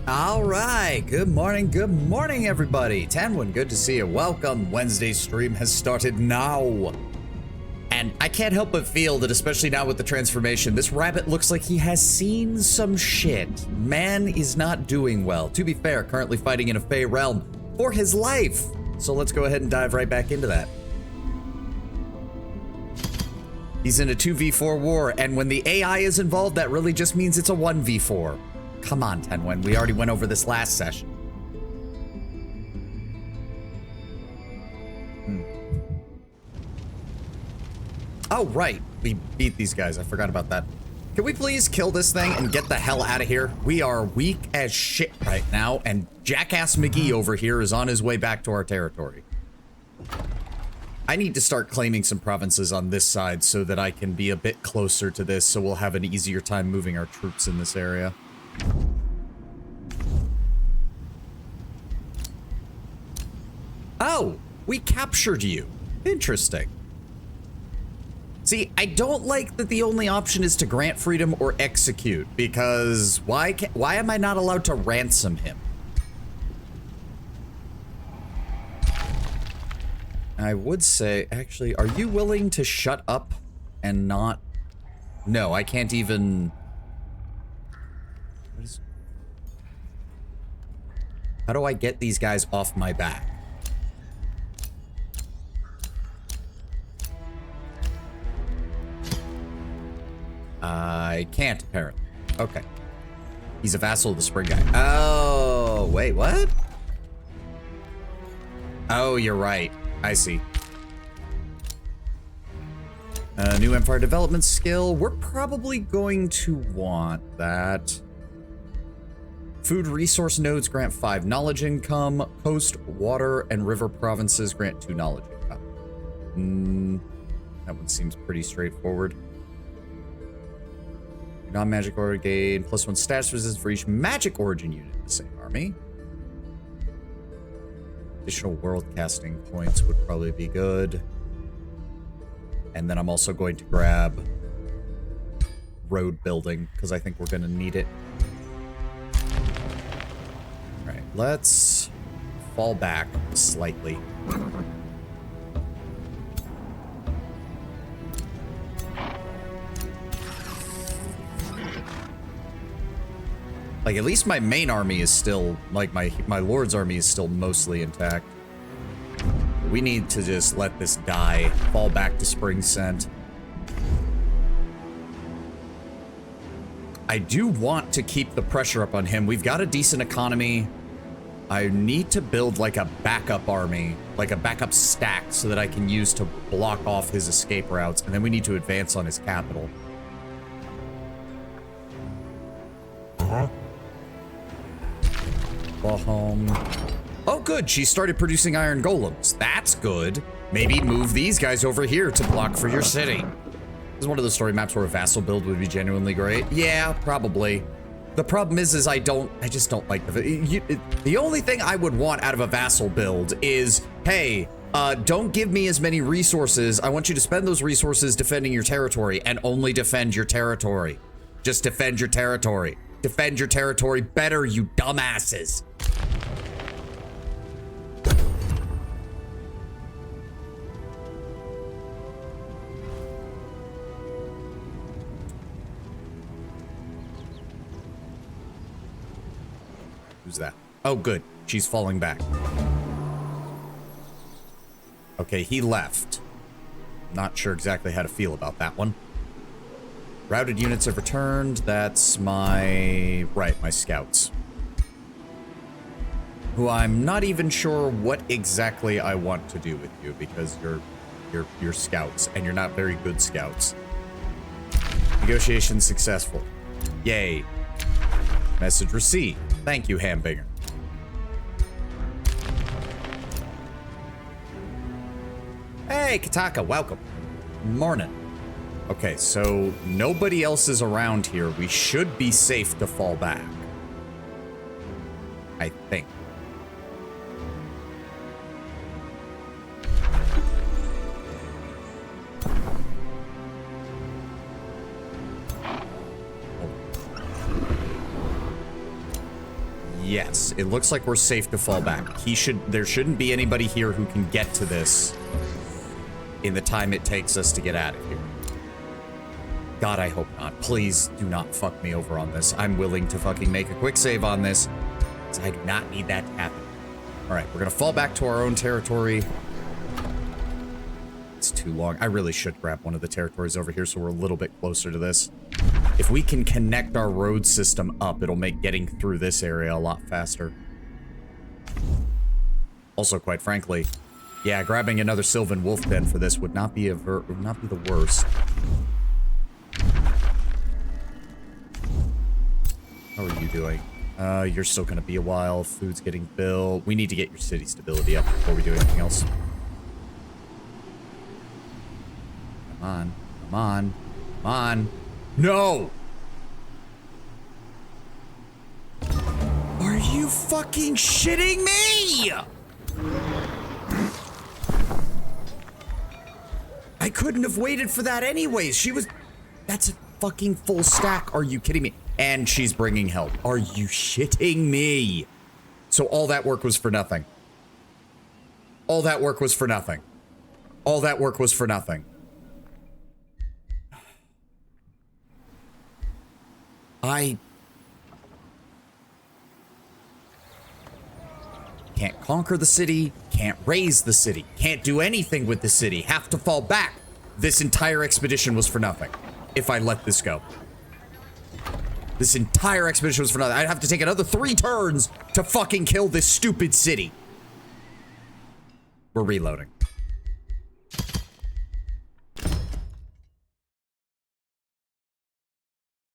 All right, good morning, everybody. Tanwin, good to see you. Welcome. Wednesday's stream has started now. And I can't help but feel that, especially now with the transformation, this rabbit looks like he has seen some shit. Man is not doing well. To be fair, currently fighting in a Fey realm for his life. So let's go ahead and dive right back into that. He's in a 2v4 war, and when the AI is involved, that really just means it's a 1v4. Come on, Tenwen. We already went over this last session. Oh, right. We beat these guys. I forgot about that. Can we please kill this thing and get the hell out of here? We are weak as shit right now, and Jackass McGee over here is on his way back to our territory. I need to start claiming some provinces on this side so that I can be a bit closer to this, so we'll have an easier time moving our troops in this area. Oh, we captured you. Interesting. See, I don't like that the only option is to grant freedom or execute, because why am I not allowed to ransom him? I would say, actually, are you willing to shut up and not... No, I can't even... What is... How do I get these guys off my back? I can't, apparently. Okay. He's a vassal of the spring guy. Oh, wait, what? Oh, you're right. I see. New Empire development skill. We're probably going to want that. Food resource nodes grant 5 knowledge income. Coast, water, and river provinces grant 2 knowledge income. That one seems pretty straightforward. Non-magic origin gain +1 status resistance for each magic origin unit in the same army. Additional world casting points would probably be good. And then I'm also going to grab road building, because I think we're going to need it. Alright, let's fall back slightly. Like, at least my main army is still, like, my lord's army is still mostly intact. We need to just let this die, fall back to Spring Scent. I do want to keep the pressure up on him. We've got a decent economy. I need to build, like, a backup army, like a backup stack, so that I can use to block off his escape routes, and then we need to advance on his capital. Oh, good. She started producing iron golems. That's good. Maybe move these guys over here to block for your city. This is one of the story maps where a vassal build would be genuinely great. Yeah, probably. The problem is I just don't like the only thing I would want out of a vassal build is, hey, don't give me as many resources. I want you to spend those resources defending your territory, and only defend your territory. Just defend your territory. Defend your territory better, you dumbasses. Who's that? Oh, good. She's falling back. Okay, he left. Not sure exactly how to feel about that one. Routed units have returned. That's my... Right, my scouts. Who I'm not even sure what exactly I want to do with you, because you're scouts, and you're not very good scouts. Negotiation successful. Yay. Message received. Thank you, Hambinger. Hey, Kataka, welcome. Morning. Okay, so nobody else is around here. We should be safe to fall back. I think. Yes, it looks like we're safe to fall back. There shouldn't be anybody here who can get to this in the time it takes us to get out of here. God, I hope not. Please do not fuck me over on this. I'm willing to fucking make a quick save on this. I do not need that to happen. All right, we're gonna fall back to our own territory. It's too long. I really should grab one of the territories over here so we're a little bit closer to this. If we can connect our road system up, it'll make getting through this area a lot faster. Also, quite frankly, yeah, grabbing another Sylvan Wolf Den for this would not be the worst. How are you doing? You're still gonna be a while. Food's getting built. We need to get your city stability up before we do anything else. Come on. Come on. Come on. No! Are you fucking shitting me? I couldn't have waited for that anyways. That's a fucking full stack. Are you kidding me? And she's bringing help. Are you shitting me? So all that work was for nothing. All that work was for nothing. All that work was for nothing. I can't conquer the city, can't raise the city, can't do anything with the city, have to fall back. This entire expedition was for nothing if I let this go. This entire expedition was for nothing. I'd have to take another 3 turns to fucking kill this stupid city. We're reloading.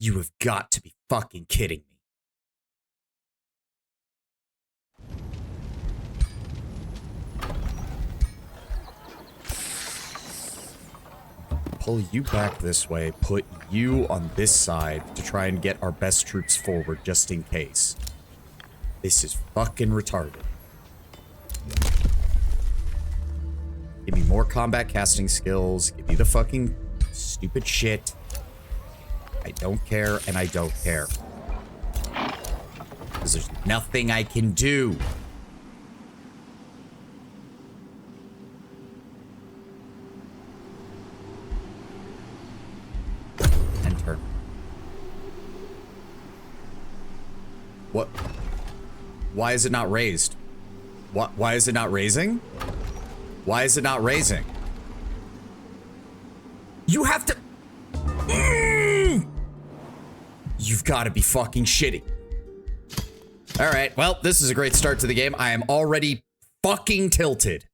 You have got to be fucking kidding me. Pull you back this way, put you on this side to try and get our best troops forward just in case. This is fucking retarded. Give me more combat casting skills. Give me the fucking stupid shit. I don't care, and I don't care. Because there's nothing I can do. And turn. What? Why is it not raised? What? Why is it not raising? Why is it not raising? You have to... You've got to be fucking shitty. All right, well, this is a great start to the game. I am already fucking tilted.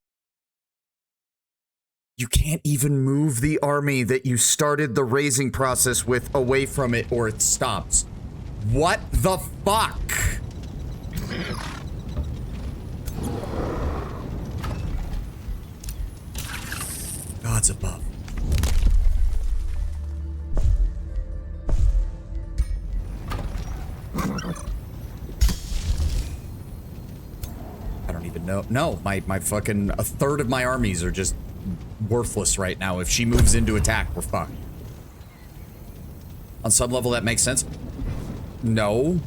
You can't even move the army that you started the raising process with away from it or it stops. What the fuck? God's above. I don't even know. No, my fucking... a third of my armies are just worthless right now. If she moves into attack, we're fucked. On some level, that makes sense. No.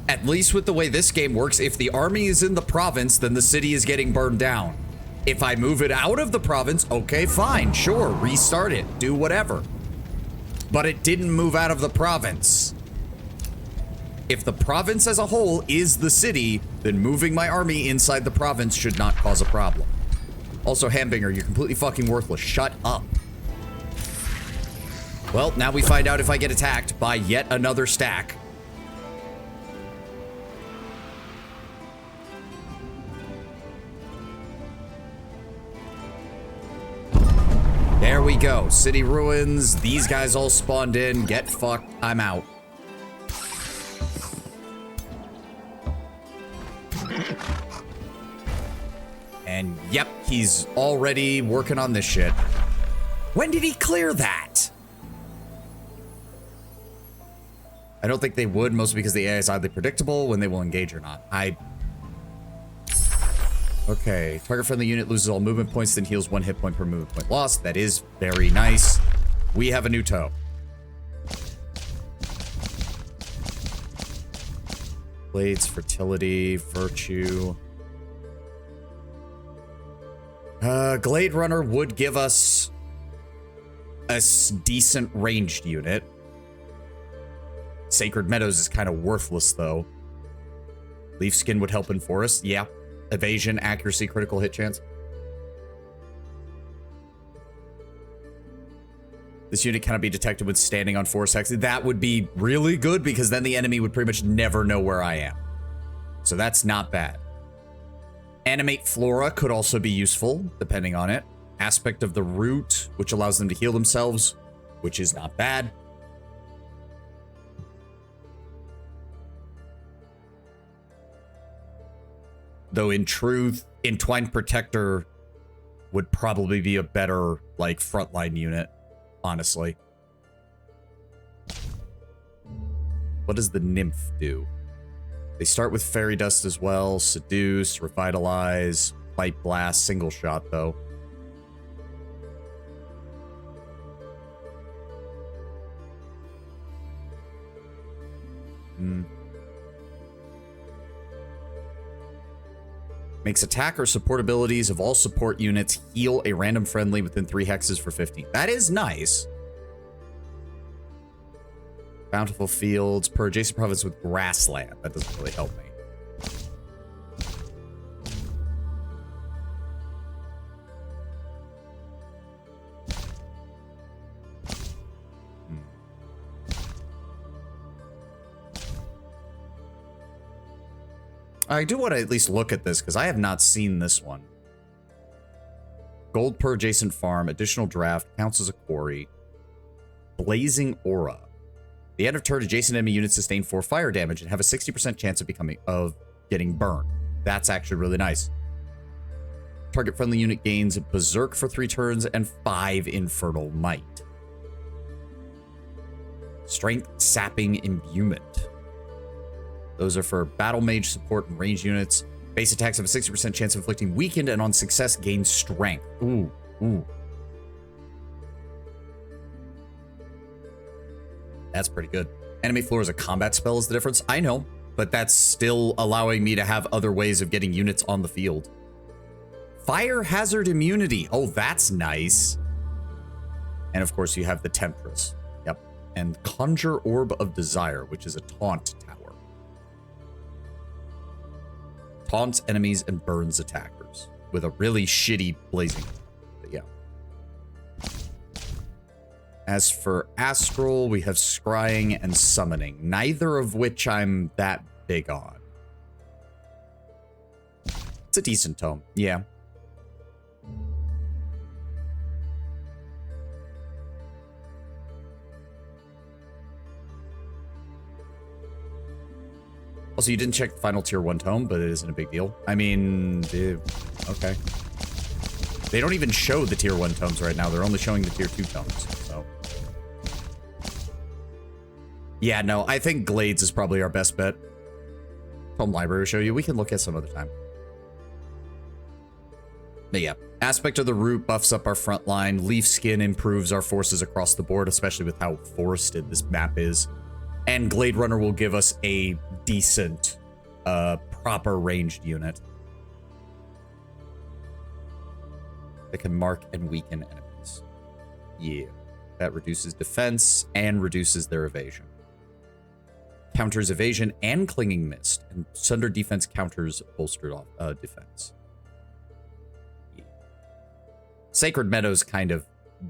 At least with the way this game works, if the army is in the province, then the city is getting burned down. If I move it out of the province, okay, fine, sure, restart it, do whatever. But it didn't move out of the province. If the province as a whole is the city, then moving my army inside the province should not cause a problem. Also, Hambinger, you're completely fucking worthless. Shut up. Well, now we find out if I get attacked by yet another stack. There we go. City ruins. These guys all spawned in. Get fucked. I'm out. And yep, he's already working on this shit. When did he clear that? I don't think they would, mostly because the AI is oddly predictable when they will engage or not. Okay, target-friendly unit loses all movement points, then heals 1 hit point per movement point lost. That is very nice. We have a new toe. Blades, fertility, virtue. Glade Runner would give us a decent ranged unit. Sacred Meadows is kind of worthless, though. Leaf Skin would help in Forest. Yeah. Evasion, accuracy, critical hit chance. This unit cannot be detected when standing on Forest Hex. That would be really good because then the enemy would pretty much never know where I am. So that's not bad. Animate Flora could also be useful, depending on it. Aspect of the Root, which allows them to heal themselves, which is not bad. Though in truth, Entwined Protector would probably be a better, like, frontline unit, honestly. What does the Nymph do? They start with Fairy Dust as well. Seduce, Revitalize, Light Blast, single shot, though. Makes attack or support abilities of all support units heal a random friendly within 3 hexes for 15. That is nice. Bountiful Fields per adjacent province with grassland. That doesn't really help me. I do want to at least look at this because I have not seen this one. Gold per adjacent farm, additional draft, counts as a quarry. Blazing Aura. The end of turn, adjacent enemy units sustain 4 fire damage and have a 60% chance of getting burned. That's actually really nice. Target friendly unit gains Berserk for 3 turns and 5 Infernal Might. Strength Sapping Imbuement. Those are for Battle Mage support and range units. Base attacks have a 60% chance of inflicting weakened and on success gain strength. Ooh, ooh. That's pretty good. Enemy Floor is a combat spell is the difference. I know, but that's still allowing me to have other ways of getting units on the field. Fire Hazard Immunity. Oh, that's nice. And of course you have the Temptress. Yep. And Conjure Orb of Desire, which is a taunt tower. Taunts enemies and burns attackers with a really shitty blazing. But yeah. As for Astral, we have Scrying and Summoning, neither of which I'm that big on. It's a decent tome, yeah. Also, you didn't check the final tier 1 tome, but it isn't a big deal. I mean, okay. They don't even show the tier 1 tomes right now. They're only showing the tier 2 tomes, so. Yeah, no, I think Glades is probably our best bet. Tome Library will show you. We can look at some other time. But yeah, Aspect of the Root buffs up our front line. Leaf Skin improves our forces across the board, especially with how forested this map is. And Glade Runner will give us a decent, proper ranged unit that can mark and weaken enemies. Yeah, that reduces defense and reduces their evasion. Counters evasion and Clinging Mist, and Sunder defense counters bolstered defense. Yeah. Sacred Meadows kind of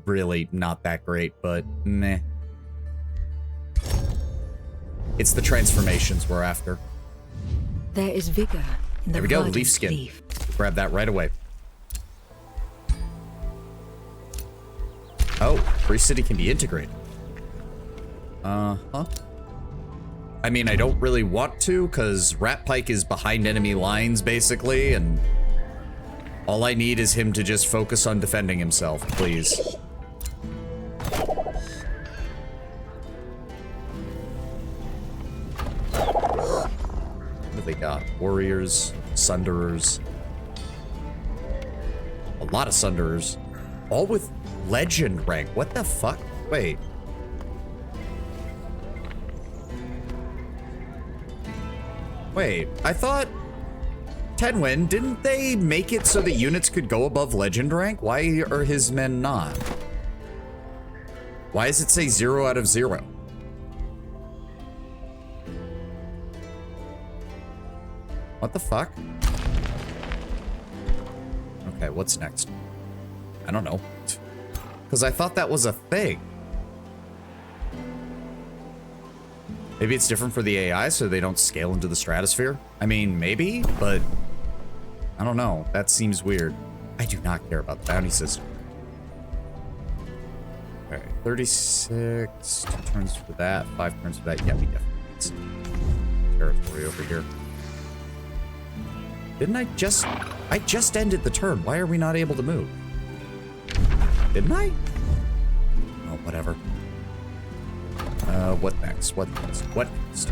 really not that great, but meh. It's the transformations we're after. There is vigor in the There we go, Leaf Skin. Leaf. Grab that right away. Oh, Free City can be integrated. Uh-huh. I mean, I don't really want to, because Rat Pike is behind enemy lines, basically, and all I need is him to just focus on defending himself, please. They got warriors, sunderers, a lot of sunderers, all with legend rank. What the fuck? Wait. Wait, I thought Tenwin, didn't they make it so that units could go above legend rank? Why are his men not? Why does it say 0 out of 0? What the fuck? Okay, what's next? I don't know. Because I thought that was a thing. Maybe it's different for the AI so they don't scale into the stratosphere? I mean, maybe, but I don't know. That seems weird. I do not care about the bounty system. Okay, 36, 2 turns for that, 5 turns for that. Yeah, we definitely need some territory over here. Didn't I just ended the turn. Why are we not able to move? Didn't I? Oh, whatever. What next? What next? What next?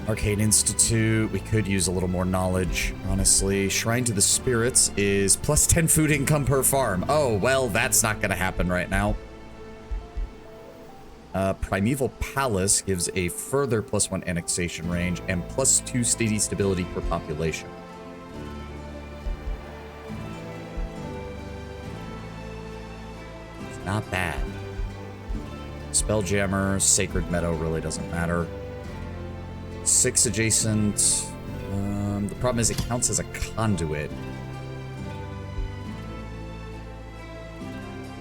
Arcane Institute. We could use a little more knowledge, honestly. Shrine to the Spirits is plus 10 food income per farm. Oh, well, that's not gonna happen right now. Primeval Palace gives a further +1 annexation range and +2 steady stability per population. It's not bad. Spelljammer, Sacred Meadow really doesn't matter. 6 adjacent. The problem is it counts as a conduit.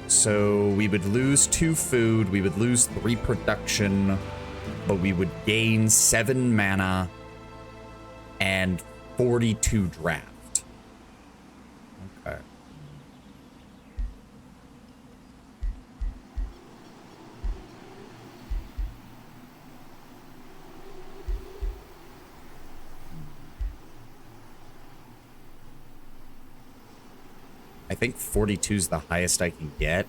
So we would lose 2 food, we would lose 3 production, but we would gain 7 mana and 42 draft. Okay. I think 42 is the highest I can get.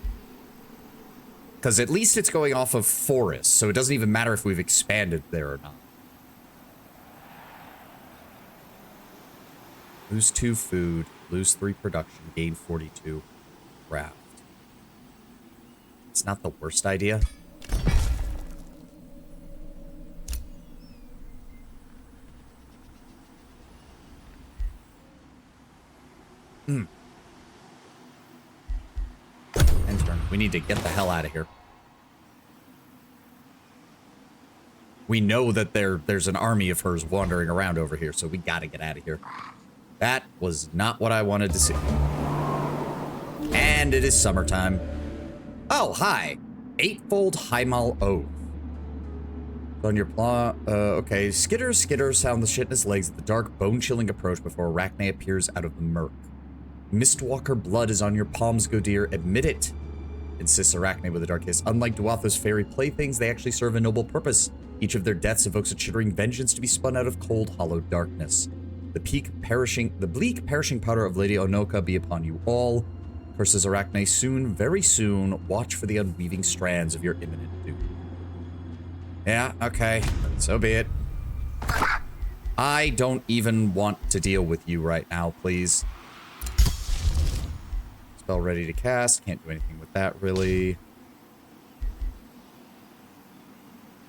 Because at least it's going off of forest, so it doesn't even matter if we've expanded there or not. Lose 2 food, lose 3 production, gain 42 craft. It's not the worst idea. We need to get the hell out of here. We know that there's an army of hers wandering around over here, so we gotta get out of here. That was not what I wanted to see. And it is summertime. Oh, hi. Eightfold Hymal Oath. On your plot, okay. Skitter, skitter, sound the shit in his legs at the dark, bone-chilling approach before Arachne appears out of the murk. Mistwalker blood is on your palms, Godir. Admit it. Insists Arachne with a dark hiss. Unlike Duatho's fairy playthings, they actually serve a noble purpose. Each of their deaths evokes a chittering vengeance to be spun out of cold, hollow darkness. The bleak, perishing powder of Lady Onoka be upon you all. Curses Arachne, soon, very soon, watch for the unweaving strands of your imminent doom. Yeah, okay. So be it. I don't even want to deal with you right now, please. Spell ready to cast. Can't do anything with that, really.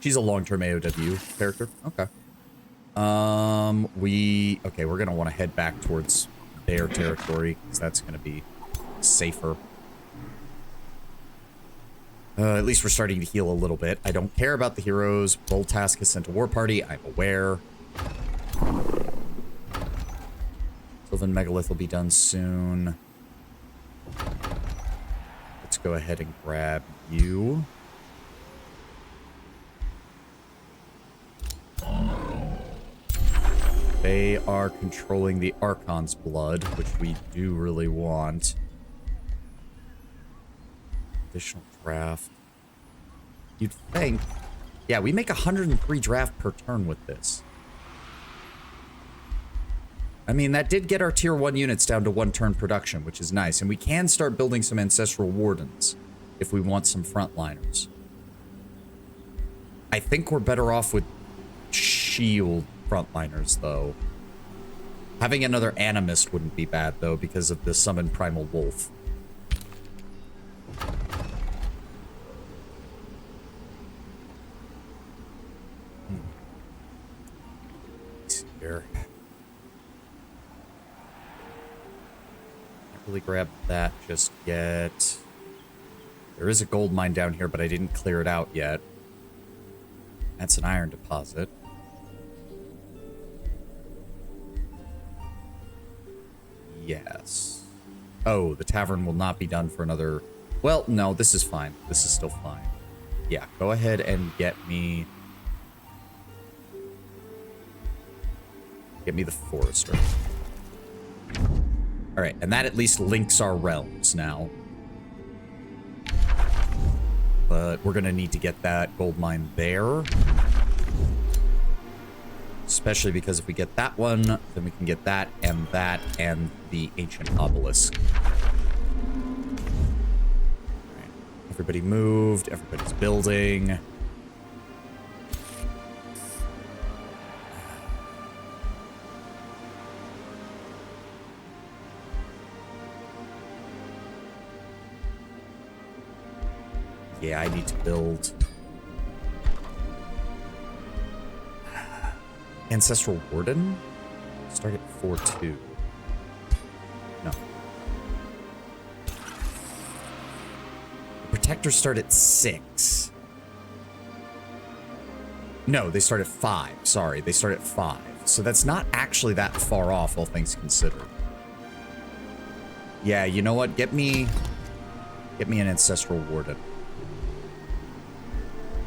She's a long-term AoW character. Okay. Okay, we're gonna want to head back towards their territory, because that's gonna be safer. At least we're starting to heal a little bit. I don't care about the heroes. Voltask has sent a war party. I'm aware. Sylvan Megalith will be done soon. Let's go ahead and grab you. They are controlling the Archon's blood, which we do really want. Additional draft. You'd think. Yeah, we make 103 draft per turn with this. I mean, that did get our tier 1 units down to 1 turn production, which is nice. And we can start building some Ancestral Wardens if we want some frontliners. I think we're better off with shield frontliners, though. Having another Animist wouldn't be bad, though, because of the summoned Primal Wolf. see here. Can't really grab that just yet. There is a gold mine down here, but I didn't clear it out yet. That's an iron deposit. Yes. Oh, the tavern will not be done for another... Well, no, this is fine. This is still fine. Yeah, go ahead and get me... Get me the forester. Alright, and that at least links our realms now. But we're gonna need to get that gold mine there. Especially because if we get that one, then we can get that, and the ancient obelisk. Right. Everybody moved, everybody's building. Yeah, I need to build... Ancestral Warden? Start at 4-2. No. The Protectors start at 6. No, they start at 5. Sorry, they start at 5. So that's not actually that far off, all things considered. Yeah, you know what? Get me an Ancestral Warden.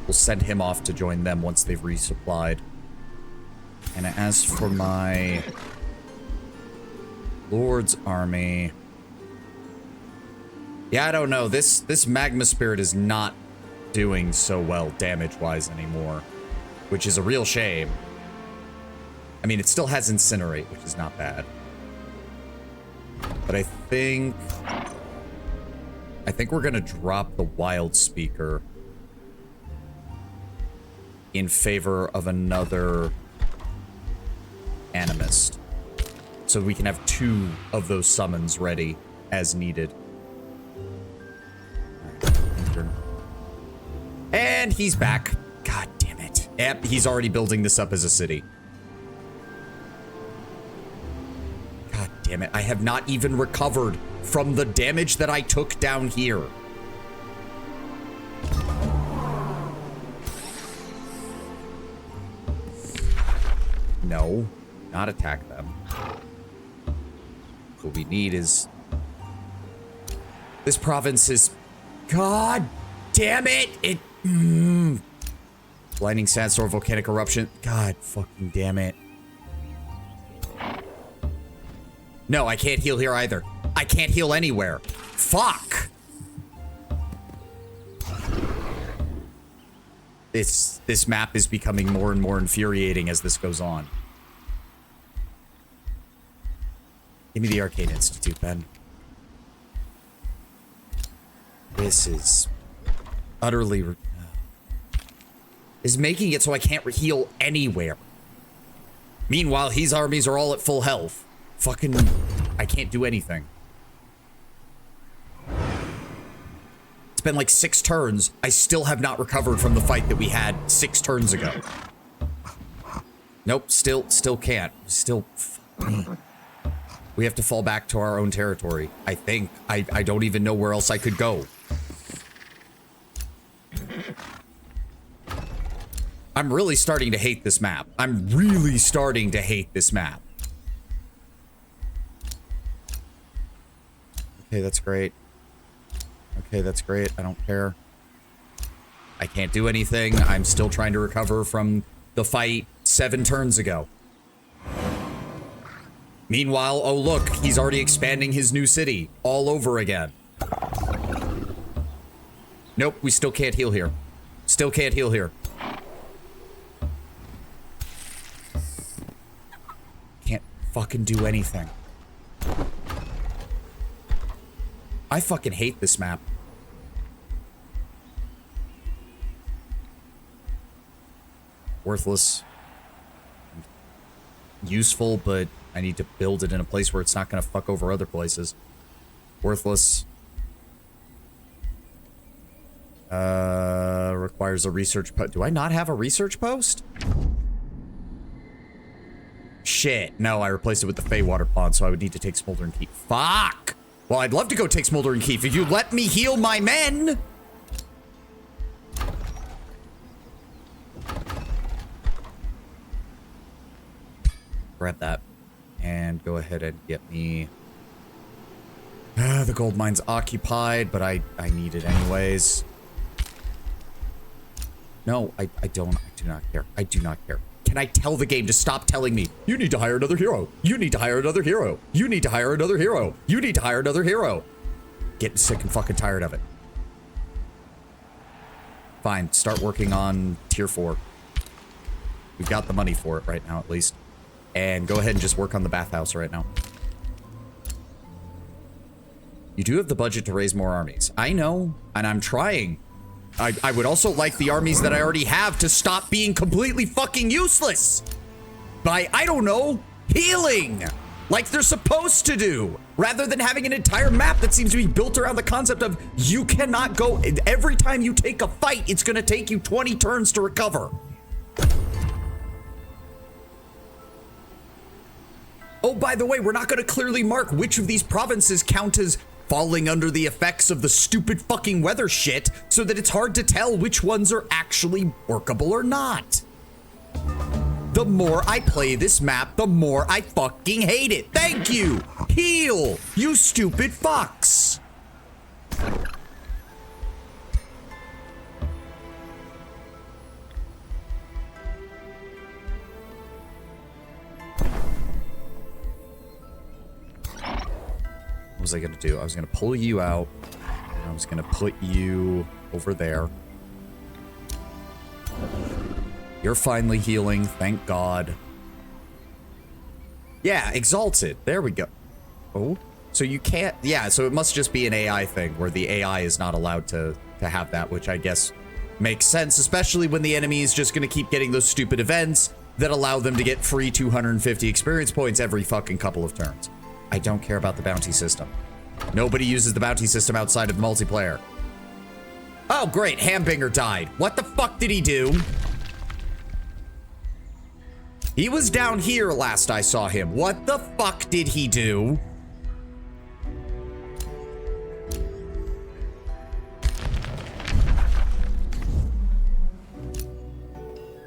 We'll send him off to join them once they've resupplied. And as for my Lord's army... Yeah, I don't know. This Magma Spirit is not doing so well damage-wise anymore. Which is a real shame. I mean, it still has Incinerate, which is not bad. But I think we're gonna drop the Wild Speaker in favor of another Animist. So we can have 2 of those summons ready as needed. And he's back. God damn it. Yep, he's already building this up as a city. God damn it. I have not even recovered from the damage that I took down here. No, not attack them. What we need is... This province is... God damn it! Blinding sandstorm, volcanic eruption. God fucking damn it. No, I can't heal here either. I can't heal anywhere. Fuck! This map is becoming more and more infuriating as this goes on. Give me the Arcane Institute, Ben. This is utterly... is making it so I can't heal anywhere. Meanwhile, his armies are all at full health. Fucking... I can't do anything. It's been like 6 turns. I still have not recovered from the fight that we had 6 turns ago. Nope, still can't. Still... We have to fall back to our own territory. I think. I don't even know where else I could go. I'm really starting to hate this map. I'm really starting to hate this map. Okay, that's great. Okay, that's great. I don't care. I can't do anything. I'm still trying to recover from the fight 7 turns ago. Meanwhile, oh look, he's already expanding his new city all over again. Nope, we still can't heal here. Still can't heal here. Can't fucking do anything. I fucking hate this map. Worthless. Useful, but I need to build it in a place where it's not going to fuck over other places. Worthless. Requires a research post. Do I not have a research post? shit. No, I replaced it with the Fey Water Pond, so I would need to take Smoldering Keep. Fuck! Well, I'd love to go take Smoldering Keep if you let me heal my men! Grab that. And go ahead and get me... the gold mine's occupied, but I need it anyways. No, I do not care. I do not care. Can I tell the game to stop telling me, you need to hire another hero. You need to hire another hero. You need to hire another hero. You need to hire another hero. Getting sick and fucking tired of it. Fine, start working on tier 4. We've got the money for it right now, at least. And go ahead and just work on the bathhouse right now. You do have the budget to raise more armies. I know, and I'm trying. I would also like the armies that I already have to stop being completely fucking useless. By, I don't know, healing. Like they're supposed to do. Rather than having an entire map that seems to be built around the concept of you cannot go, every time you take a fight, it's gonna take you 20 turns to recover. Oh, by the way, we're not gonna clearly mark which of these provinces count as falling under the effects of the stupid fucking weather shit, so that it's hard to tell which ones are actually workable or not. The more I play this map, the more I fucking hate it. Thank you! Heal, you stupid fucks! What was I gonna do? I was gonna pull you out. I was gonna put you over there. You're finally healing, thank God. Yeah, exalted. There we go. Oh, so you can't. Yeah, so it must just be an AI thing where the AI is not allowed to have that, which I guess makes sense, especially when the enemy is just gonna keep getting those stupid events that allow them to get free 250 experience points every fucking couple of turns. I don't care about the bounty system. Nobody uses the bounty system outside of the multiplayer. Oh, great. Hambinger died. What the fuck did he do? He was down here last I saw him. What the fuck did he do?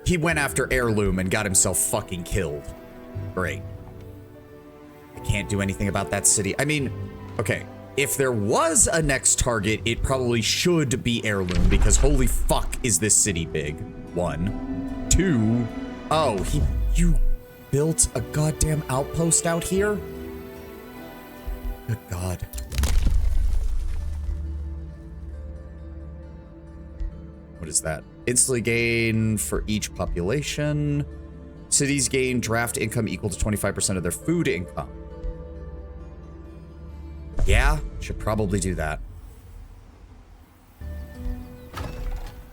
He went after Heirloom and got himself fucking killed. Great. I can't do anything about that city. I mean, okay, if there was a next target, it probably should be Heirloom, because holy fuck is this city big. 1. 2. Oh, you built a goddamn outpost out here? Good God. What is that? Instantly gain for each population. Cities gain draft income equal to 25% of their food income. Yeah, should probably do that.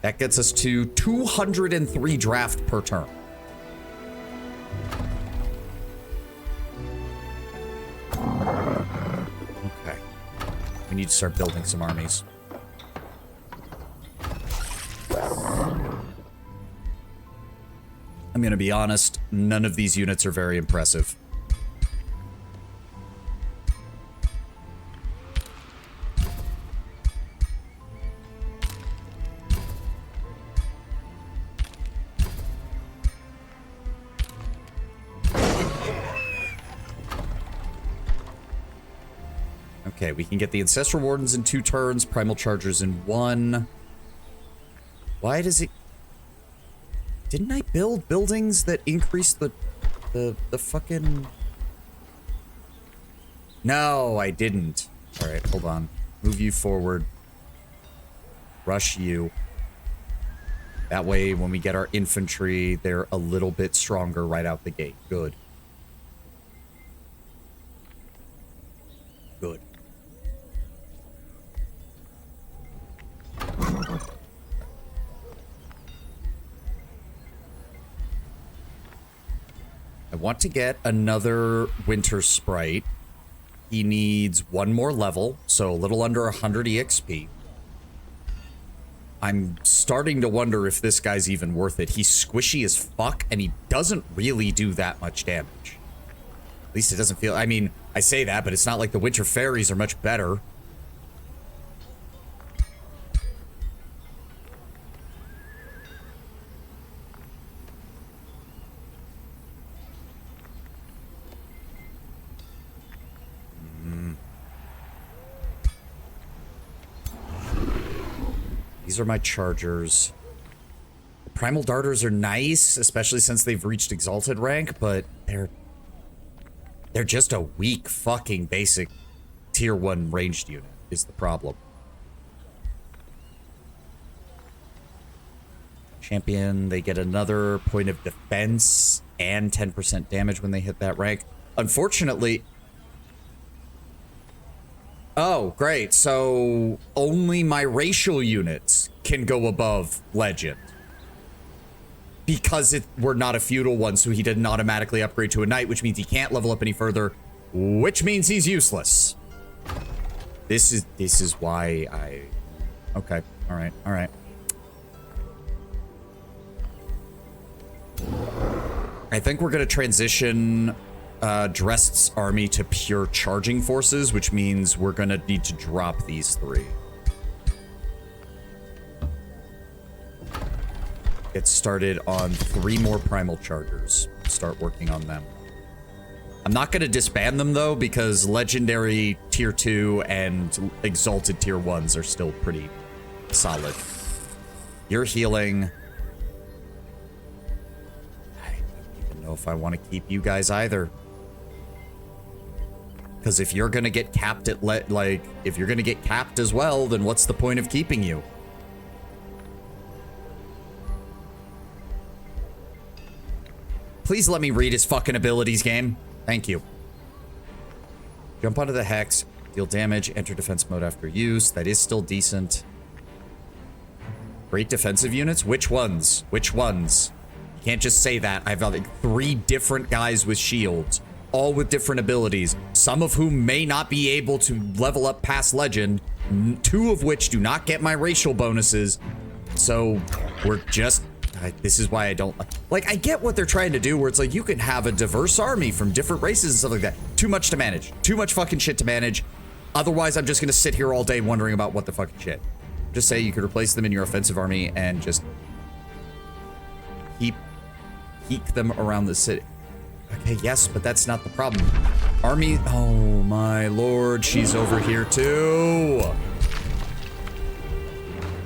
That gets us to 203 draft per turn. Okay. We need to start building some armies. I'm gonna be honest, none of these units are very impressive. Okay, we can get the Ancestral Wardens in 2 turns, Primal Chargers in 1. Why does it... Didn't I build buildings that increase the fucking... No, I didn't. Alright, hold on. Move you forward. Rush you. That way, when we get our infantry, they're a little bit stronger right out the gate. Good. Good. I want to get another Winter Sprite. He needs 1 more level, so a little under 100 EXP. I'm starting to wonder if this guy's even worth it. He's squishy as fuck, and he doesn't really do that much damage. At least it doesn't feel... I mean, I say that, but it's not like the winter fairies are much better. These are my chargers. The primal darters are nice, especially since they've reached exalted rank, but they're just a weak fucking basic tier 1 ranged unit is the problem. Champion, they get another point of defense and 10% damage when they hit that rank. Unfortunately... Oh, great. So only my racial units can go above legend. Because we're not a feudal one, so he didn't automatically upgrade to a knight, which means he can't level up any further, which means he's useless. This is why I... Okay. All right. All right. I think we're going to transition Drest's army to pure charging forces, which means we're going to need to drop these 3. Get started on 3 more primal chargers. Start working on them. I'm not going to disband them, though, because legendary tier 2 and exalted tier 1s are still pretty solid. You're healing. I don't even know if I want to keep you guys either. Because if you're going to get capped at, if you're going to get capped as well, then what's the point of keeping you? Please let me read his fucking abilities, game. Thank you. Jump onto the Hex, deal damage, enter defense mode after use. That is still decent. Great defensive units? Which ones? Which ones? You can't just say that. I've got like 3 different guys with shields, all with different abilities, some of whom may not be able to level up past legend, 2 of which do not get my racial bonuses. So we're just... this is why I don't like, I get what they're trying to do, where it's like you can have a diverse army from different races and stuff like that. Too much to manage. Too much fucking shit to manage. Otherwise, I'm just going to sit here all day wondering about what the fucking shit. Just say you could replace them in your offensive army and just keep them around the city. Okay, yes, but that's not the problem. Army, oh my lord, she's over here too.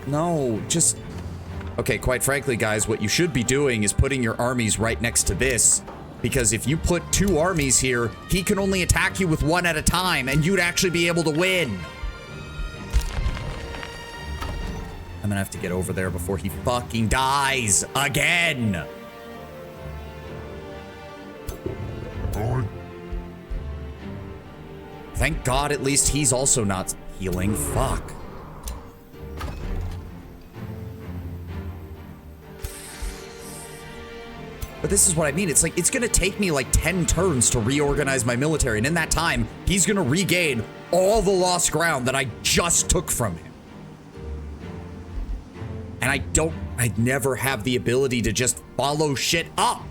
No, just... Okay, quite frankly, guys, what you should be doing is putting your armies right next to this. Because if you put 2 armies here, he can only attack you with 1 at a time, and you'd actually be able to win. I'm gonna have to get over there before he fucking dies again. Thank God at least he's also not healing. Fuck. But this is what I mean. It's like, it's going to take me like 10 turns to reorganize my military. And in that time, he's going to regain all the lost ground that I just took from him. And I'd never have the ability to just follow shit up.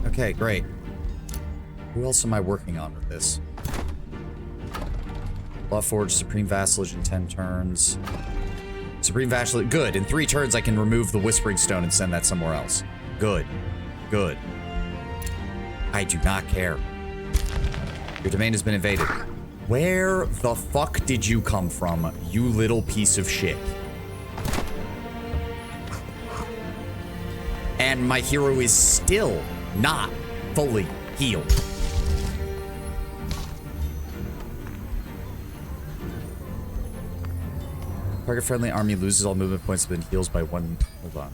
Okay, great. Who else am I working on with this? Law Forge, Supreme Vassalage in 10 turns. Supreme Vassalage, good. In 3 turns, I can remove the Whispering Stone and send that somewhere else. Good. Good. I do not care. Your domain has been invaded. Where the fuck did you come from, you little piece of shit? And my hero is still not fully healed. Target friendly army loses all movement points but heals by 1. Hold on.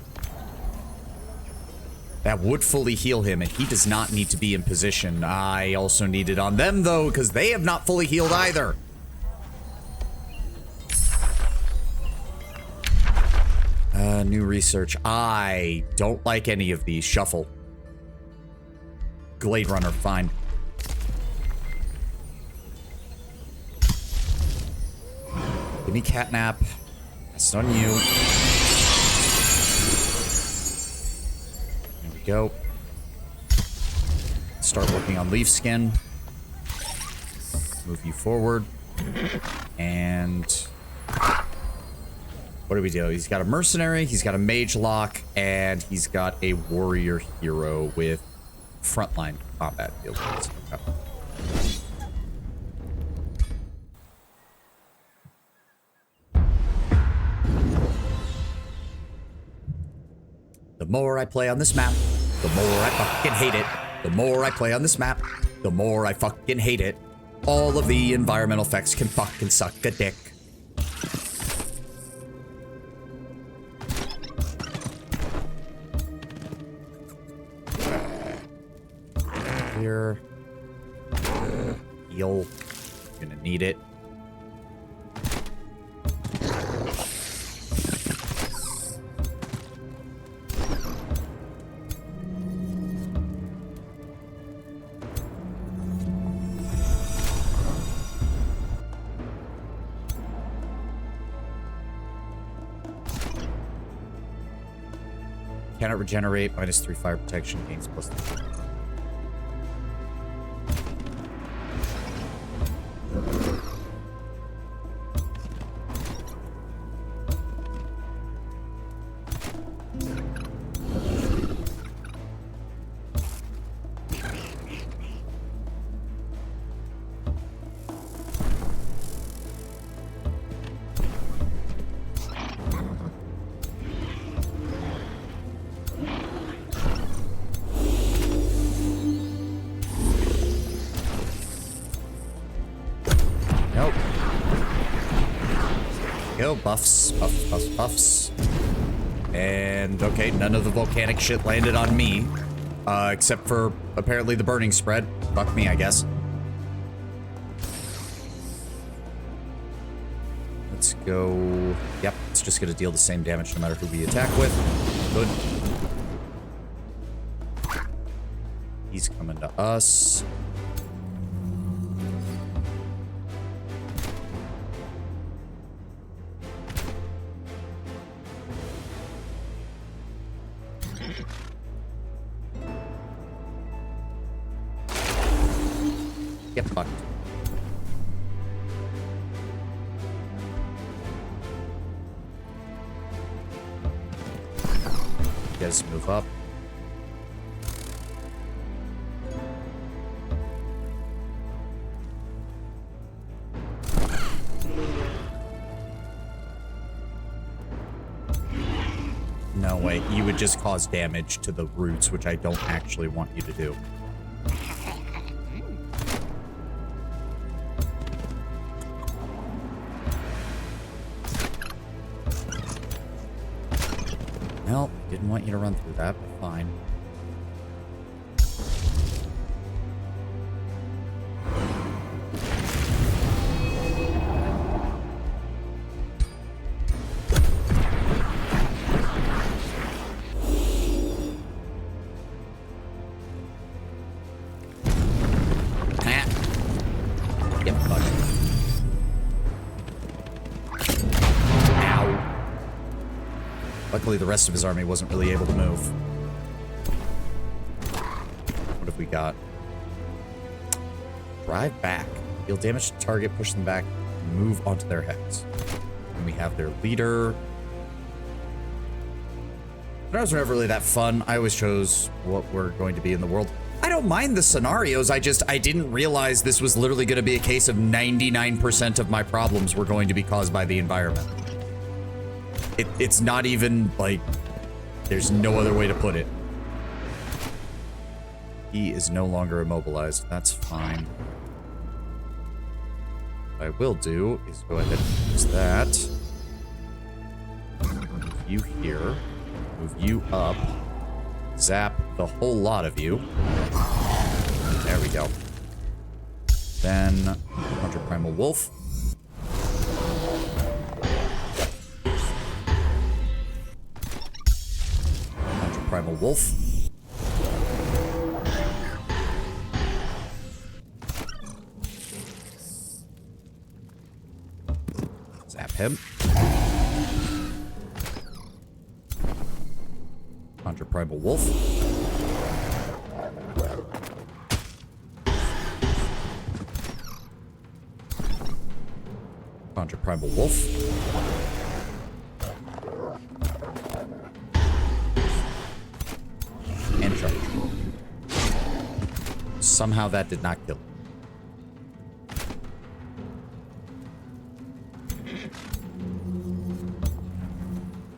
That would fully heal him, and he does not need to be in position. I also need it on them, though, because they have not fully healed either. New research. I don't like any of these. Shuffle. Glade Runner, fine. Give me Catnap. That's on you. There we go. Start working on Leaf Skin. Move you forward. And what do we do? He's got a Mercenary, he's got a Mage Lock, and he's got a Warrior Hero with frontline combat abilities. Oh. The more I play on this map, the more I fucking hate it. The more I play on this map, the more I fucking hate it. All of the environmental effects can fucking suck a dick. Here. Heal. Gonna need it. Cannot regenerate, -3 fire protection, gains +3. Go, buffs, buffs. And, okay, none of the volcanic shit landed on me. Except for, apparently, the burning spread. Fuck me, I guess. Let's go... Yep, it's just gonna deal the same damage no matter who we attack with. Good. He's coming to us. Get fucked. You guys move up. No way, you would just cause damage to the roots, which I don't actually want you to do. Well, didn't want you to run through that, but fine. Yep, fuck. Luckily, the rest of his army wasn't really able to move. What have we got? Drive back. Deal damage to target, push them back, move onto their hex. And we have their leader. Scenarios were never really that fun. I always chose what we're going to be in the world. I don't mind the scenarios, I didn't realize this was literally going to be a case of 99% of my problems were going to be caused by the environment. It's not even, like, there's no other way to put it. He is no longer immobilized. That's fine. What I will do is go ahead and use that. Move you here. Move you up. Zap the whole lot of you. There we go. Then, 100 Primal Wolf. Primal Wolf. him. Conjure Primal Wolf. Conjure Primal Wolf. And charge. Somehow that did not kill him.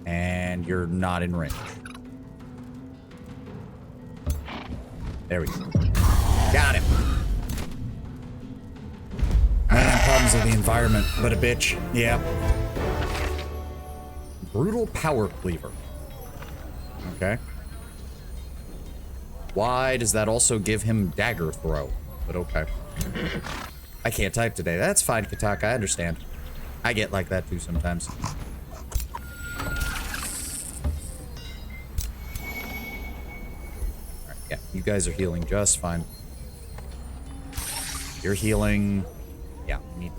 And you're not in range. There we go. Got him. Man, problems with the environment, but a bitch. Yeah. Brutal Power Cleaver. Okay. Why does that also give him Dagger Throw? But okay. I can't type today. That's fine, Kataka. I understand. I get like that too sometimes. Alright, yeah. You guys are healing just fine. You're healing. Yeah, need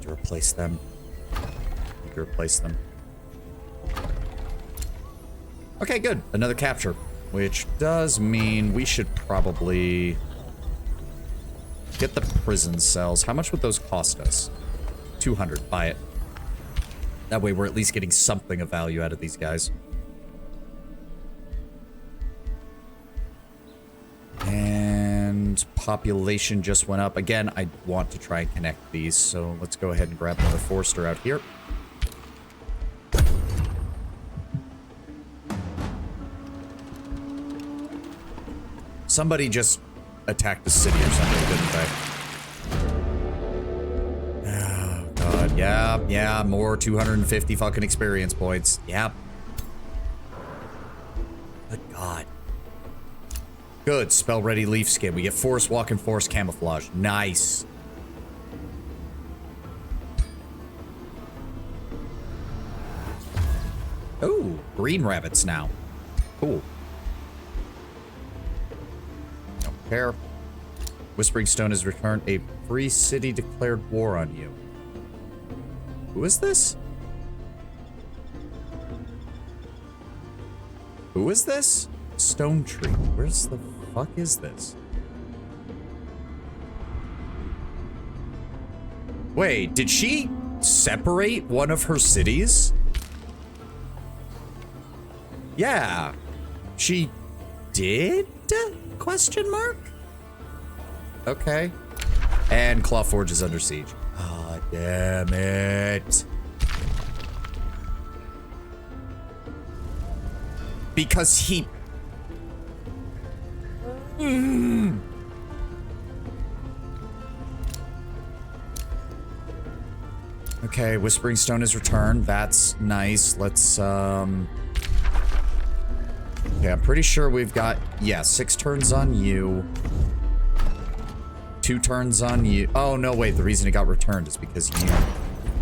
to replace them. Need to replace them. Okay, good. Another capture. Which does mean we should probably get the prison cells. How much would those cost us? 200. Buy it. That way we're at least getting something of value out of these guys. And population just went up. Again, I want to try and connect these, so let's go ahead and grab another Forester out here. Somebody just attacked the city or something, didn't they? Oh, God. Yeah, more 250 fucking experience points. Yep. Good God. Good. Spell ready leaf skin. We get forest walk and forest camouflage. Nice. Oh, green rabbits now. Cool. Care. Whispering Stone has returned. A free city declared war on you. Who is this? Who is this? Stone Tree. Where's the fuck is this? Wait, did she separate one of her cities? Yeah. She did? Question mark? Okay. And Clawforge is under siege. Ah, damn it. Because he... Okay, Whispering Stone has returned. That's nice. Let's, Okay, I'm pretty sure we've got, yeah, 6 turns on you. 2 turns on you. Oh, no, wait. The reason it got returned is because you...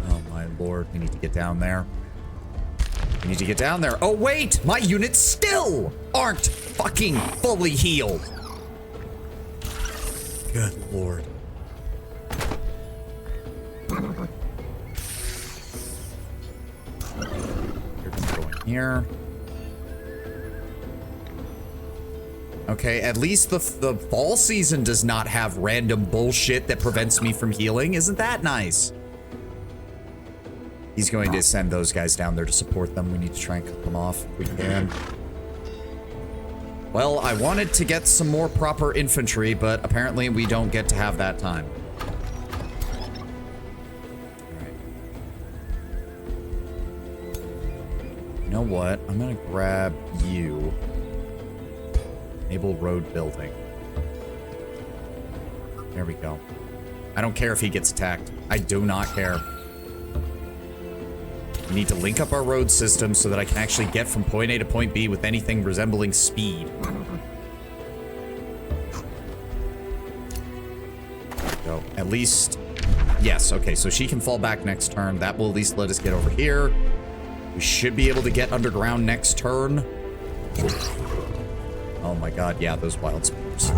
Oh, my lord. We need to get down there. We need to get down there. Oh, wait! My units still aren't fucking fully healed. Good lord. You're gonna go in here. Okay, at least the fall season does not have random bullshit that prevents me from healing. Isn't that nice? He's going to send those guys down there to support them. We need to try and cut them off if we can. Well, I wanted to get some more proper infantry, but apparently we don't get to have that time. Alright. You know what? I'm gonna grab you. Enable road building. There we go. I don't care if he gets attacked. I do not care. We need to link up our road system so that I can actually get from point A to point B with anything resembling speed. Go. At least... Yes, okay, so she can fall back next turn. That will at least let us get over here. We should be able to get underground next turn. Oh my god, yeah, those wild speakers.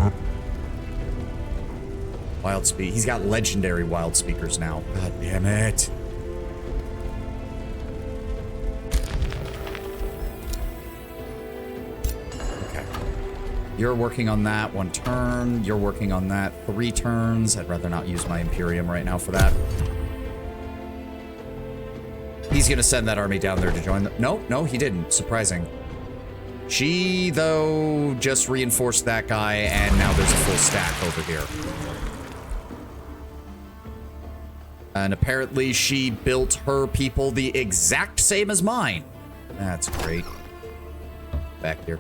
Wild speak. He's got legendary wild speakers now. God damn it. You're working on that 1 turn. You're working on that 3 turns. I'd rather not use my Imperium right now for that. He's gonna send that army down there to join the... No, he didn't. Surprising. She, though, just reinforced that guy, and now there's a full stack over here. And apparently she built her people the exact same as mine. That's great. Back here.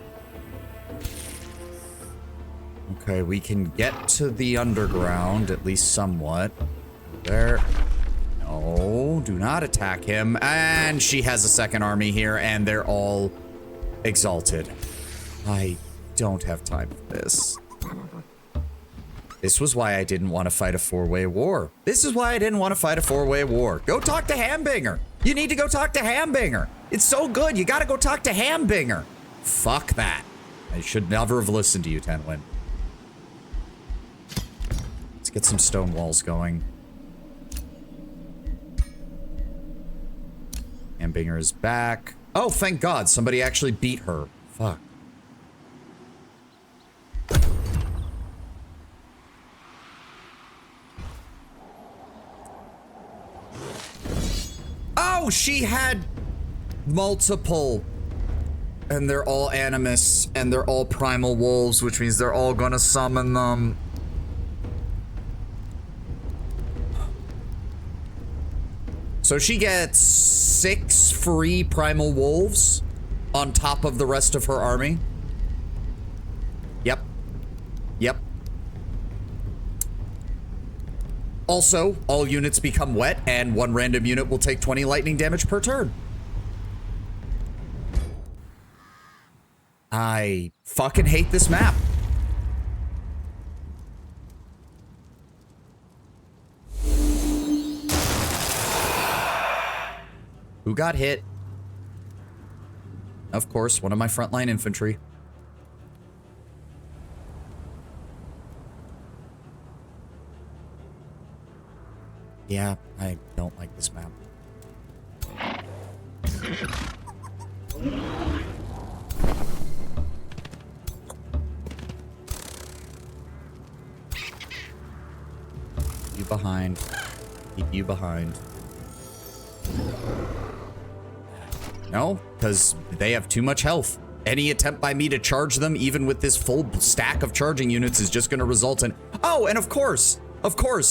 Okay, we can get to the underground, at least somewhat. There. No, do not attack him. And she has a second army here, and they're all exalted. I don't have time for this. This was why I didn't want to fight a 4-way war. This is why I didn't want to fight a 4-way war. Go talk to Hambinger. You need to go talk to Hambinger. It's so good. You got to go talk to Hambinger. Fuck that. I should never have listened to you, Tenwin. Let's get some stone walls going. Hambinger is back. Oh, thank God. Somebody actually beat her. Fuck. Oh, she had multiple. And they're all Animus, and they're all Primal Wolves, which means they're all gonna summon them. So she gets 6 free Primal Wolves on top of the rest of her army. Yep. Yep. Also, all units become wet, and 1 random unit will take 20 lightning damage per turn. I fucking hate this map. Who got hit? Of course, one of my frontline infantry. Yeah, I don't like this map. You behind. Keep you behind. No, because they have too much health. Any attempt by me to charge them, even with this full stack of charging units, is just going to result in... Oh, and of course,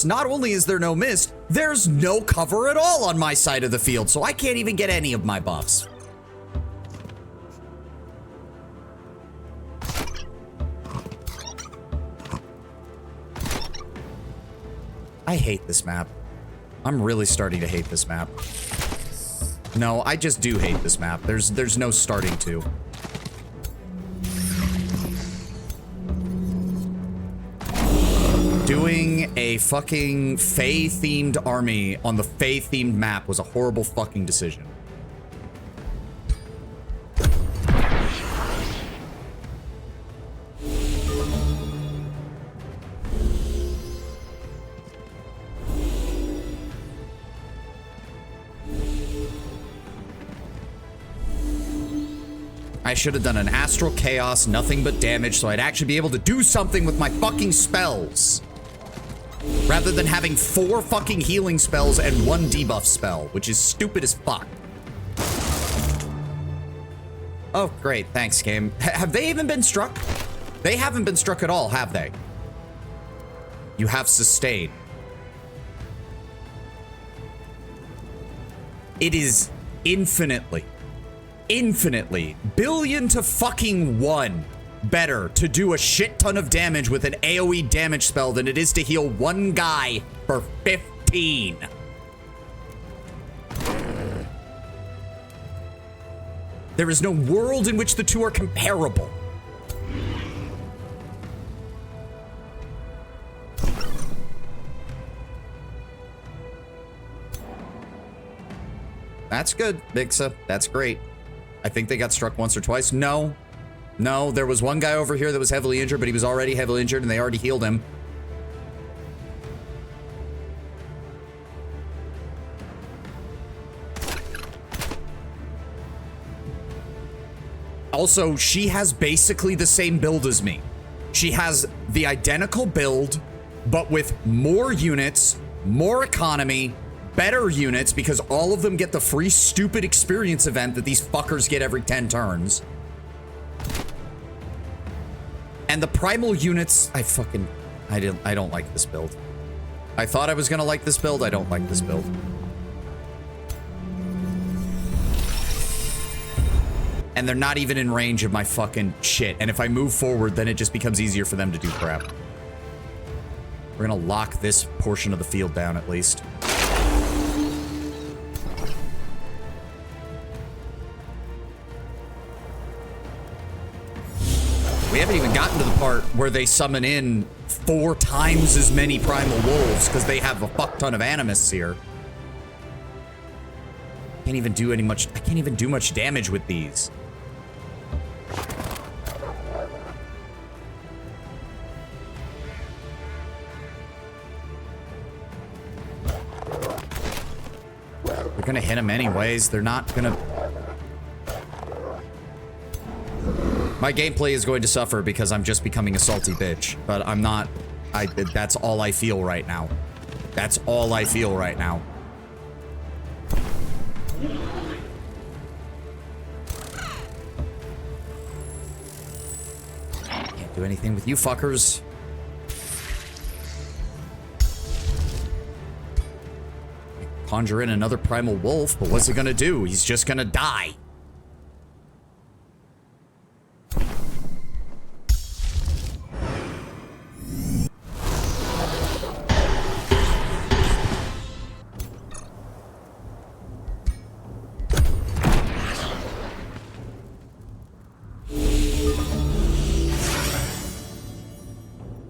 not only is there no mist, there's no cover at all on my side of the field, so I can't even get any of my buffs. I hate this map. I'm really starting to hate this map. No, I just do hate this map. There's no starting to. Doing a fucking Fae-themed army on the Fae-themed map was a horrible fucking decision. I should have done an Astral Chaos, nothing but damage, so I'd actually be able to do something with my fucking spells. Rather than having 4 fucking healing spells and 1 debuff spell, which is stupid as fuck. Oh, great. Thanks, game. Have they even been struck? They haven't been struck at all, have they? You have sustain. It is infinitely billion to fucking 1 better to do a shit ton of damage with an AoE damage spell than it is to heal 1 guy for 15. There is no world in which the two are comparable. That's good, Bixa. That's great. I think they got struck once or twice. No, there was one guy over here that was heavily injured, but he was already heavily injured and they already healed him. Also, she has basically the same build as me. she has the identical build, but with more units, more economy, better units, because all of them get the free stupid experience event that these fuckers get every 10 turns. And the primal units, I don't like this build. I thought I was gonna like this build. I don't like this build. And they're not even in range of my fucking shit. And if I move forward, then it just becomes easier for them to do crap. We're gonna lock this portion of the field down at least. We haven't even gotten to the part where they summon in 4 times as many primal wolves because they have a fuck ton of animists here. I can't even do much damage with these. They're gonna hit him anyways. They're not gonna... My gameplay is going to suffer because I'm just becoming a salty bitch. But I'm not... that's all I feel right now. That's all I feel right now. Can't do anything with you fuckers. Conjure in another primal wolf, but what's it gonna do? He's just gonna die.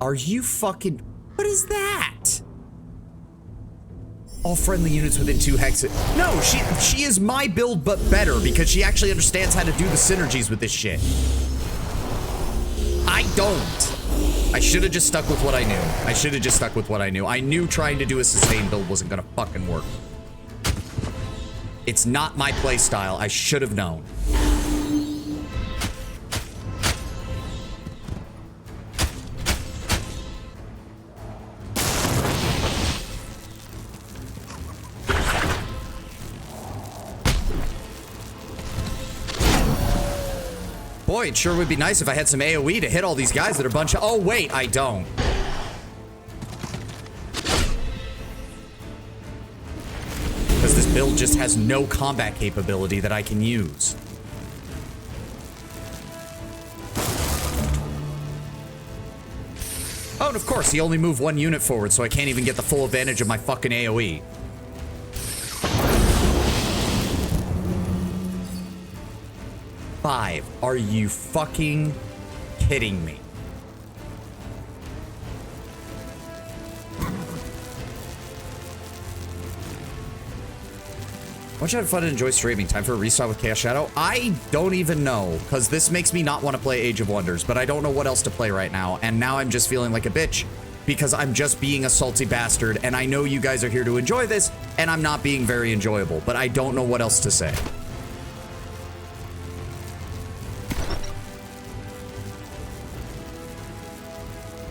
Are you fucking... What is that? All friendly units within 2 hexes. No, she is my build, but better, because she actually understands how to do the synergies with this shit. I don't. I should have just stuck with what I knew. I knew trying to do a sustain build wasn't gonna fucking work. It's not my playstyle. I should have known. Boy, it sure would be nice if I had some AoE to hit all these guys that are a bunch of... Oh, wait, I don't. Because this build just has no combat capability that I can use. Oh, and of course, he only moved 1 unit forward, so I can't even get the full advantage of my fucking AoE. Five. Are you fucking kidding me? Once you have fun and enjoy streaming, time for a restart with Chaos Shadow? I don't even know, because this makes me not want to play Age of Wonders, but I don't know what else to play right now, and now I'm just feeling like a bitch, because I'm just being a salty bastard, and I know you guys are here to enjoy this, and I'm not being very enjoyable, but I don't know what else to say.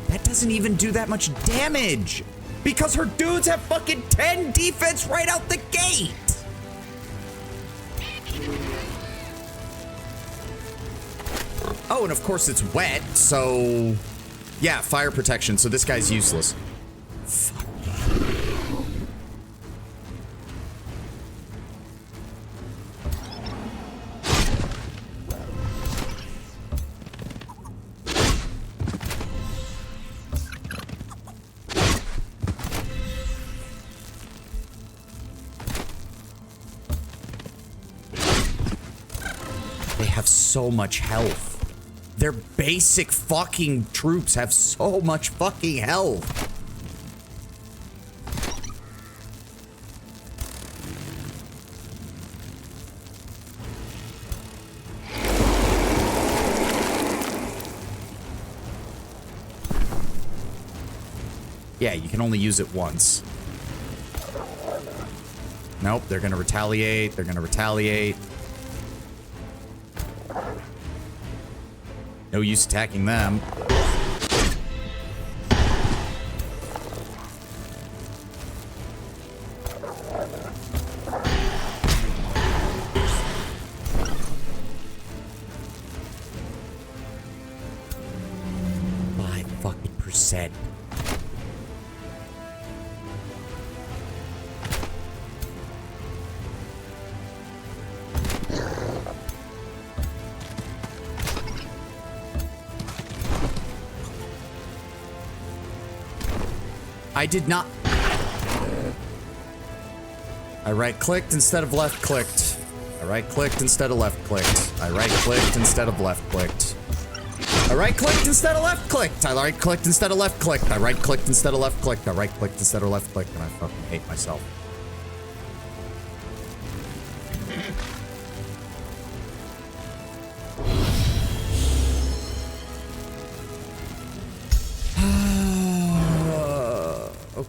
That doesn't even do that much damage, because her dudes have fucking 10 defense right out the gate. Oh, and of course it's wet, so... Yeah, fire protection, so this guy's useless. Fuck. They have so much health. Their basic fucking troops have so much fucking health. Yeah, you can only use it once. Nope, they're gonna retaliate. They're gonna retaliate. No use attacking them. 100%. I did not. I right-clicked instead of left-clicked. I right-clicked instead of left-clicked. I right-clicked instead of left-clicked. I right-clicked instead of left-clicked. I right-clicked instead of left-clicked. I right-clicked instead of left-clicked. I right-clicked instead of left-clicked. And I fucking hate myself.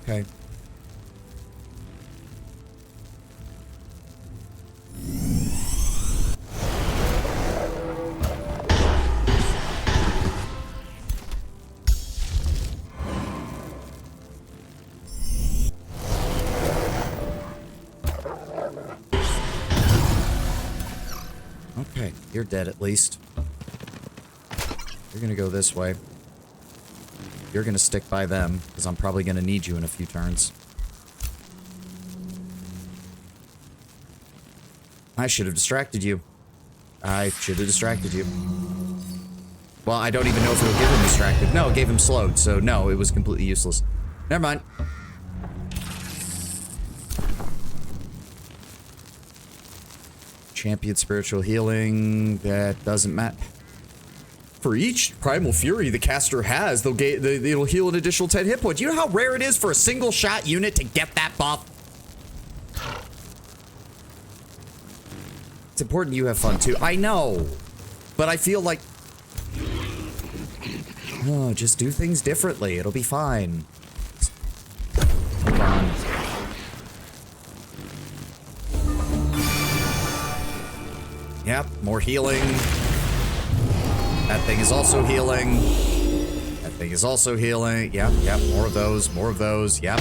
Okay. Okay, you're dead at least. You're gonna go this way. You're gonna stick by them, because I'm probably gonna need you in a few turns. I should have distracted you. I should have distracted you. Well, I don't even know if it'll give him distracted. No, it gave him slowed, so no, it was completely useless. Never mind. Champion spiritual healing. That doesn't matter. For each Primal Fury the caster has, it'll heal an additional 10 hit points. You know how rare it is for a single shot unit to get that buff? It's important you have fun too. I know. But I feel like... Oh, just do things differently. It'll be fine. Hold on. Yep, more healing. That thing is also healing. That thing is also healing. Yep, yep, more of those, yep.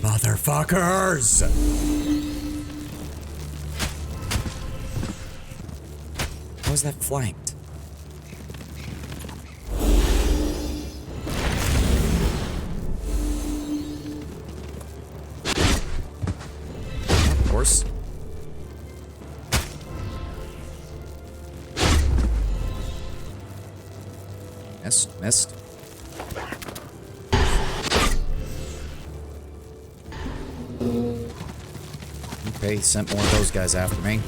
Motherfuckers! How is that flanked? Of course. Missed. Okay, he sent more of those guys after me.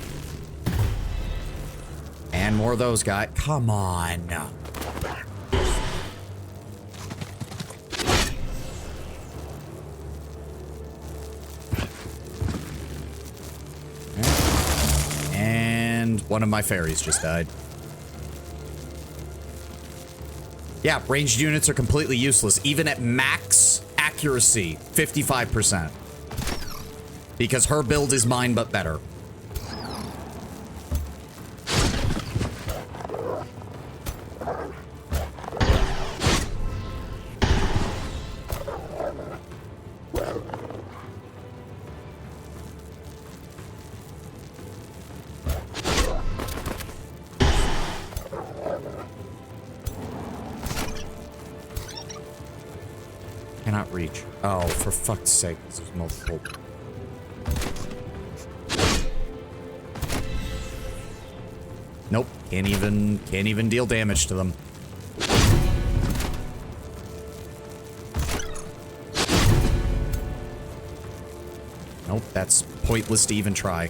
And more of those guys. Come on. Okay. And one of my fairies just died. Yeah, ranged units are completely useless, even at max accuracy, 55%. Because her build is mine, but better. Cannot reach. Oh, for fuck's sake, this is multiple. Nope, can't even deal damage to them. Nope, that's pointless to even try.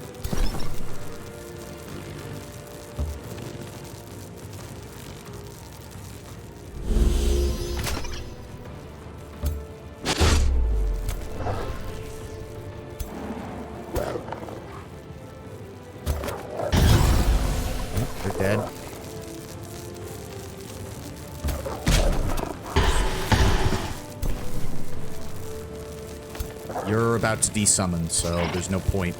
About to desummon, so there's no point.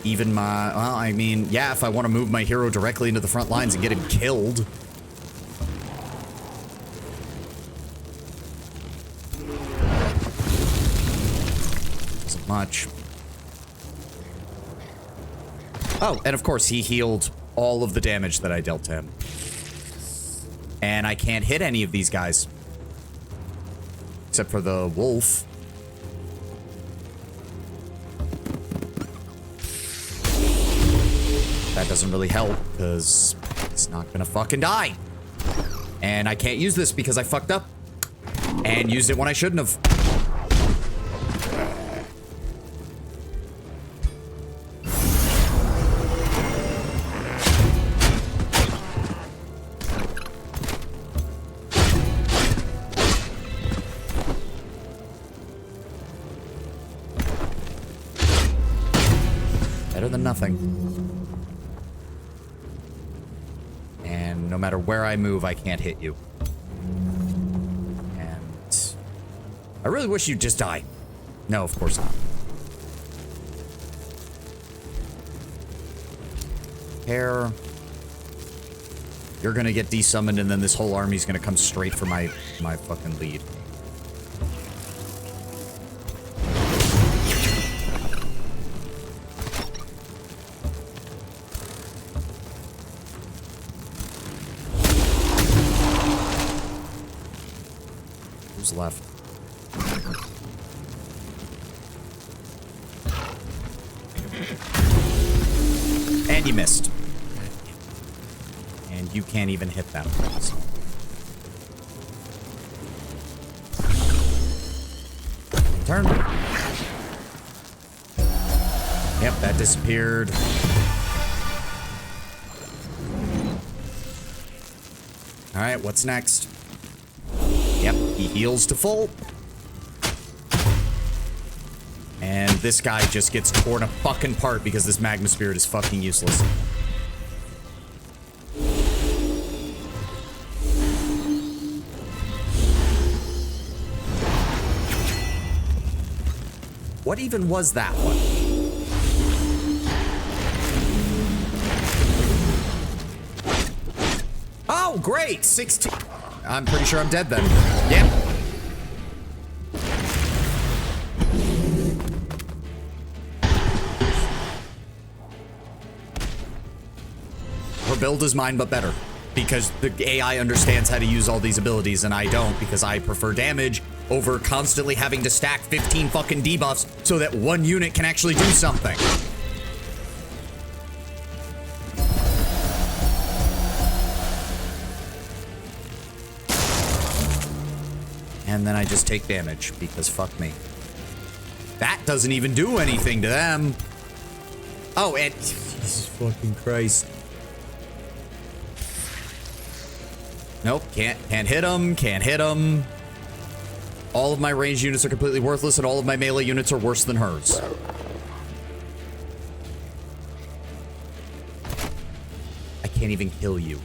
Even my... Well, I mean, yeah, if I want to move my hero directly into the front lines and get him killed. Isn't much. Oh, and of course he healed all of the damage that I dealt to him. And I can't hit any of these guys. Except for the wolf. That doesn't really help, because it's not gonna fucking die. And I can't use this because I fucked up. And used it when I shouldn't have. Better than nothing. And no matter where I move, I can't hit you. And I really wish you'd just die. No, of course not. Hair. You're gonna get desummoned, and then this whole army's gonna come straight for my fucking lead. Who's left? And you missed. And you can't even hit them. So. Turn. Yep, that disappeared. Alright, what's next? Yep, he heals to full. And this guy just gets torn a fucking apart because this magma spirit is fucking useless. What even was that one? Oh, great! 16. I'm pretty sure I'm dead then. Yep. Her build is mine, but better. Because the AI understands how to use all these abilities, and I don't, because I prefer damage over constantly having to stack 15 fucking debuffs so that one unit can actually do something. And then I just take damage, because fuck me. That doesn't even do anything to them. Oh, and... Jesus fucking Christ. Nope, can't hit him, can't hit him. All of my ranged units are completely worthless, and all of my melee units are worse than hers. I can't even kill you.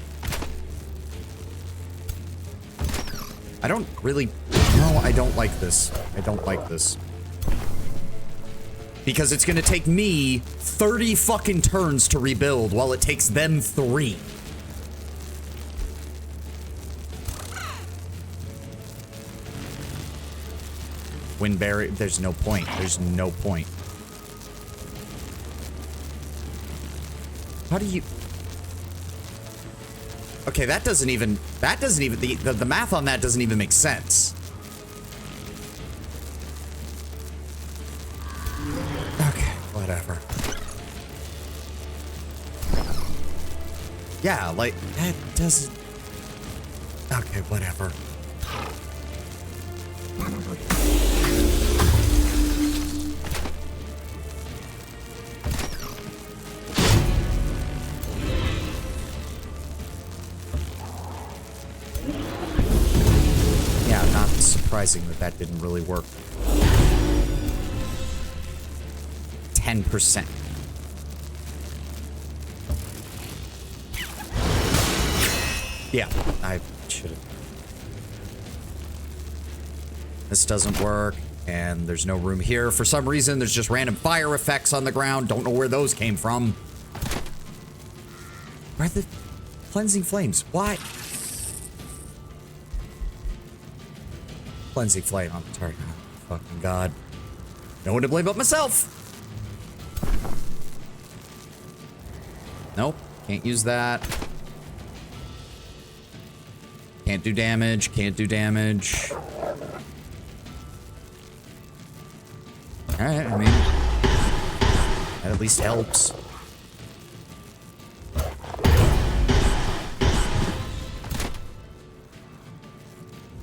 I don't really... No, I don't like this. I don't like this. Because it's gonna take me 30 fucking turns to rebuild, while it takes them 3. Windberry, there's no point. There's no point. How do you... Okay, that doesn't even, the math on that doesn't even make sense. Okay, whatever. Yeah, like, that doesn't... Okay, whatever. Yeah, not surprising that didn't really work. 10%. Yeah, I should have. This doesn't work, and there's no room here. For some reason, there's just random fire effects on the ground. Don't know where those came from. Where are the cleansing flames? Why? Cleansing flame on the target. Oh, fucking God. No one to blame but myself. Nope, can't use that. Can't do damage, can't do damage. Alright, I mean, that at least helps.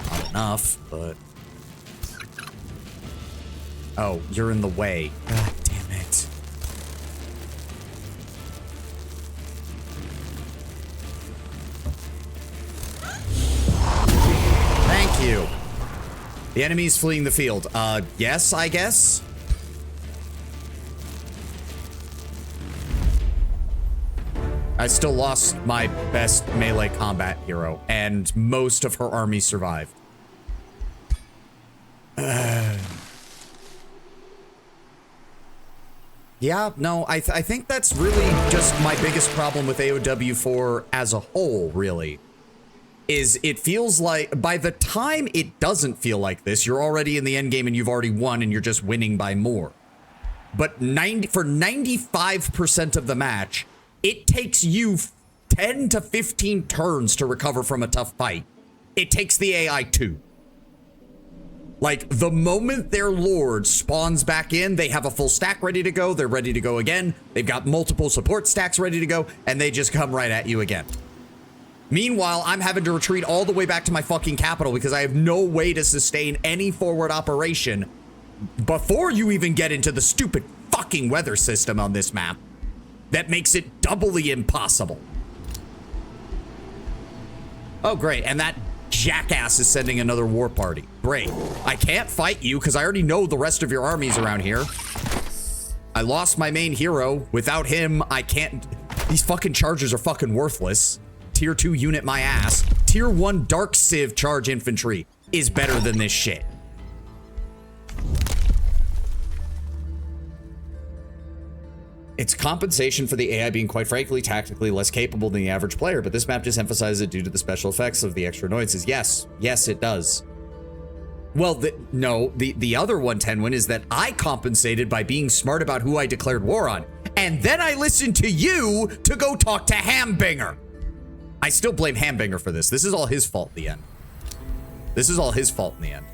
Not enough, but... Oh, you're in the way. God damn it. Thank you. The enemy's fleeing the field. Yes, I guess? I still lost my best melee combat hero, and most of her army survived. Yeah, no, I think that's really just my biggest problem with AoW4 as a whole, really. Is it feels like, by the time it doesn't feel like this, you're already in the end game and you've already won and you're just winning by more. But for 95% of the match, it takes you 10 to 15 turns to recover from a tough fight. It takes the AI 2. Like, the moment their lord spawns back in, they have a full stack ready to go, they're ready to go again, they've got multiple support stacks ready to go, and they just come right at you again. Meanwhile, I'm having to retreat all the way back to my fucking capital because I have no way to sustain any forward operation before you even get into the stupid fucking weather system on this map that makes it doubly impossible. Oh, great, and that jackass is sending another war party. Great. I can't fight you because I already know the rest of your armies around here. I lost my main hero. Without him, I can't... These fucking chargers are fucking worthless. Tier 2 unit my ass. Tier 1 Dark Civ charge infantry is better than this shit. It's compensation for the AI being, quite frankly, tactically less capable than the average player, but this map just emphasizes it due to the special effects of the extra annoyances. Yes, yes, it does. Well, the other 110 win is that I compensated by being smart about who I declared war on, and then I listened to you to go talk to Hambinger. I still blame Hambinger for this. This is all his fault in the end. This is all his fault in the end.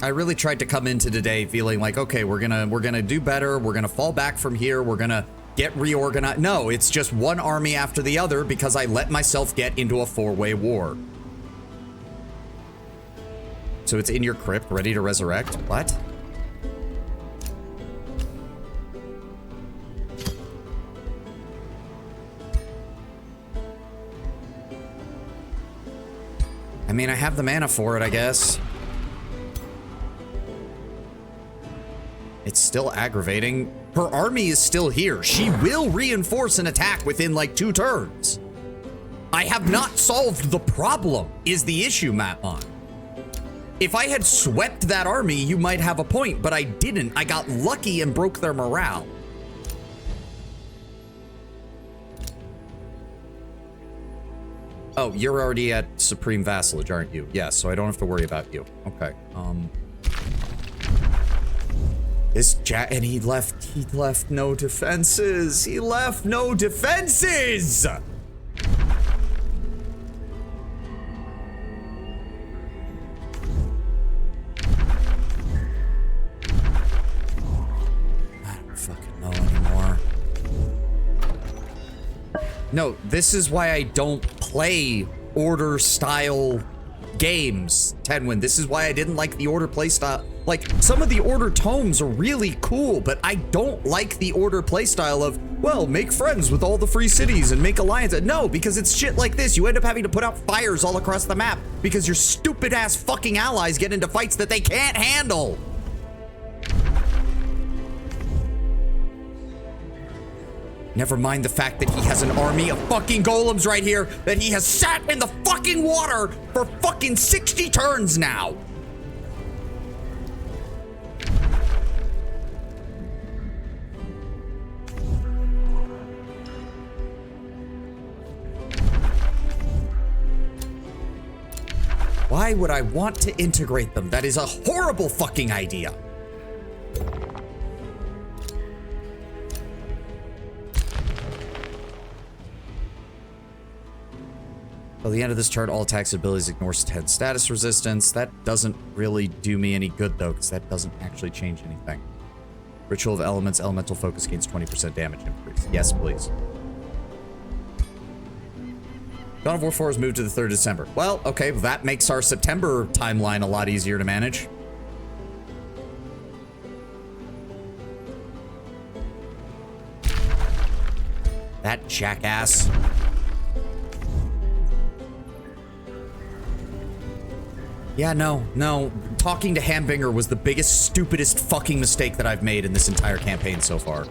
I really tried to come into today feeling like, okay, we're gonna do better. We're gonna fall back from here. We're gonna get reorganized. No, it's just one army after the other because I let myself get into a four-way war. So it's in your crypt, ready to resurrect. What? I mean, I have the mana for it, I guess. It's still aggravating. Her army is still here. She will reinforce an attack within like 2 turns. I have not solved the problem, is the issue, Matlon. If I had swept that army, you might have a point, but I didn't. I got lucky and broke their morale. Oh, you're already at Supreme Vassalage, aren't you? Yes, so I don't have to worry about you. Okay, and he left no defenses. He left no defenses! I don't fucking know anymore. No, this is why I don't play order style games, Tenwin. This is why I didn't like the order playstyle. Like, some of the order tomes are really cool, but I don't like the order playstyle of, well, make friends with all the free cities and make alliances. No, because it's shit like this. You end up having to put out fires all across the map because your stupid ass fucking allies get into fights that they can't handle. Never mind the fact that he has an army of fucking golems right here that he has sat in the fucking water for fucking 60 turns now. Why would I want to integrate them? That is a horrible fucking idea. Till the end of this turn, all attacks and abilities ignores 10 status resistance. That doesn't really do me any good, though, because that doesn't actually change anything. Ritual of Elements, elemental focus gains 20% damage increase. Yes, please. Dawn of War 4 is moved to the 3rd of December. Well, okay, well, that makes our September timeline a lot easier to manage. That jackass. Yeah, no. Talking to Hambinger was the biggest, stupidest fucking mistake that I've made in this entire campaign so far.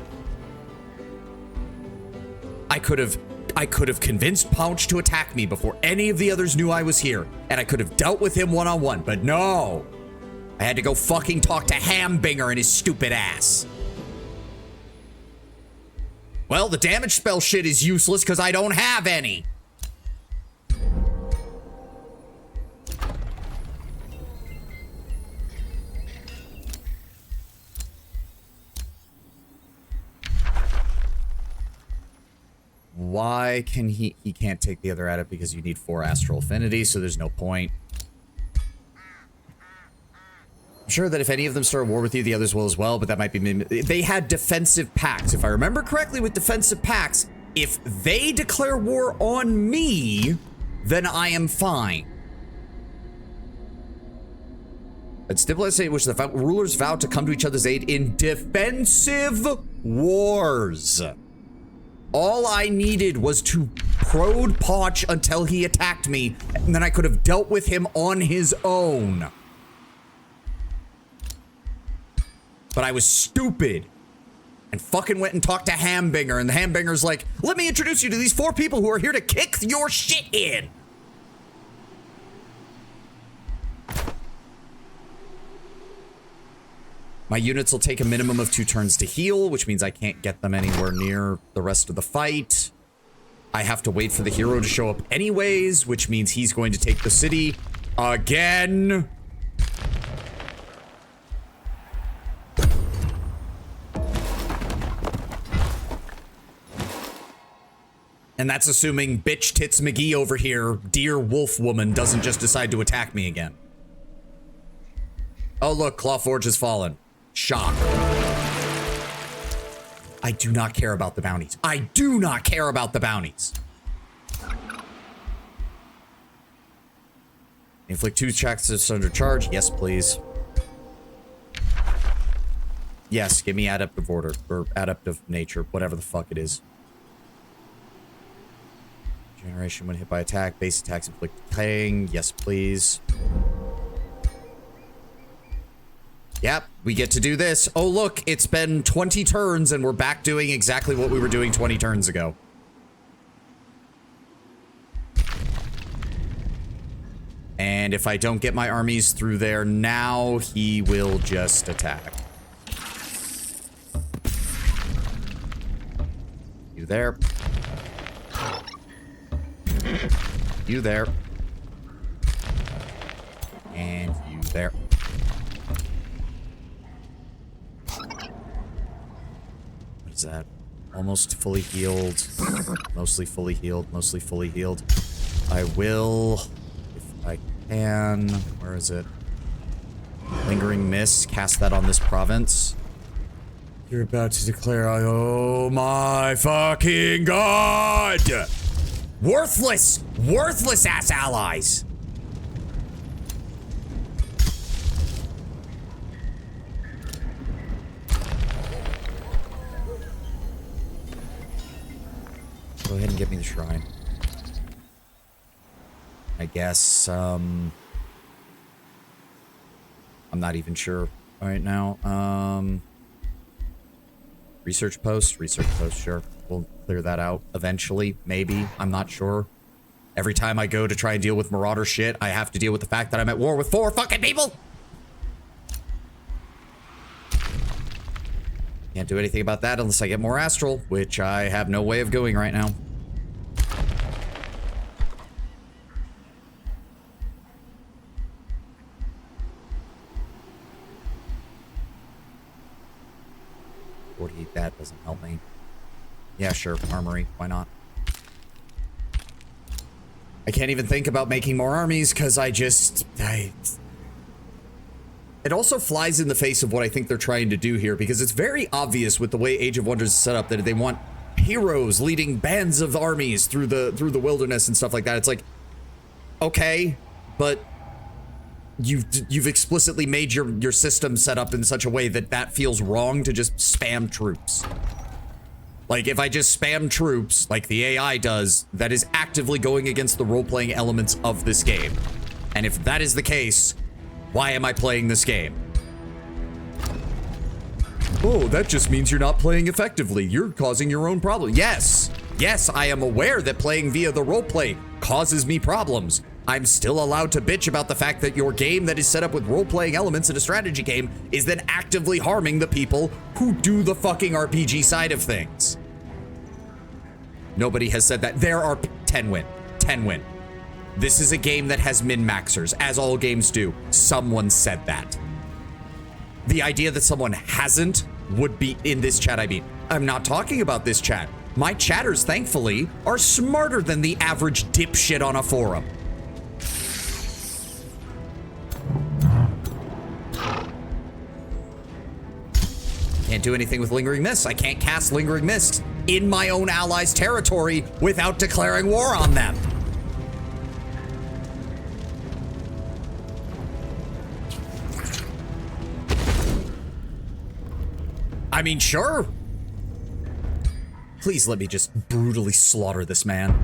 I could have convinced Pouch to attack me before any of the others knew I was here, and I could have dealt with him one-on-one, but no! I had to go fucking talk to Hambinger and his stupid ass. Well, the damage spell shit is useless because I don't have any. Why can he can't take the other adept because you need 4 astral affinity, so there's no point. I'm sure that if any of them start a war with you, the others will as well, but that might be... They had defensive pacts. If I remember correctly with defensive pacts, if they declare war on me, then I am fine. It's stipulated in which the rulers vow to come to each other's aid in defensive wars. All I needed was to prod Poch until he attacked me, and then I could have dealt with him on his own. But I was stupid and fucking went and talked to Hambinger, and the Hambinger's like, let me introduce you to these 4 people who are here to kick your shit in. My units will take a minimum of 2 turns to heal, which means I can't get them anywhere near the rest of the fight. I have to wait for the hero to show up anyways, which means he's going to take the city again. And that's assuming bitch tits McGee over here, dear wolf woman, doesn't just decide to attack me again. Oh look, Clawforge has fallen. Shock. I do not care about the bounties. I do not care about the bounties. Inflict 2 checks under charge. Yes, please. Yes, give me adaptive order or adaptive nature, whatever the fuck it is. Generation when hit by attack. Base attacks inflict pain. Yes, please. Yep, we get to do this. Oh, look, it's been 20 turns and we're back doing exactly what we were doing 20 turns ago. And if I don't get my armies through there now, he will just attack. You there. You there. And you there. That almost fully healed, mostly fully healed, mostly fully healed. I will, if I can, where is it? Lingering Mist, cast that on this province. You're about to declare, oh my fucking god! Worthless, worthless ass allies! Go ahead and give me the shrine. I guess, I'm not even sure right now. Research post, sure. We'll clear that out eventually, maybe. I'm not sure. Every time I go to try and deal with Marauder shit, I have to deal with the fact that I'm at war with 4 fucking people! Can't do anything about that unless I get more astral, which I have no way of doing right now. 40. That doesn't help me. Yeah, sure. Armory. Why not? I can't even think about making more armies because it also flies in the face of what I think they're trying to do here, because it's very obvious with the way Age of Wonders is set up that they want heroes leading bands of armies through the wilderness and stuff like that. It's like, okay, but you've explicitly made your system set up in such a way that feels wrong to just spam troops. Like, if I just spam troops, like the AI does, that is actively going against the role-playing elements of this game. And if that is the case, why am I playing this game? Oh, that just means you're not playing effectively. You're causing your own problem. Yes. Yes, I am aware that playing via the roleplay causes me problems. I'm still allowed to bitch about the fact that your game that is set up with role-playing elements in a strategy game is then actively harming the people who do the fucking RPG side of things. Nobody has said that. There are 10 win. 10 win. This is a game that has min-maxers, as all games do. Someone said that. The idea that someone hasn't would be in this chat, I mean. I'm not talking about this chat. My chatters, thankfully, are smarter than the average dipshit on a forum. Can't do anything with Lingering Mists. I can't cast Lingering Mists in my own allies' territory without declaring war on them. I mean, sure. Please let me just brutally slaughter this man.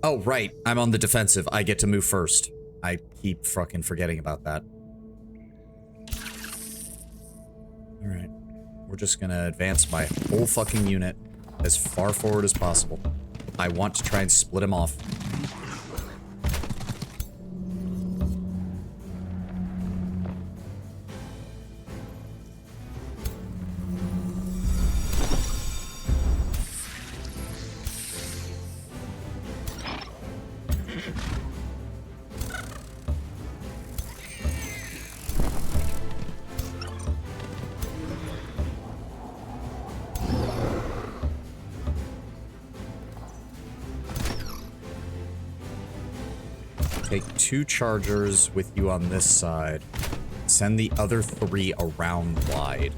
Oh, right. I'm on the defensive. I get to move first. I keep fucking forgetting about that. Alright. We're just gonna advance my whole fucking unit as far forward as possible. I want to try and split him off. Take 2 chargers with you on this side. Send the other 3 around wide.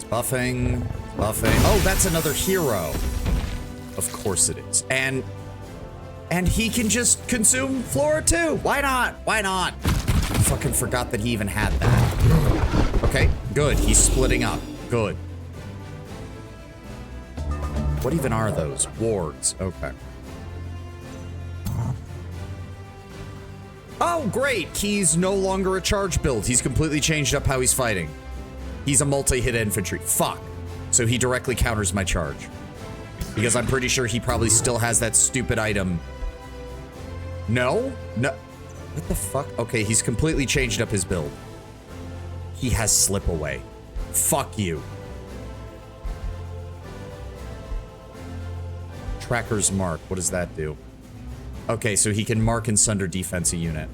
Buffing. Oh, that's another hero. Of course it is. And he can just consume flora too. Why not? Why not? I fucking forgot that he even had that. Okay, good. He's splitting up. Good. What even are those? Wards. Okay. Oh, great. He's no longer a charge build. He's completely changed up how he's fighting. He's a multi-hit infantry. Fuck. So he directly counters my charge. Because I'm pretty sure he probably still has that stupid item. No? No. What the fuck? Okay, he's completely changed up his build. He has slip away. Fuck you. Tracker's mark. What does that do? Okay, so he can mark and sunder defense a unit.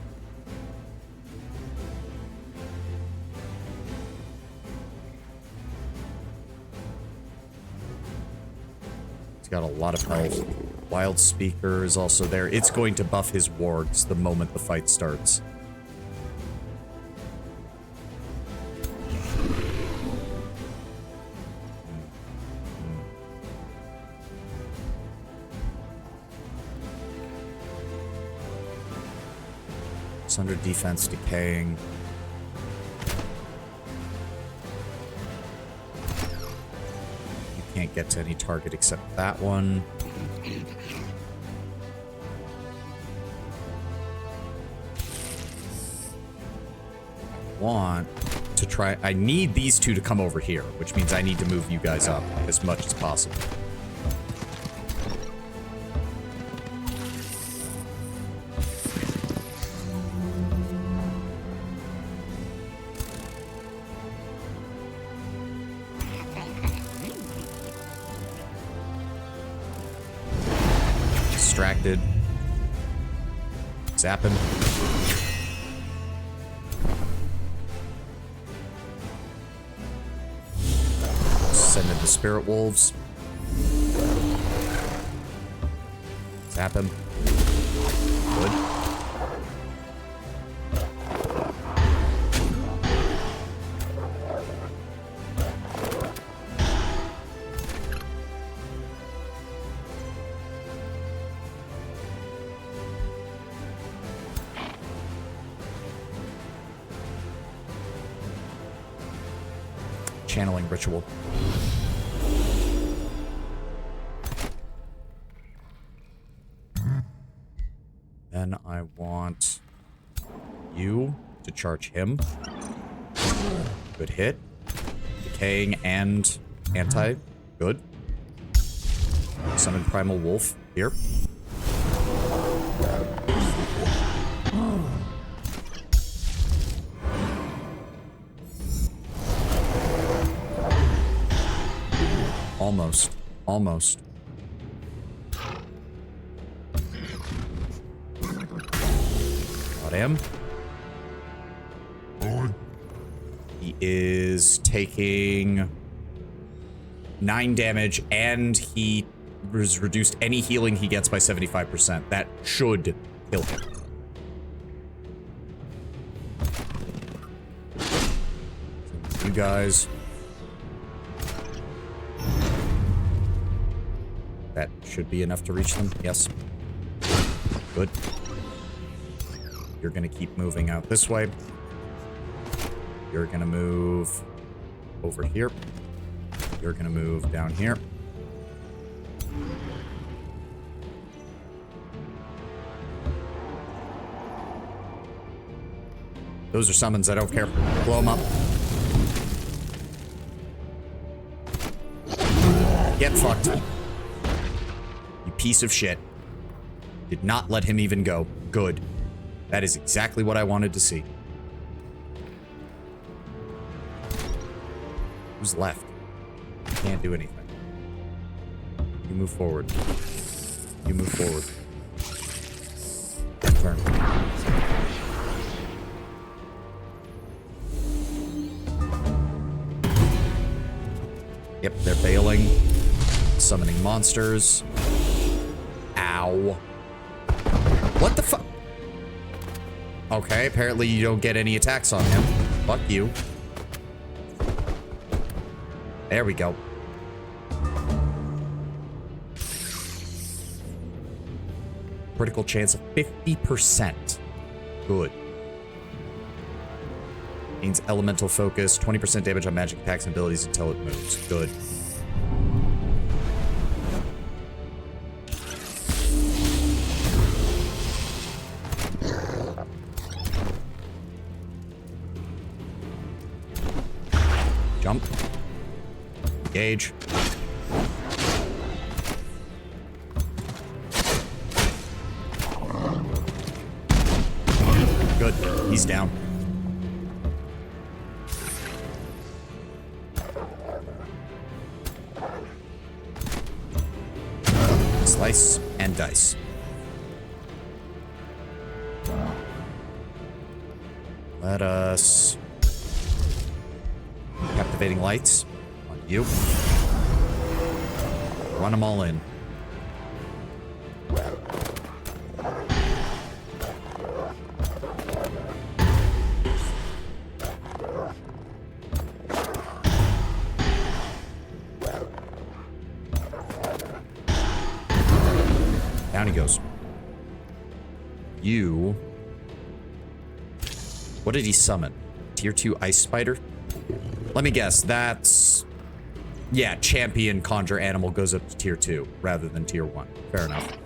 Got a lot of health. Wild Speaker is also there. It's going to buff his wards the moment the fight starts. It's under defense decaying. Can't get to any target except that one. want to try... I need these two to come over here, which means I need to move you guys up as much as possible. Distracted. Zap him. Send in the spirit wolves. Zap him. Good. Channeling ritual. Then I want you to charge him. Good hit. Decaying and anti. Good. Summon Primal Wolf here. Almost. Almost. Got him. He is taking 9 damage, and he has reduced any healing he gets by 75%. That should kill him. You guys. That should be enough to reach them. Yes. Good. You're gonna keep moving out this way. You're gonna move over here. You're gonna move down here. Those are summons, I don't care. Blow them up. Get fucked. You piece of shit. Did not let him even go. Good. That is exactly what I wanted to see. Who's left? Can't do anything. You move forward. You move forward. Turn. Yep, they're bailing. Summoning monsters. Ow. What the fuck? Okay, apparently you don't get any attacks on him. Fuck you. There we go. Critical chance of 50%. Good. Gains elemental focus, 20% damage on magic attacks and abilities until it moves. Good. Jump. Engage. Good. He's down. Slice and dice. Let us... Captivating lights on you. Run them all in. Down he goes. You... What did he summon? Tier 2 Ice Spider? Let me guess, that's... Yeah, champion conjure animal goes up to tier 2 rather than tier 1. Fair enough.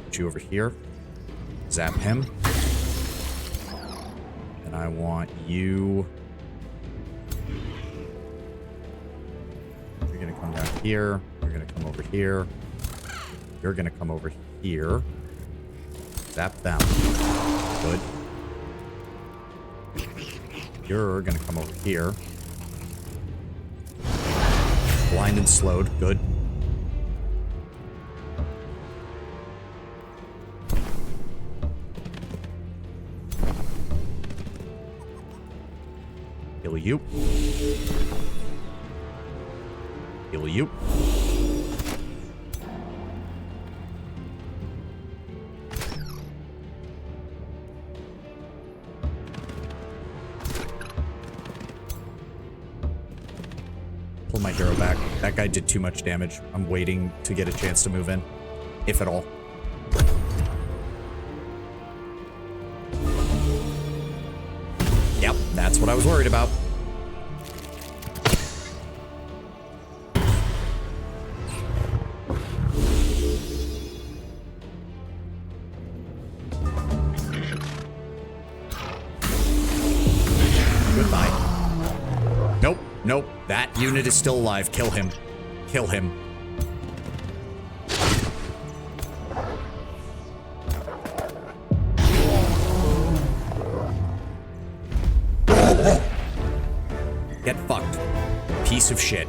Put you over here. Zap him. And I want you... You're gonna come down here. You're gonna come over here. You're gonna come over here. Zap them. Good. You're gonna come over here. Blind and slowed. Good. Heal you. Heal you. Pull my hero back. That guy did too much damage. I'm waiting to get a chance to move in, if at all. Yep, that's what I was worried about. Goodbye. Nope, nope. That unit is still alive. Kill him. Kill him. Get fucked. Piece of shit.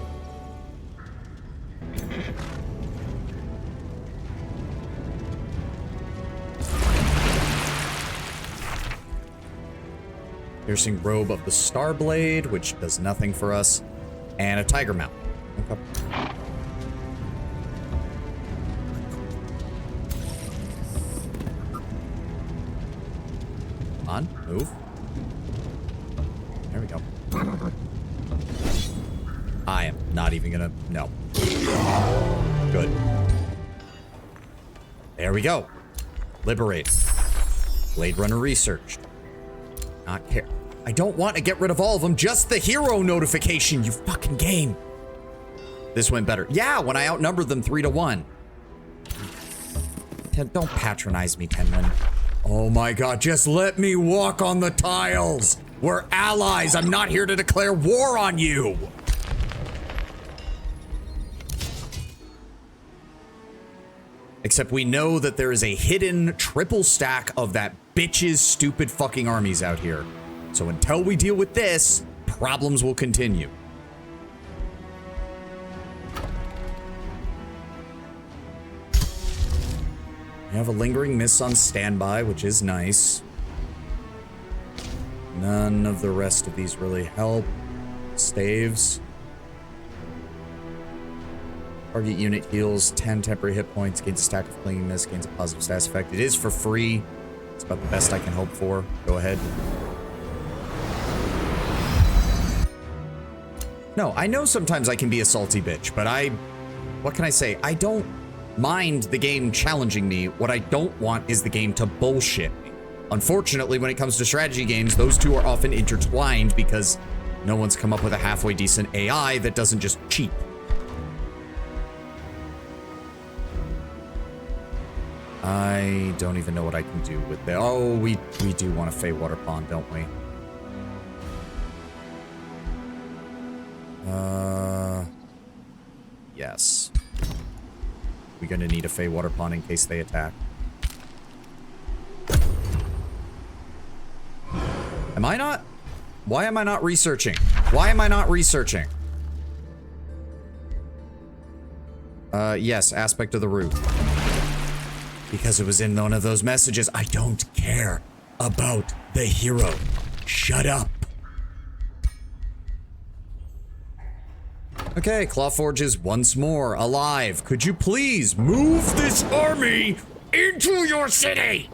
Piercing robe of the Starblade, which does nothing for us. And a tiger mount. Okay. Come on, move. There we go. I am not even gonna... No. Good. There we go. Liberate. Blade Runner researched. Not care. I don't want to get rid of all of them. Just the hero notification, you fucking game. This went better. Yeah, when I outnumbered them 3-1. Don't patronize me, Tenwin. Oh my god, just let me walk on the tiles. We're allies. I'm not here to declare war on you. Except we know that there is a hidden triple stack of that bitch's stupid fucking armies out here. So until we deal with this, problems will continue. We have a lingering miss on standby, which is nice. None of the rest of these really help. Staves. Target unit heals 10 temporary hit points, gains a stack of clinging miss, gains a positive stats effect. It is for free. It's about the best I can hope for. Go ahead. No, I know sometimes I can be a salty bitch, but what can I say? I don't mind the game challenging me. What I don't want is the game to bullshit me. Unfortunately, when it comes to strategy games, those two are often intertwined because no one's come up with a halfway decent AI that doesn't just cheat. I don't even know what I can do with that. Oh, we do want a Fey Water Pond, don't we? Yes. We're gonna need a Fey Water Pond in case they attack. Am I not? Why am I not researching? Why am I not researching? Yes, aspect of the roof. Because it was in one of those messages. I don't care about the hero. Shut up. Okay, Clawforge is once more alive. Could you please move this army into your city?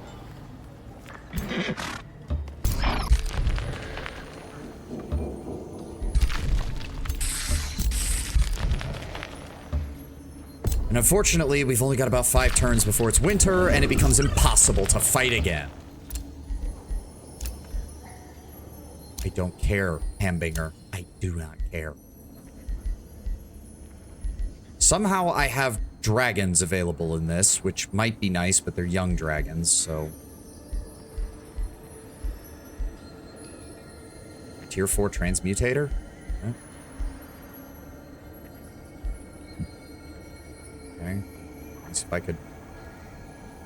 And unfortunately, we've only got about 5 turns before it's winter, and it becomes impossible to fight again. I don't care, Hambinger. I do not care. Somehow I have dragons available in this, which might be nice, but they're young dragons, so tier 4 transmutator. Okay. Let's see if I could.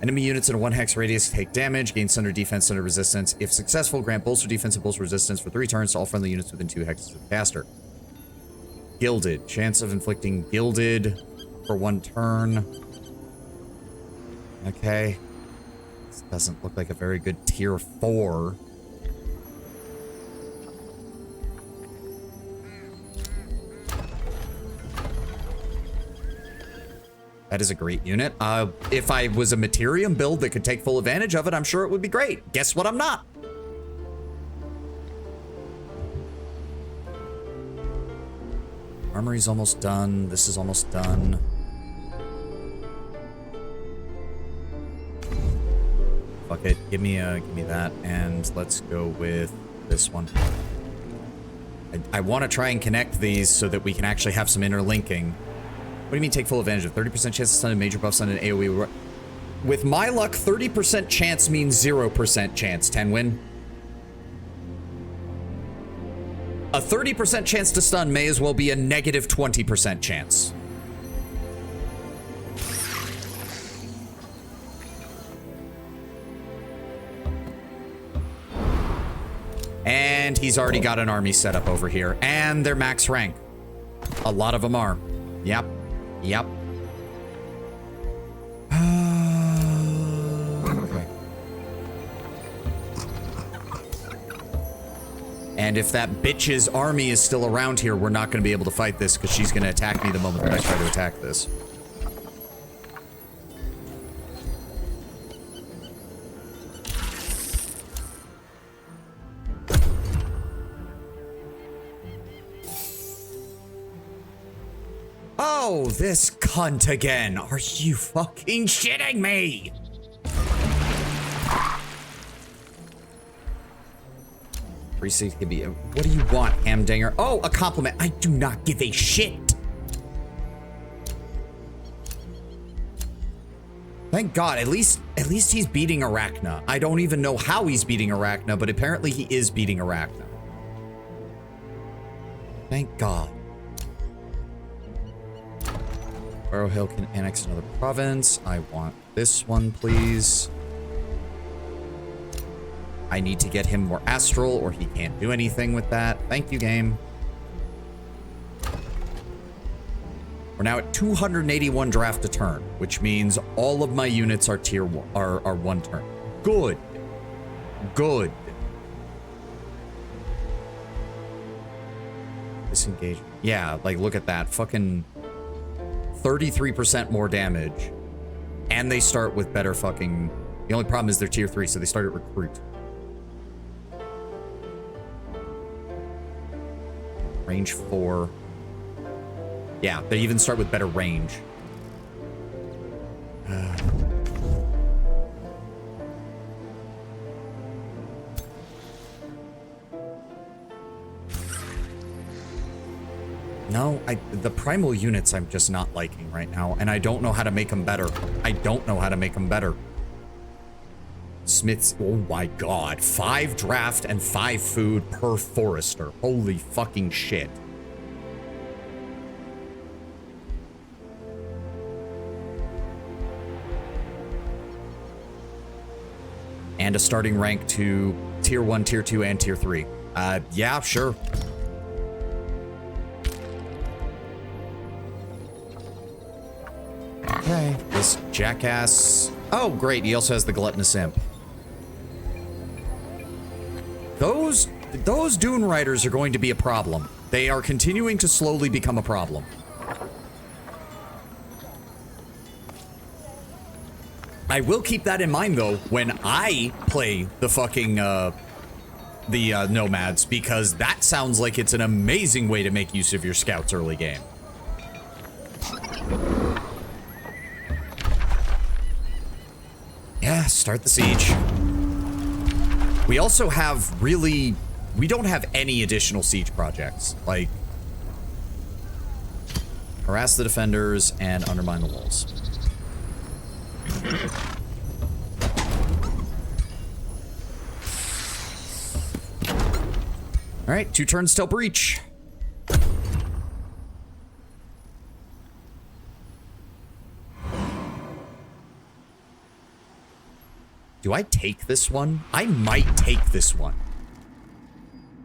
Enemy units in a 1 hex radius take damage, gain thunder defense, thunder resistance. If successful, grant bolster defense and bolster resistance for 3 turns to all friendly units within 2 hexes of the caster. Gilded. Chance of inflicting gilded for 1 turn. Okay. This doesn't look like a very good tier 4. That is a great unit. If I was a Materium build that could take full advantage of it, I'm sure it would be great. Guess what? I'm not. Armory's almost done. This is almost done. Fuck it. Give me that, and let's go with this one. I want to try and connect these so that we can actually have some interlinking. What do you mean take full advantage of? 30% chance to stun and major buffs on an AoE. With my luck, 30% chance means 0% chance, Tenwin. A 30% chance to stun may as well be a negative 20% chance. And he's already got an army set up over here. And they're max rank. A lot of them are. Yep. Yep. Okay. And if that bitch's army is still around here, we're not going to be able to fight this because she's going to attack me the moment that I try to attack this. Oh, this cunt again. Are you fucking shitting me? Precinct could be. What do you want, Hamdinger? Oh, a compliment. I do not give a shit. Thank God. At least he's beating Arachna. I don't even know how he's beating Arachna, but apparently he is beating Arachna. Thank God. Barrow Hill can annex another province. I want this one, please. I need to get him more astral or he can't do anything with that. Thank you, game. We're now at 281 draft a turn, which means all of my units are tier 1, are 1 turn. Good. Good. Disengage. Yeah, like look at that. Fucking 33% more damage. And they start with better fucking... The only problem is they're tier 3, so they start at recruit. Range 4. Yeah, they even start with better range. No, the primal units I'm just not liking right now, and I don't know how to make them better. I don't know how to make them better. Smiths, oh my God, 5 draft and 5 food per forester. Holy fucking shit. And a starting rank to tier 1, tier 2, and tier 3. Yeah, sure. Okay, this jackass. Oh, great, he also has the gluttonous imp. Those Dune Riders are going to be a problem. They are continuing to slowly become a problem. I will keep that in mind, though, when I play the fucking, Nomads, because that sounds like it's an amazing way to make use of your scouts early game. Yeah, start the siege. We also have we don't have any additional siege projects. Like, harass the defenders and undermine the walls. All right, 2 turns till breach. Do I take this one? I might take this one.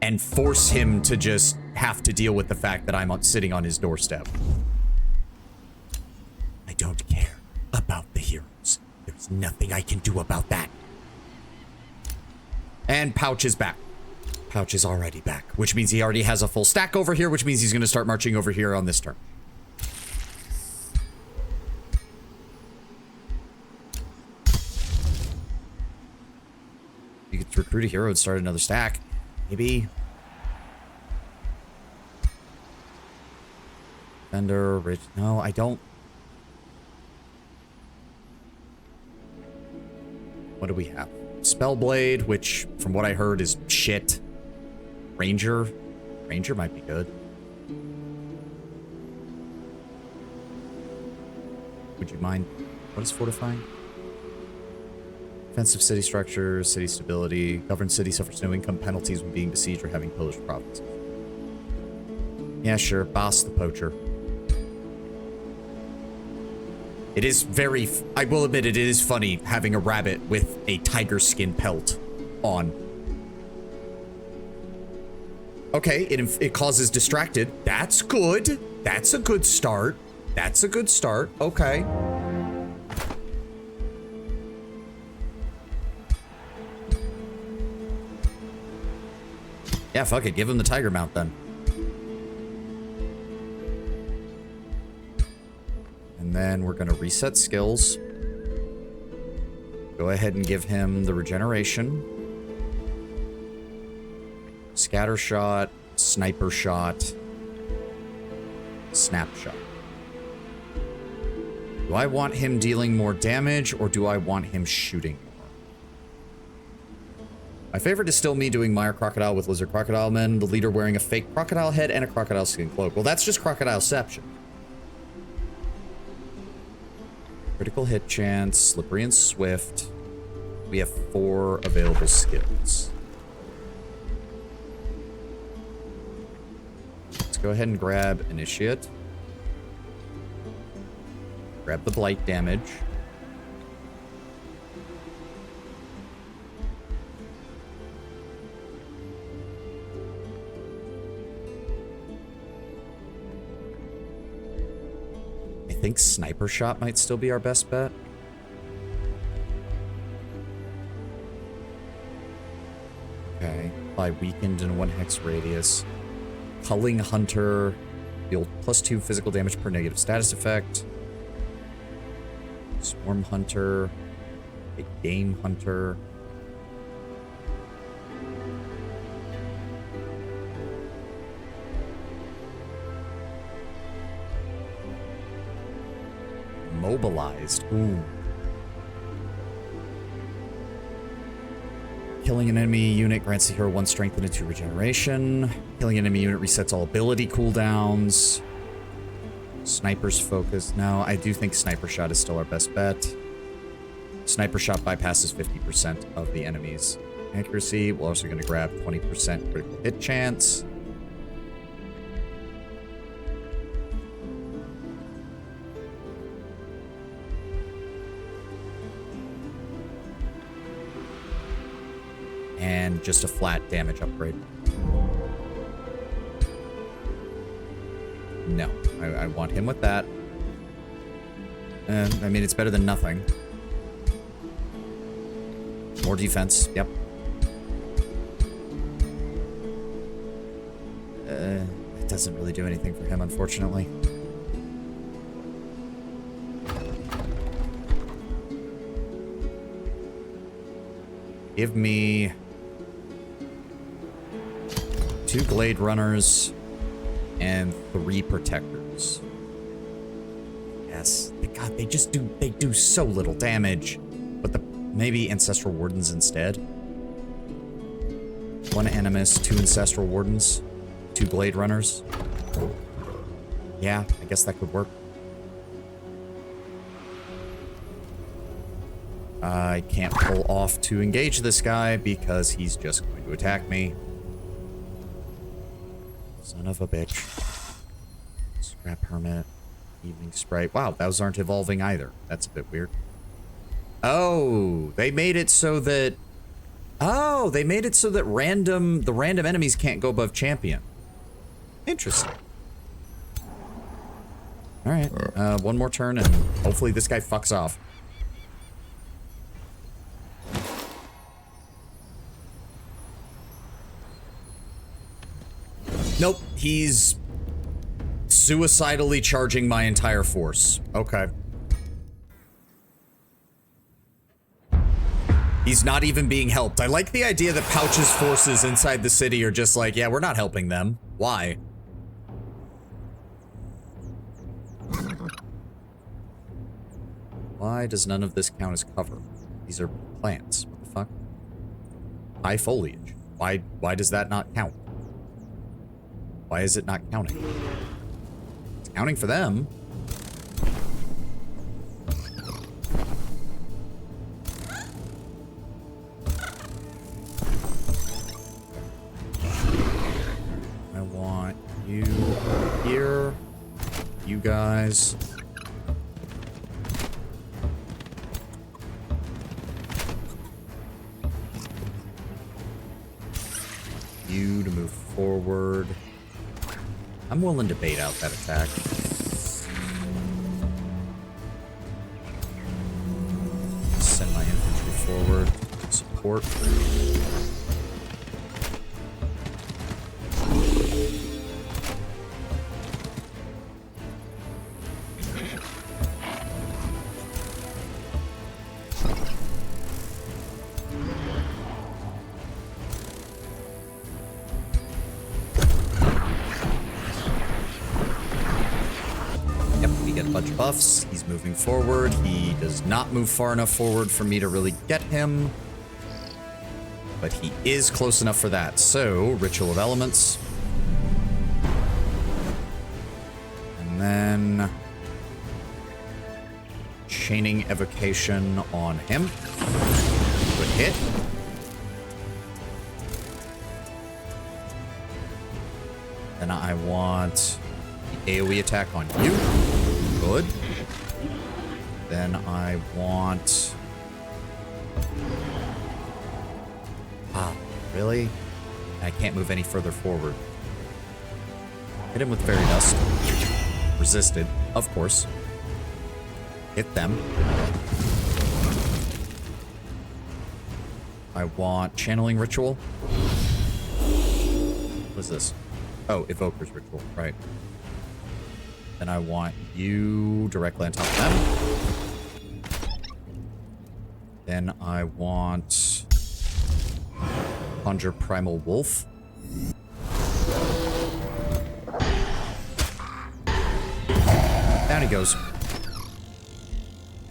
And force him to just have to deal with the fact that I'm sitting on his doorstep. I don't care about the heroes. There's nothing I can do about that. And Pouch is back. Pouch is already back, which means he already has a full stack over here, which means he's going to start marching over here on this turn. You could recruit a hero and start another stack. Maybe. Defender, Rich. No, I don't. What do we have? Spellblade, which from what I heard is shit. Ranger. Ranger might be good. Would you mind? What is fortifying? Defensive city structures, city stability. Governed city suffers no income penalties when being besieged or having pillaged provinces. Yeah, sure. Boss the poacher. It is very... I will admit it is funny having a rabbit with a tiger skin pelt on. Okay, it causes distracted. That's good. That's a good start. That's a good start. Okay. Yeah, fuck it. Give him the tiger mount then. And then we're going to reset skills. Go ahead and give him the regeneration. Scatter shot, sniper shot, snapshot. Do I want him dealing more damage or do I want him shooting more? My favorite is still me doing Mire Crocodile with Lizard Crocodile Men, the leader wearing a fake crocodile head and a crocodile skin cloak. Well, that's just Crocodileception. Critical hit chance, slippery and swift. We have 4 available skills. Let's go ahead and grab Initiate. Grab the blight damage. I think Sniper Shot might still be our best bet. Okay. Apply weakened in 1 hex radius. Culling Hunter. Deal +2 physical damage per negative status effect. Swarm Hunter. A Game Hunter. Mobilized. Ooh. Killing an enemy unit grants the hero 1 strength and 2 regeneration. Killing an enemy unit resets all ability cooldowns. Sniper's focus. No, I do think Sniper Shot is still our best bet. Sniper Shot bypasses 50% of the enemy's accuracy. We're also going to grab 20% critical hit chance. And just a flat damage upgrade. No, I want him with that. I mean, it's better than nothing. More defense, yep. It doesn't really do anything for him, unfortunately. Give me 2 Glade Runners and 3 Protectors. Yes. God, they do so little damage. But maybe Ancestral Wardens instead. 1 Animus, 2 Ancestral Wardens, 2 Glade Runners. Yeah, I guess that could work. I can't pull off to engage this guy because he's just going to attack me. Son of a bitch. Scrap Hermit. Evening Sprite. Wow, those aren't evolving either. That's a bit weird. Oh, they made it so that... Oh, they made it so that the random enemies can't go above champion. Interesting. Alright, one more turn and hopefully this guy fucks off. Nope, he's suicidally charging my entire force. Okay. He's not even being helped. I like the idea that Pouch's forces inside the city are just like, yeah, we're not helping them. Why? Why does none of this count as cover? These are plants. What the fuck? High foliage. Why does that not count? Why is it not counting? It's counting for them. I want you here. You guys. You to move forward. I'm willing to bait out that attack. Send my infantry forward. Support. Buffs. He's moving forward. He does not move far enough forward for me to really get him. But he is close enough for that. So, Ritual of Elements. And then... Chaining Evocation on him. Good hit. Then I want the AoE attack on you. Good. Then I want... Ah, really? I can't move any further forward. Hit him with Fairy Dust. Resisted, of course. Hit them. I want Channeling Ritual. What is this? Oh, Evoker's Ritual, right. Then I want you directly on top of them. Then I want Conjure Primal Wolf. Down he goes.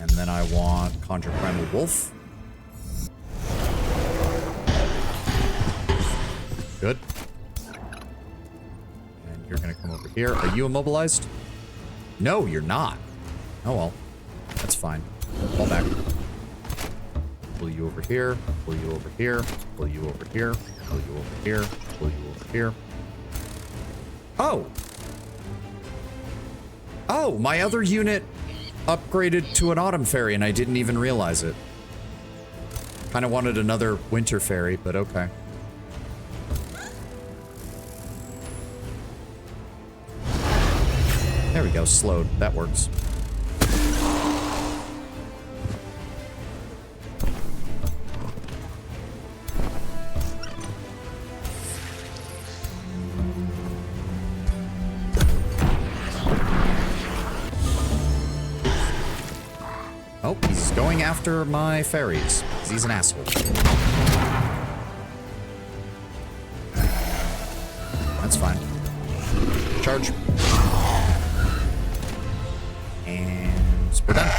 And then I want Conjure Primal Wolf. Good. And you're gonna come over here. Are you immobilized? No, you're not. Oh well. That's fine. Fall back. Pull you over here. Pull you over here. Pull you over here. Pull you over here. Pull you over here. Oh! Oh, my other unit upgraded to an Autumn Fairy and I didn't even realize it. Kind of wanted another Winter Fairy, but okay. There we go, slowed. That works. Oh, he's going after my fairies. He's an asshole. That's fine. Charge. And we're done.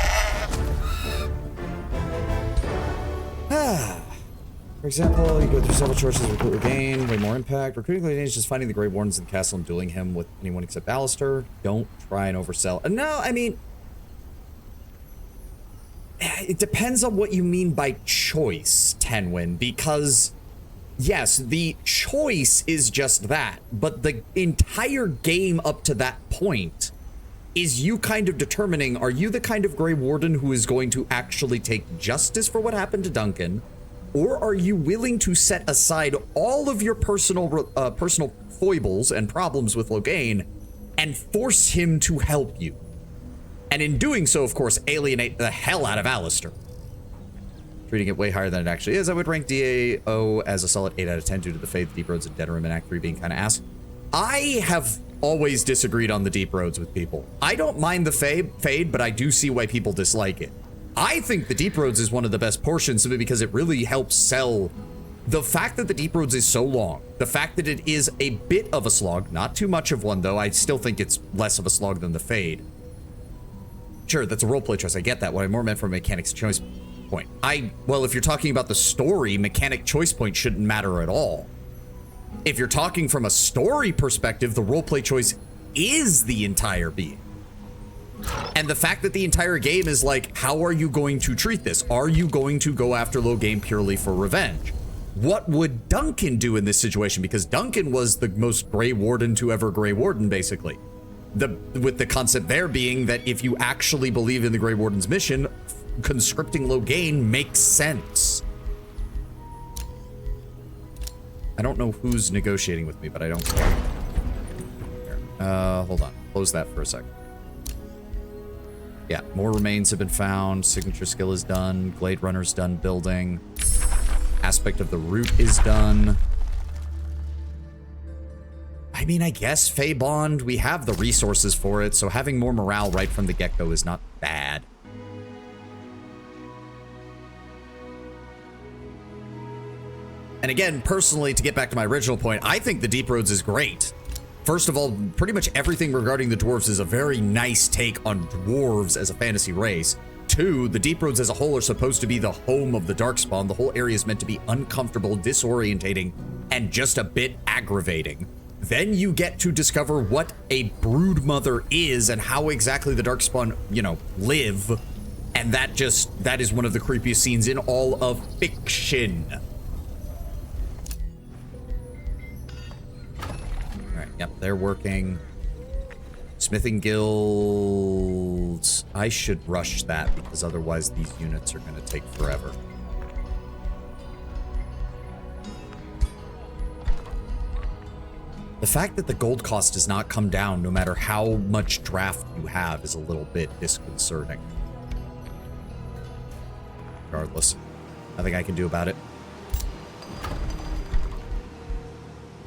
For example, you go through several choices, recruit regain, way more impact. Recruiting regain is just finding the Grey Wardens in the castle and dueling him with anyone except Alistair. Don't try and oversell. No, I mean... It depends on what you mean by choice, Tenwin, because yes, the choice is just that, but the entire game up to that point is you kind of determining, are you the kind of Grey Warden who is going to actually take justice for what happened to Duncan, or are you willing to set aside all of your personal foibles and problems with Loghain and force him to help you? And in doing so, of course, alienate the hell out of Alistair. Treating it way higher than it actually is, I would rank DAO as a solid 8 out of 10 due to the Fade, the Deep Roads, and Denerim in Act 3 being kind of ass. I have always disagreed on the Deep Roads with people. I don't mind the Fade, but I do see why people dislike it. I think the Deep Roads is one of the best portions simply because it really helps sell the fact that the Deep Roads is so long, the fact that it is a bit of a slog, not too much of one though, I still think it's less of a slog than the Fade. Sure, that's a roleplay choice, I get that. What I more meant from a mechanics choice point. Well, if you're talking about the story, mechanic choice point shouldn't matter at all. If you're talking from a story perspective, the roleplay choice is the entire being. And the fact that the entire game is like, how are you going to treat this? Are you going to go after Loghain purely for revenge? What would Duncan do in this situation? Because Duncan was the most Grey Warden to ever Grey Warden, basically. With the concept there being that if you actually believe in the Grey Warden's mission, conscripting Loghain makes sense. I don't know who's negotiating with me, but I don't care. Hold on. Close that for a second. Yeah, more remains have been found. Signature skill is done. Glade Runner's done building. Aspect of the route is done. I mean, I guess Fey Bond, we have the resources for it, so having more morale right from the get-go is not bad. And again, personally, to get back to my original point, I think the Deep Roads is great. First of all, pretty much everything regarding the dwarves is a very nice take on dwarves as a fantasy race. Two, the Deep Roads as a whole are supposed to be the home of the Darkspawn. The whole area is meant to be uncomfortable, disorientating, and just a bit aggravating. Then you get to discover what a broodmother is and how exactly the Darkspawn, you know, live. And that is one of the creepiest scenes in all of fiction. Yep, they're working. Smithing guilds. I should rush that because otherwise these units are going to take forever. The fact that the gold cost does not come down no matter how much draft you have is a little bit disconcerting. Regardless, nothing I can do about it.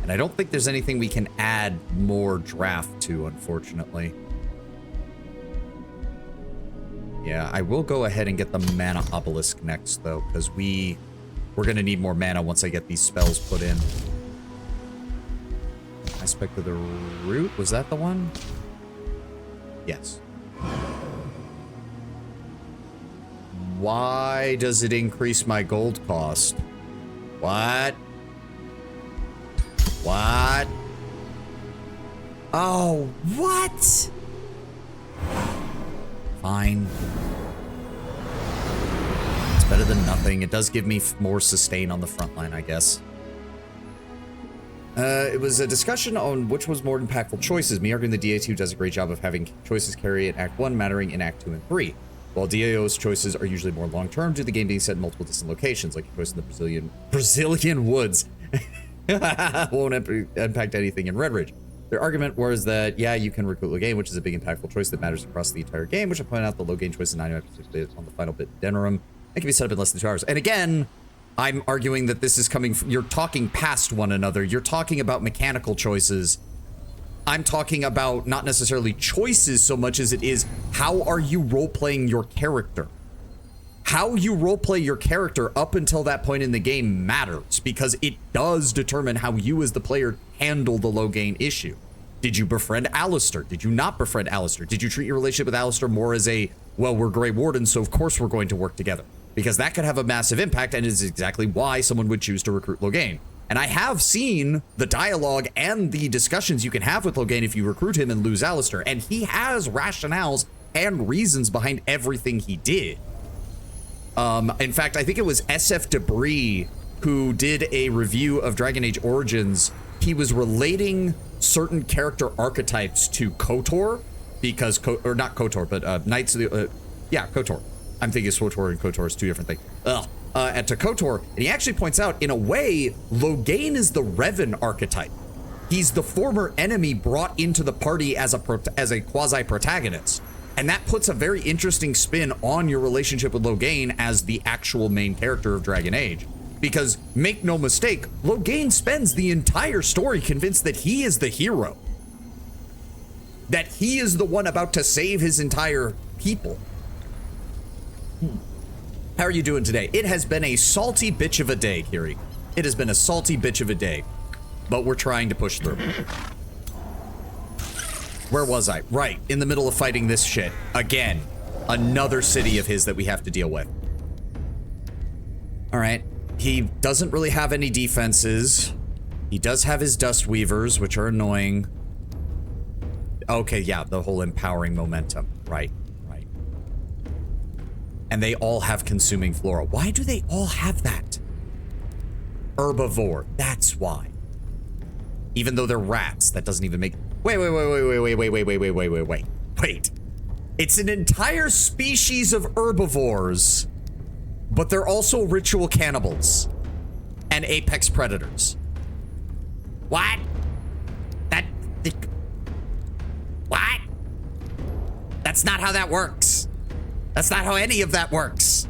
And I don't think there's anything we can add more draft to, unfortunately. Yeah, I will go ahead and get the mana obelisk next, though, because we're going to need more mana once I get these spells put in. Aspect of the root, was that the one? Yes. Why does it increase my gold cost? What? What? Oh, what? Fine. It's better than nothing. It does give me more sustain on the front line, I guess. It was a discussion on which was more impactful choices. Me arguing the DA2 does a great job of having choices carry in Act 1, mattering in Act 2 and 3. While DAO's choices are usually more long-term due to the game being set in multiple distant locations, like your choice in the Brazilian woods. Won't impact anything in Red Ridge. Their argument was that, yeah, you can recruit Loghain, which is a big impactful choice that matters across the entire game, which I pointed out the Loghain choice is 99% on the final bit Denerim. It can be set up in less than 2 hours. And again, I'm arguing that this is coming from, you're talking past one another. You're talking about mechanical choices. I'm talking about not necessarily choices so much as it is, how are you role-playing your character? How you roleplay your character up until that point in the game matters, because it does determine how you as the player handle the Loghain issue. Did you befriend Alistair? Did you not befriend Alistair? Did you treat your relationship with Alistair more as a, well, we're Grey Wardens, so of course we're going to work together? Because that could have a massive impact, and is exactly why someone would choose to recruit Loghain. And I have seen the dialogue and the discussions you can have with Loghain if you recruit him and lose Alistair, and he has rationales and reasons behind everything he did. In fact, I think it was SF Debris who did a review of Dragon Age Origins, he was relating certain character archetypes to KOTOR, because, or not KOTOR, but Knights of the, yeah, KOTOR. I'm thinking SWTOR and KOTOR is two different things. And to KOTOR, and he actually points out, in a way, Loghain is the Revan archetype. He's the former enemy brought into the party as a quasi-protagonist. And that puts a very interesting spin on your relationship with Loghain as the actual main character of Dragon Age. Because, make no mistake, Loghain spends the entire story convinced that he is the hero. That he is the one about to save his entire people. How are you doing today? It has been a salty bitch of a day, Kiri. It has been a salty bitch of a day. But we're trying to push through. Where was I? Right, in the middle of fighting this shit. Again, another city of his that we have to deal with. All right, he doesn't really have any defenses. He does have his Dust Weavers, which are annoying. Okay, yeah, the whole empowering momentum. Right, right. And they all have consuming flora. Why do they all have that? Herbivore, that's why. Even though they're rats, that doesn't even make... Wait. It's an entire species of herbivores, but they're also ritual cannibals and apex predators. What? What? That's not how that works. That's not how any of that works.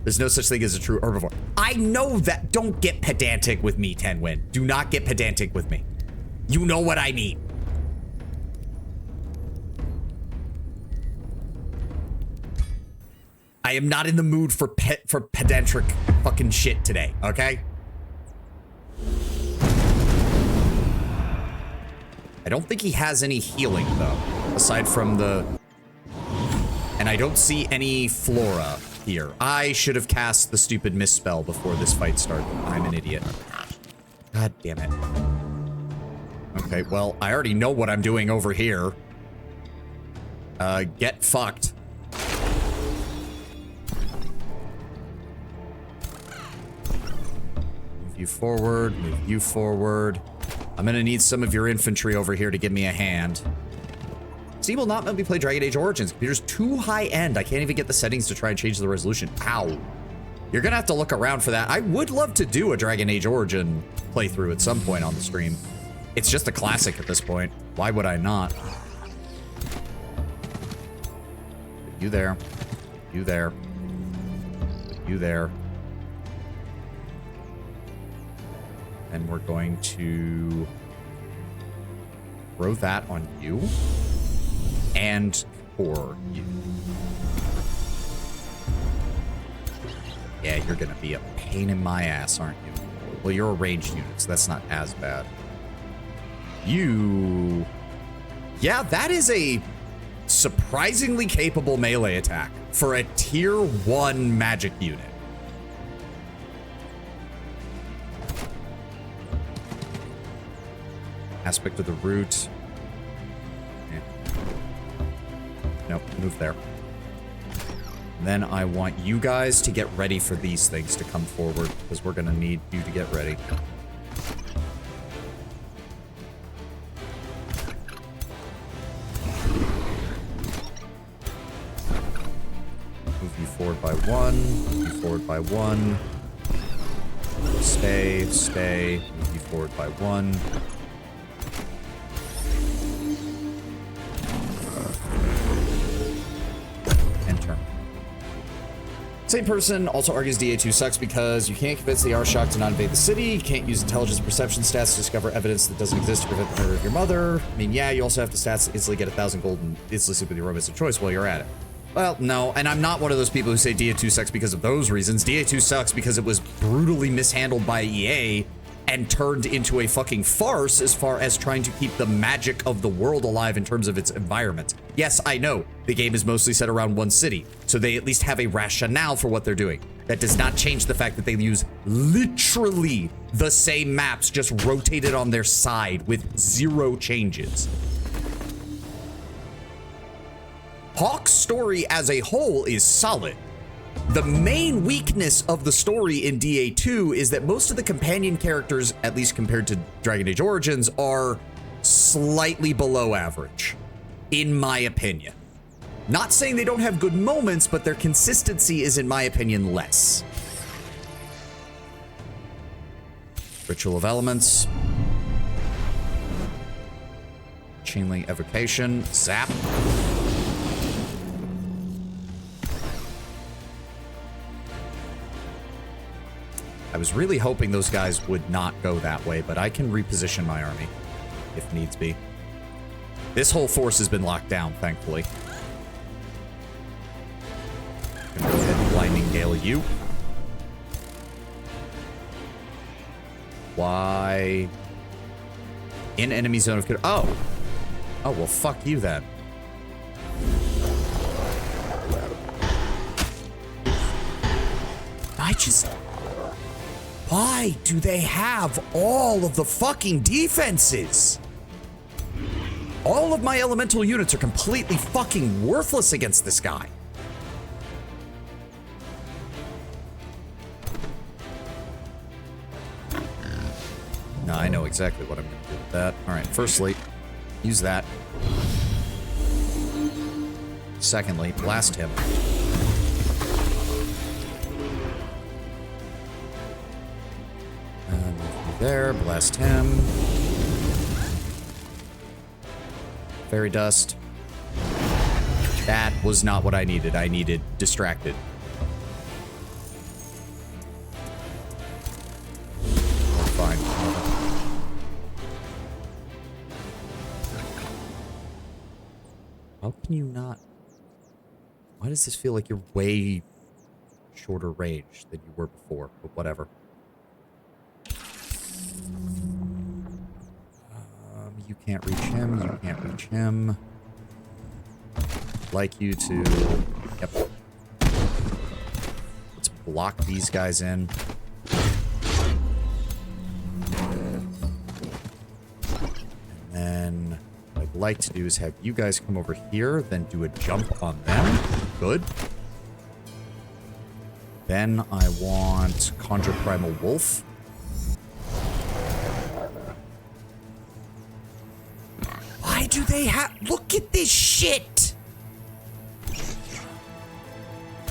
There's no such thing as a true herbivore. I know that. Don't get pedantic with me, Tenwin. Do not get pedantic with me. You know what I mean. I am not in the mood for pedantic fucking shit today, okay? I don't think he has any healing, though, aside from the... And I don't see any flora here. I should have cast the stupid misspell before this fight started. I'm an idiot. God damn it. Okay, well, I already know what I'm doing over here. Get fucked. Move you forward, move you forward. I'm gonna need some of your infantry over here to give me a hand. Steam will not let me play Dragon Age Origins. Computer's too high-end. I can't even get the settings to try and change the resolution. Ow. You're gonna have to look around for that. I would love to do a Dragon Age Origin playthrough at some point on the stream. It's just a classic at this point. Why would I not? Put you there. You there. Put you there. And we're going to throw that on you. And for you. Yeah, you're gonna be a pain in my ass, aren't you? Well, you're a ranged unit, so that's not as bad. You... Yeah, that is a surprisingly capable melee attack for a tier 1 magic unit. Aspect of the root. Nope, move there. And then I want you guys to get ready for these things to come forward, because we're gonna need you to get ready. Move you forward by one, move you forward by one. Stay, move you forward by one. Same person also argues DA2 sucks because you can't convince the Arshock to not invade the city. You can't use intelligence and perception stats to discover evidence that doesn't exist to prevent the murder of your mother. I mean, yeah, you also have the stats to instantly get 1,000 gold and instantly sleep with your robots of choice while you're at it. Well, no, and I'm not one of those people who say DA2 sucks because of those reasons. DA2 sucks because it was brutally mishandled by EA and turned into a fucking farce as far as trying to keep the magic of the world alive in terms of its environment. Yes, I know, the game is mostly set around one city, so they at least have a rationale for what they're doing. That does not change the fact that they use literally the same maps, just rotated on their side with 0 changes. Hawk's story as a whole is solid. The main weakness of the story in DA2 is that most of the companion characters, at least compared to Dragon Age Origins, are slightly below average, in my opinion. Not saying they don't have good moments, but their consistency is, in my opinion, less. Ritual of Elements. Chainlink Evocation. Zap. I was really hoping those guys would not go that way, but I can reposition my army if needs be. This whole force has been locked down, thankfully. I'm gonna go ahead and Blinding Gale you. Why? In enemy zone of... Oh! Oh, well, fuck you then. I just... Why do they have all of the fucking defenses? All of my elemental units are completely fucking worthless against this guy. No, I know exactly what I'm going to do with that. All right, firstly, use that. Secondly, blast him. There, blast him. Fairy dust. That was not what I needed. I needed distracted. Oh, fine. How can you not? Why does this feel like you're way shorter range than you were before? But whatever. You can't reach him. You can't reach him. Like you to... Yep. Let's block these guys in. And then what I'd like to do is have you guys come over here, then do a jump on them. Good. Then I want Conjure Primal Wolf. Why do they have... Look at this shit!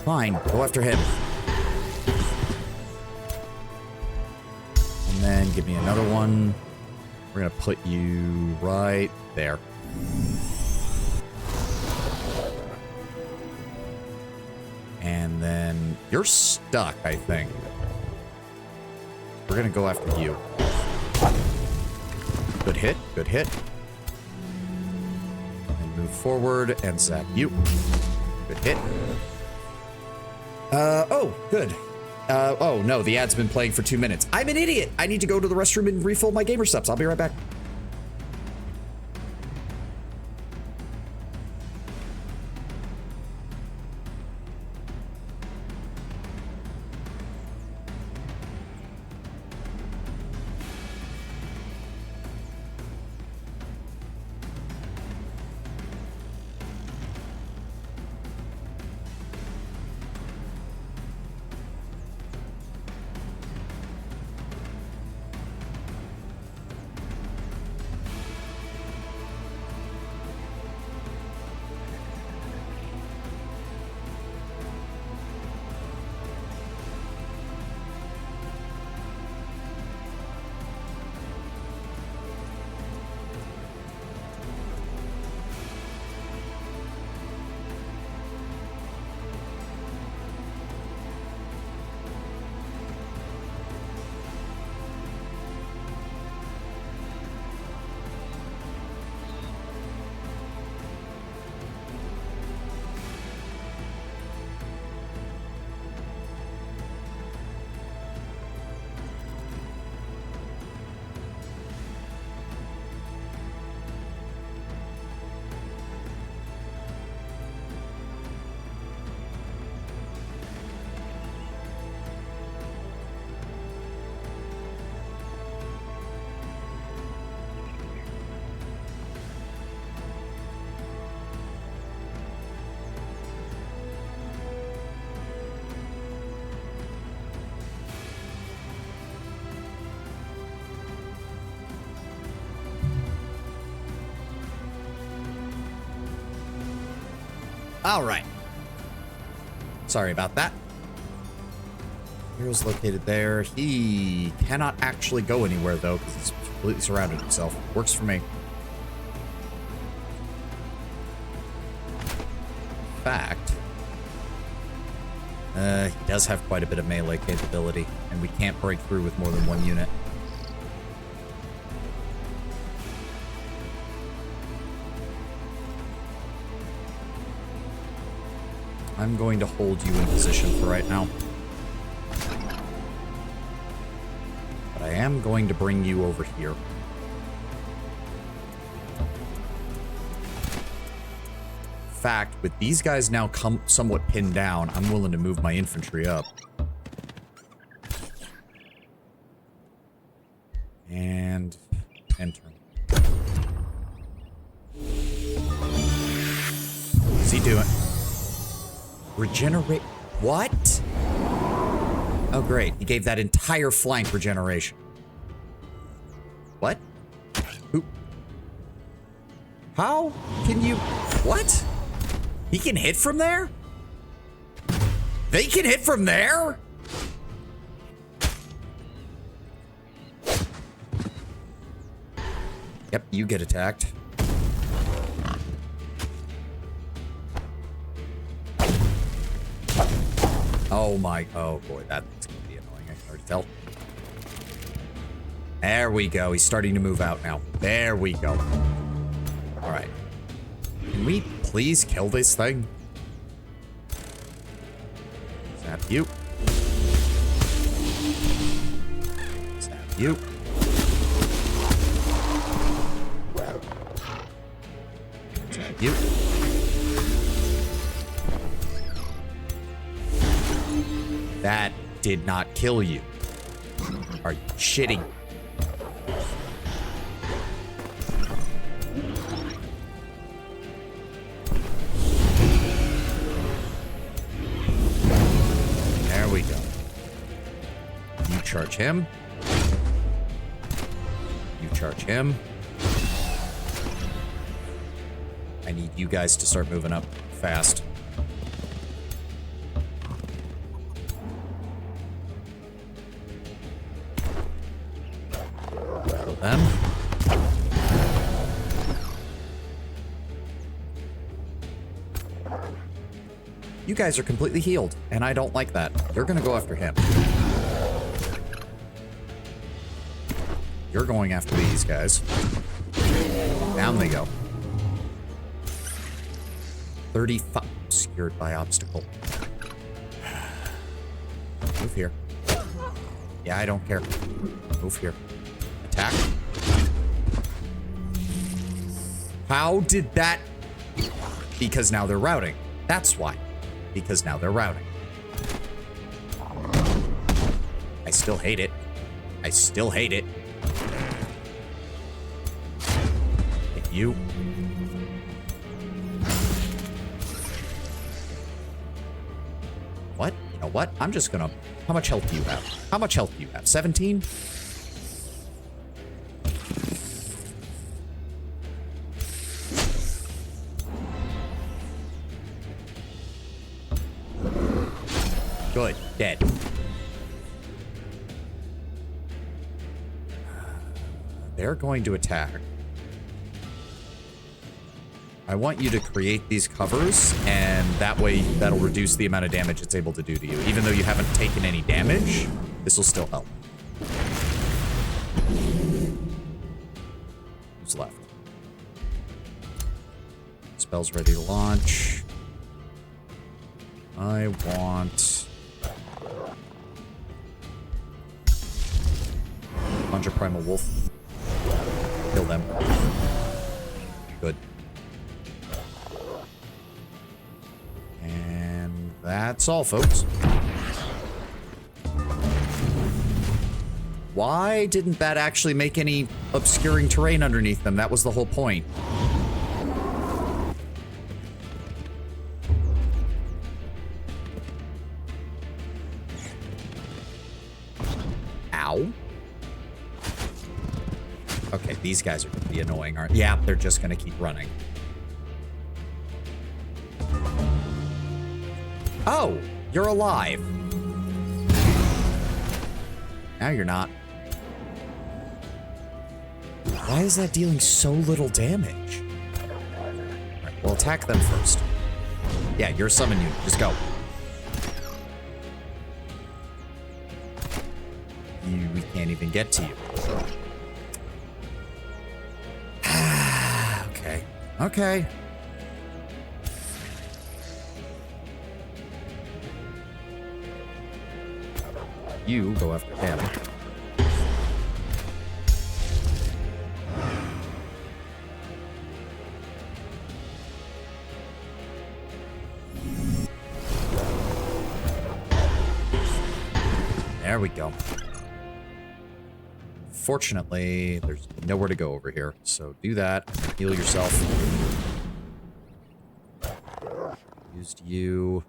Fine, go after him. And then give me another one. We're gonna put you right there. And then you're stuck, I think. We're gonna go after you. Good hit, good hit. Move forward and zap you. Good hit. Oh, good. Oh, no, the ad's been playing for 2 minutes. I'm an idiot. I need to go to the restroom and refill my gamer subs. I'll be right back. All right. Sorry about that. Hero's located there. He cannot actually go anywhere, though, because he's completely surrounded himself. Works for me. In fact, he does have quite a bit of melee capability, and we can't break through with more than one unit. I'm going to hold you in position for right now. But I am going to bring you over here. In fact, with these guys now somewhat pinned down, I'm willing to move my infantry up. And enter. What's he doing? Regenerate. What? Oh, great. He gave that entire flank regeneration. What? Who? How can you... What? He can hit from there? They can hit from there? Yep, you get attacked. Oh my, oh boy, that's gonna be annoying, I can already tell. There we go, he's starting to move out now. There we go. All right. Can we please kill this thing? Zap you. Zap you. Zap you. That did not kill you. Are you shitting? There we go. You charge him. You charge him. I need you guys to start moving up fast. Them. You guys are completely healed, and I don't like that. You're gonna go after him. You're going after these guys. Down they go. 35. Obscured by obstacle. Move here. Yeah, I don't care. Move here. Attack. How did that... Because now they're routing. That's why. Because now they're routing. I still hate it. I still hate it. Hit you. What? You know what? I'm just gonna... How much health do you have? How much health do you have? 17? Good. Dead. They're going to attack. I want you to create these covers, and that way that'll reduce the amount of damage it's able to do to you. Even though you haven't taken any damage, this will still help. Who's left? Spell's ready to launch. I want... Conjure Primal Wolf. Kill them. Good. And that's all, folks. Why didn't that actually make any obscuring terrain underneath them? That was the whole point. Ow. Okay, these guys are going to be annoying, aren't they? Yeah, they're just going to keep running. Oh, you're alive. Now you're not. Why is that dealing so little damage? Alright, we'll attack them first. Yeah, you're a summon unit. Just go. We can't even get to you. Okay. Okay. You go after him. There we go. Fortunately, there's nowhere to go over here, so do that. Heal yourself. Used you.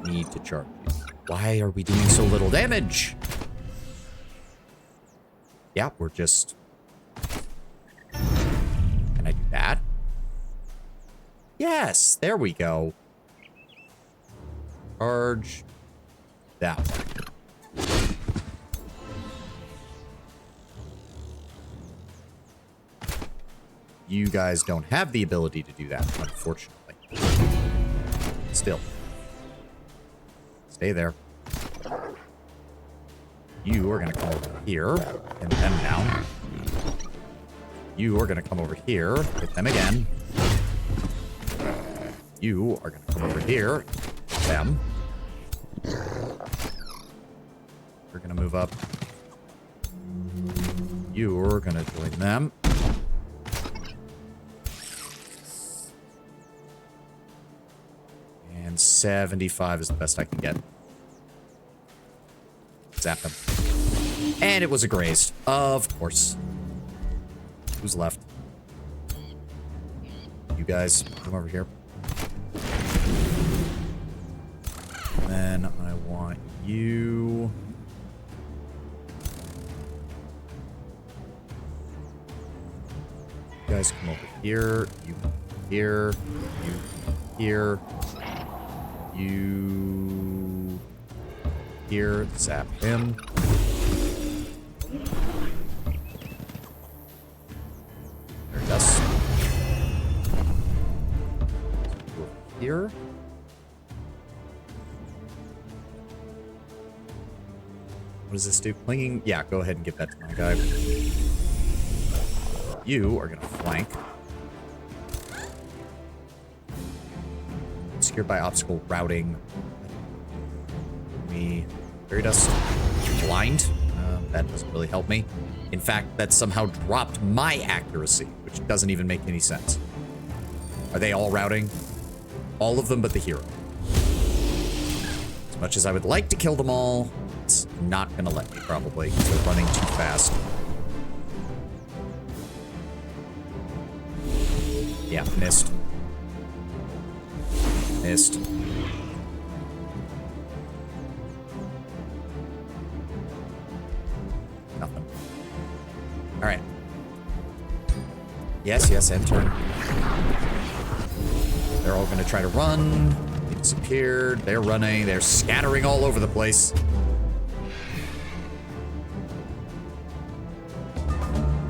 Need to charge you. Why are we doing so little damage? Yeah, we're just... Can I do that? Yes, there we go. Charge that one. You guys don't have the ability to do that, unfortunately. Still. Stay there. You are going to come over here. Hit them down. You are going to come over here. Hit them again. You are going to come over here. Hit them. We're going to move up. You are going to join them. And 75 is the best I can get. Zap him. And it was a grazed. Of course. Who's left? You guys, come over here. And then I want you... You guys come over here. You come here. You come here. You... Here. Zap him. There he does. Go here. What does this do? Clinging? Yeah, go ahead and give that to my guy. You are going to flank. Secured by obstacle routing. Me. Fairy dust. Blind. That doesn't really help me. In fact, that somehow dropped my accuracy, which doesn't even make any sense. Are they all routing? All of them but the hero. As much as I would like to kill them all, it's not going to let me, probably, because they're running too fast. Yeah, missed. Missed. Nothing. Alright. Yes, yes, end turn. They're all gonna try to run. They disappeared. They're running. They're scattering all over the place.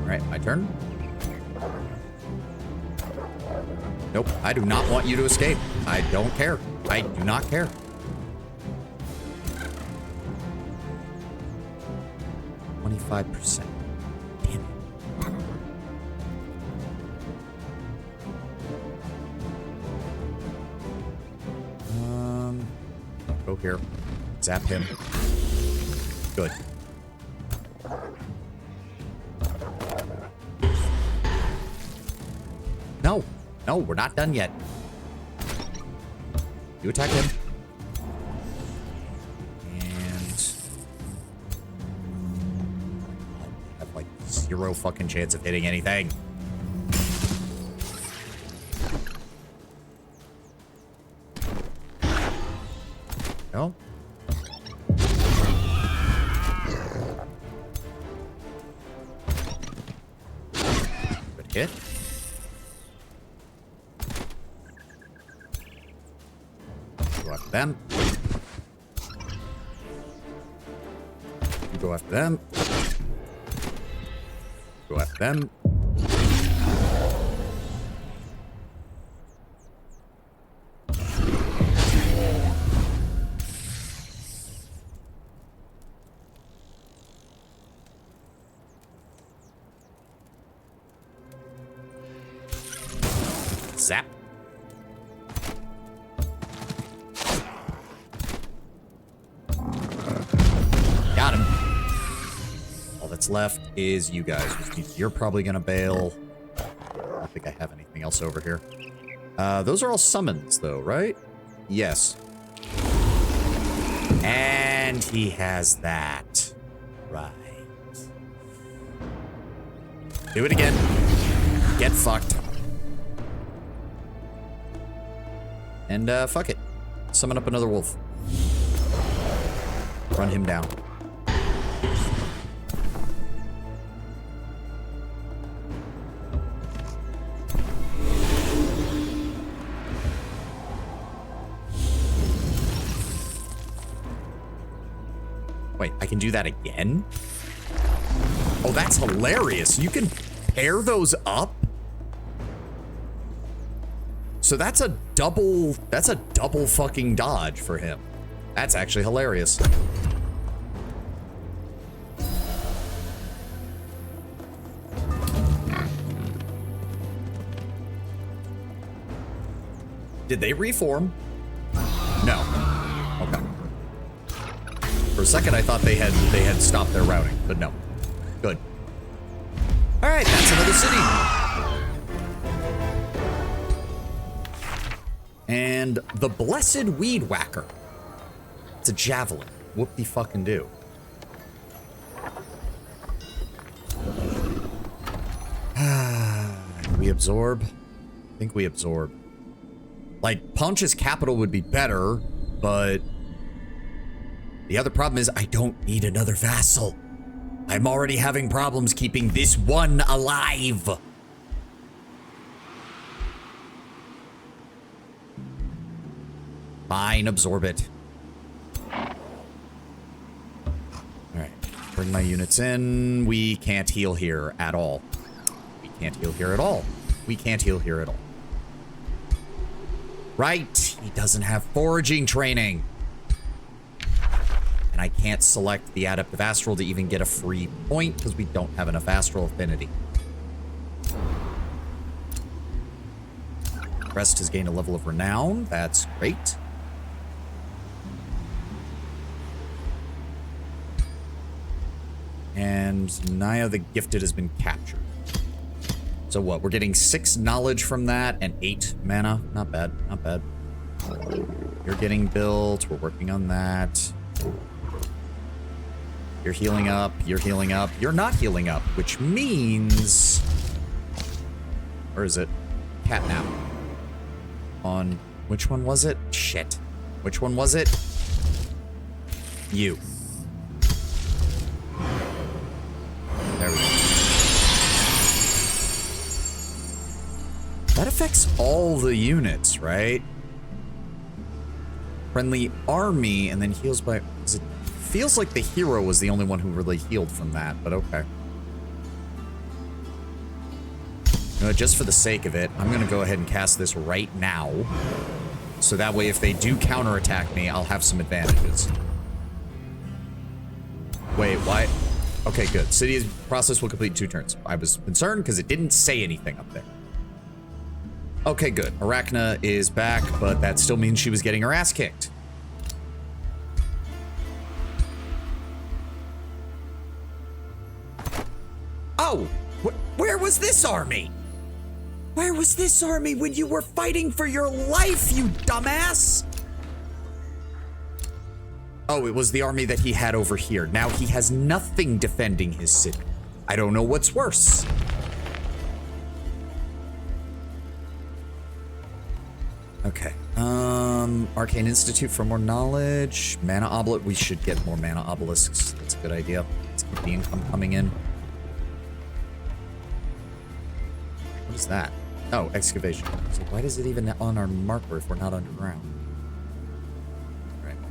Alright, my turn. Nope, I do not want you to escape. I don't care. I do not care. %. Damn it. Go here. Zap him. Good. No. No, we're not done yet. You attack him. And... I have like 0 fucking chance of hitting anything. No? Good hit. Go after them. You go after them. Go after them. Zap. Got him. All that's left is you guys, which means you're probably gonna bail. I don't think I have anything else over here. Those are all summons, though, right? Yes. And he has that. Right. Do it again. Get fucked. And, fuck it. Summon up another wolf. Run him down. Wait, I can do that again? Oh, that's hilarious. You can pair those up? So that's a double fucking dodge for him. That's actually hilarious. Did they reform? No. Okay. For a second I thought they had stopped their routing, but no. Good. All right, that's another city. And the Blessed Weed Whacker. It's a javelin. Whoop-de-fucking do. We absorb? I think we absorb. Like, Punch's capital would be better, but the other problem is I don't need another vassal. I'm already having problems keeping this one alive. Fine, absorb it. Alright, bring my units in. We can't heal here at all. We can't heal here at all. We can't heal here at all. Right, he doesn't have foraging training. And I can't select the Adeptive Astral to even get a free point because we don't have enough Astral Affinity. Rest has gained a level of Renown. That's great. And Naya the Gifted has been captured. So what? We're getting 6 knowledge from that and 8 mana. Not bad. Not bad. You're getting built. We're working on that. You're healing up. You're healing up. You're not healing up, which means... Where is it? Catnap. On... Which one was it? Shit. Which one was it? You. There we go. That affects all the units, right? Friendly army, and then heals by... It feels like the hero was the only one who really healed from that, but okay. You know, just for the sake of it, I'm going to go ahead and cast this right now. So that way, if they do counterattack me, I'll have some advantages. Wait, why? Okay, good. City's process will complete 2 turns. I was concerned because it didn't say anything up there. Okay, good. Arachna is back, but that still means she was getting her ass kicked. Oh! Where was this army? Where was this army when you were fighting for your life, you dumbass? Oh, it was the army that he had over here. Now he has nothing defending his city. I don't know what's worse. Okay. Arcane Institute for more knowledge. Mana Obelisk. We should get more Mana Obelisks. That's a good idea. Let's keep the income coming in. What is that? Oh, excavation. So why is it even on our marker if we're not underground?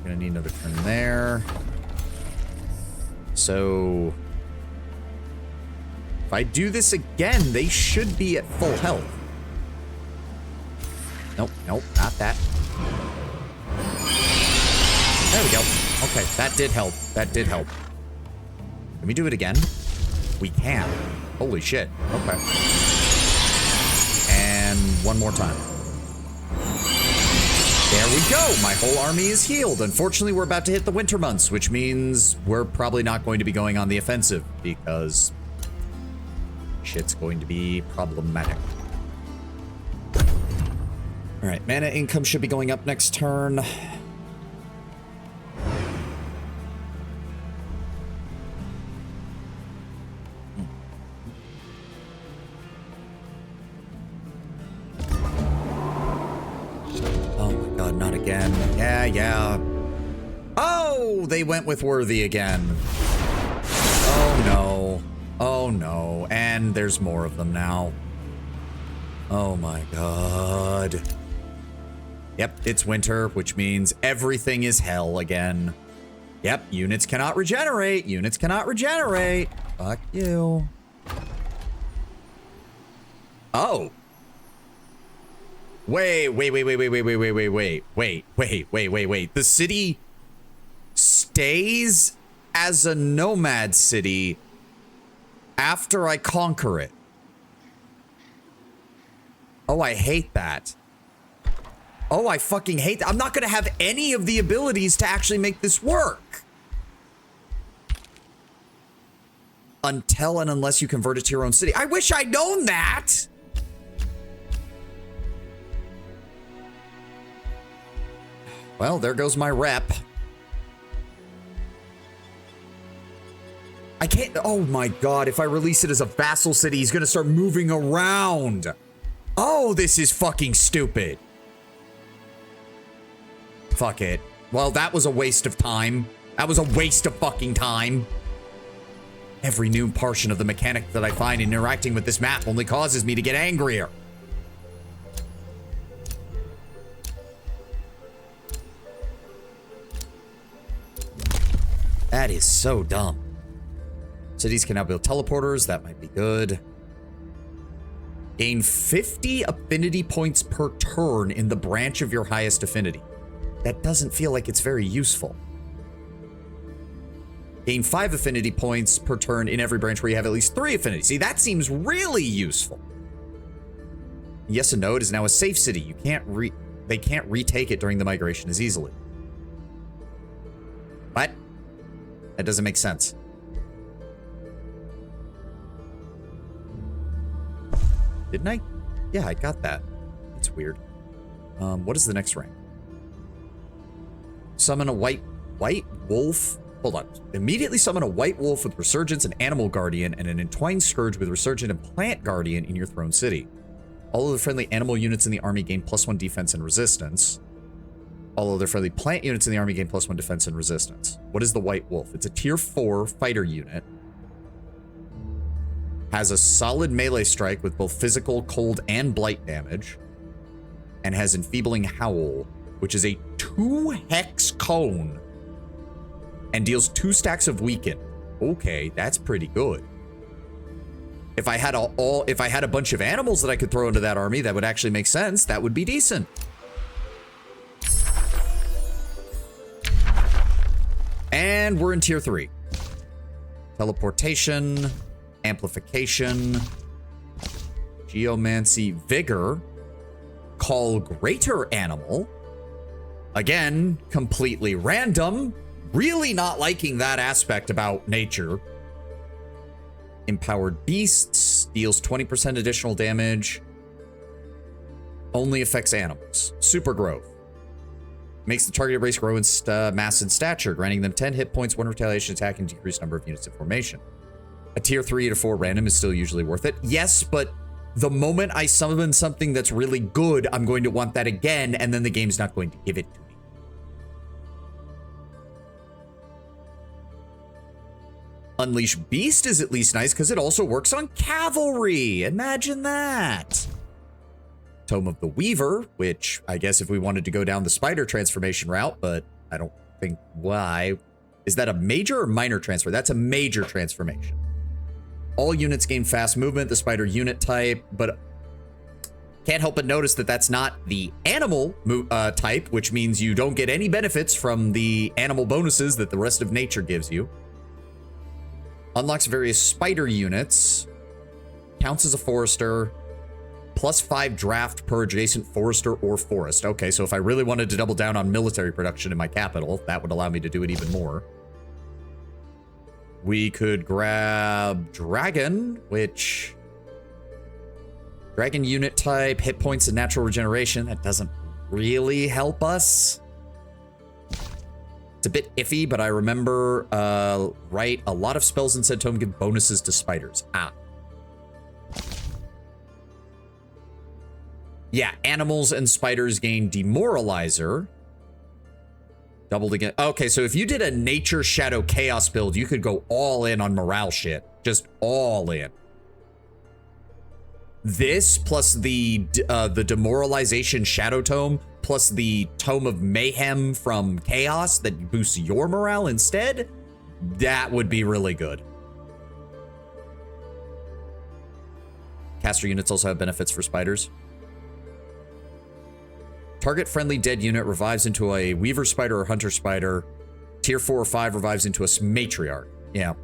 Gonna need another turn there. So if I do this again, they should be at full health. Nope, nope, not that. There we go. Okay, that did help. That did help. Can we do it again? We can. Holy shit. Okay. And one more time. There we go. My whole army is healed. Unfortunately, we're about to hit the winter months, which means we're probably not going to be going on the offensive because shit's going to be problematic. All right, mana income should be going up next turn. Not again. Yeah. Oh, they went with Worthy again. Oh, no. Oh, no. And there's more of them now. Oh, my God. Yep, it's winter, which means everything is hell again. Yep, units cannot regenerate. Units cannot regenerate. Fuck you. Oh. Wait. The city stays as a nomad city after I conquer it. Oh, I hate that. Oh, I fucking hate that. I'm not going to have any of the abilities to actually make this work. Until and unless you convert it to your own city. I wish I'd known that. Well, there goes my rep. I can't. Oh my God. If I release it as a vassal city, he's going to start moving around. Oh, this is fucking stupid. Fuck it. Well, that was a waste of time. That was a waste of fucking time. Every new portion of the mechanic that I find interacting with this map only causes me to get angrier. That is so dumb. Cities can now build teleporters. That might be good. Gain 50 affinity points per turn in the branch of your highest affinity. That doesn't feel like it's very useful. Gain 5 affinity points per turn in every branch where you have at least 3 affinities. See, that seems really useful. Yes and no, it is now a safe city. You can't they can't retake it during the migration as easily. What? That doesn't make sense. Didn't I? Yeah, I got that. It's weird. What is the next rank? Summon a white wolf. Hold on. Immediately summon a white wolf with Resurgence and Animal Guardian and an Entwined Scourge with Resurgent and Plant Guardian in your throne city. All of the friendly animal units in the army gain +1 defense and resistance. All other friendly plant units in the army gain +1 defense and resistance. What is the White Wolf? It's a tier 4 fighter unit. Has a solid melee strike with both physical, cold, and blight damage. And has Enfeebling Howl, which is a 2-hex cone. And deals 2 stacks of weaken. Okay, that's pretty good. If I had a bunch of animals that I could throw into that army, that would actually make sense. That would be decent. And we're in tier 3. Teleportation, amplification, geomancy, vigor, call greater animal. Again, completely random. Really not liking that aspect about nature. Empowered beasts, deals 20% additional damage. Only affects animals. Super growth. Makes the targeted race grow in mass and stature, granting them 10 hit points, 1 retaliation attack, and decreased number of units in formation. A tier 3 to 4 random is still usually worth it. Yes, but the moment I summon something that's really good, I'm going to want that again, and then the game's not going to give it to me. Unleash Beast is at least nice because it also works on cavalry. Imagine that. Tome of the Weaver, which I guess if we wanted to go down the spider transformation route, but I don't think why. Is that a major or minor transfer? That's a major transformation. All units gain fast movement, the spider unit type, but can't help but notice that that's not the animal type, which means you don't get any benefits from the animal bonuses that the rest of nature gives you. Unlocks various spider units. Counts as a forester. +5 draft per adjacent forester or forest. Okay, so if I really wanted to double down on military production in my capital, that would allow me to do it even more. We could grab Dragon, which... Dragon unit type, hit points and natural regeneration. That doesn't really help us. It's a bit iffy, but I remember, right, a lot of spells in said tome give bonuses to spiders. Yeah, animals and spiders gain demoralizer. Doubled again. Okay, so if you did a nature shadow chaos build, you could go all in on morale shit. Just all in. This plus the demoralization shadow tome plus the tome of mayhem from chaos that boosts your morale instead, that would be really good. Caster units also have benefits for spiders. Target friendly dead unit revives into a weaver spider or hunter spider. Tier 4 or 5 revives into a matriarch. Yeah.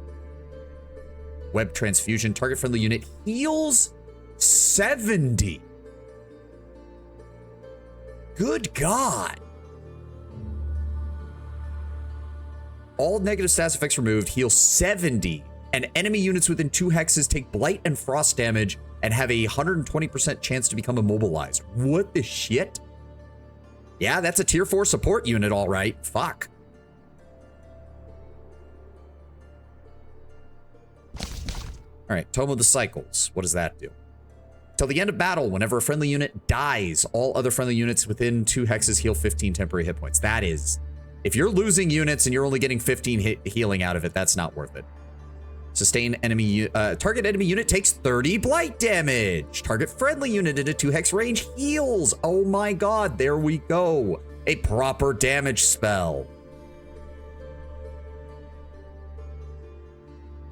Web transfusion. Target friendly unit heals 70. Good God. All negative status effects removed. Heal 70. And enemy units within 2 hexes take blight and frost damage and have a 120% chance to become immobilized. What the shit? Yeah, that's a tier 4 support unit, all right. Fuck. All right, Tome of the Cycles. What does that do? Till the end of battle, whenever a friendly unit dies, all other friendly units within 2 hexes heal 15 temporary hit points. That is, if you're losing units and you're only getting 15 healing out of it, that's not worth it. Sustain enemy, target enemy unit takes 30 blight damage. Target friendly unit in a 2 hex range heals. Oh my God, there we go. A proper damage spell.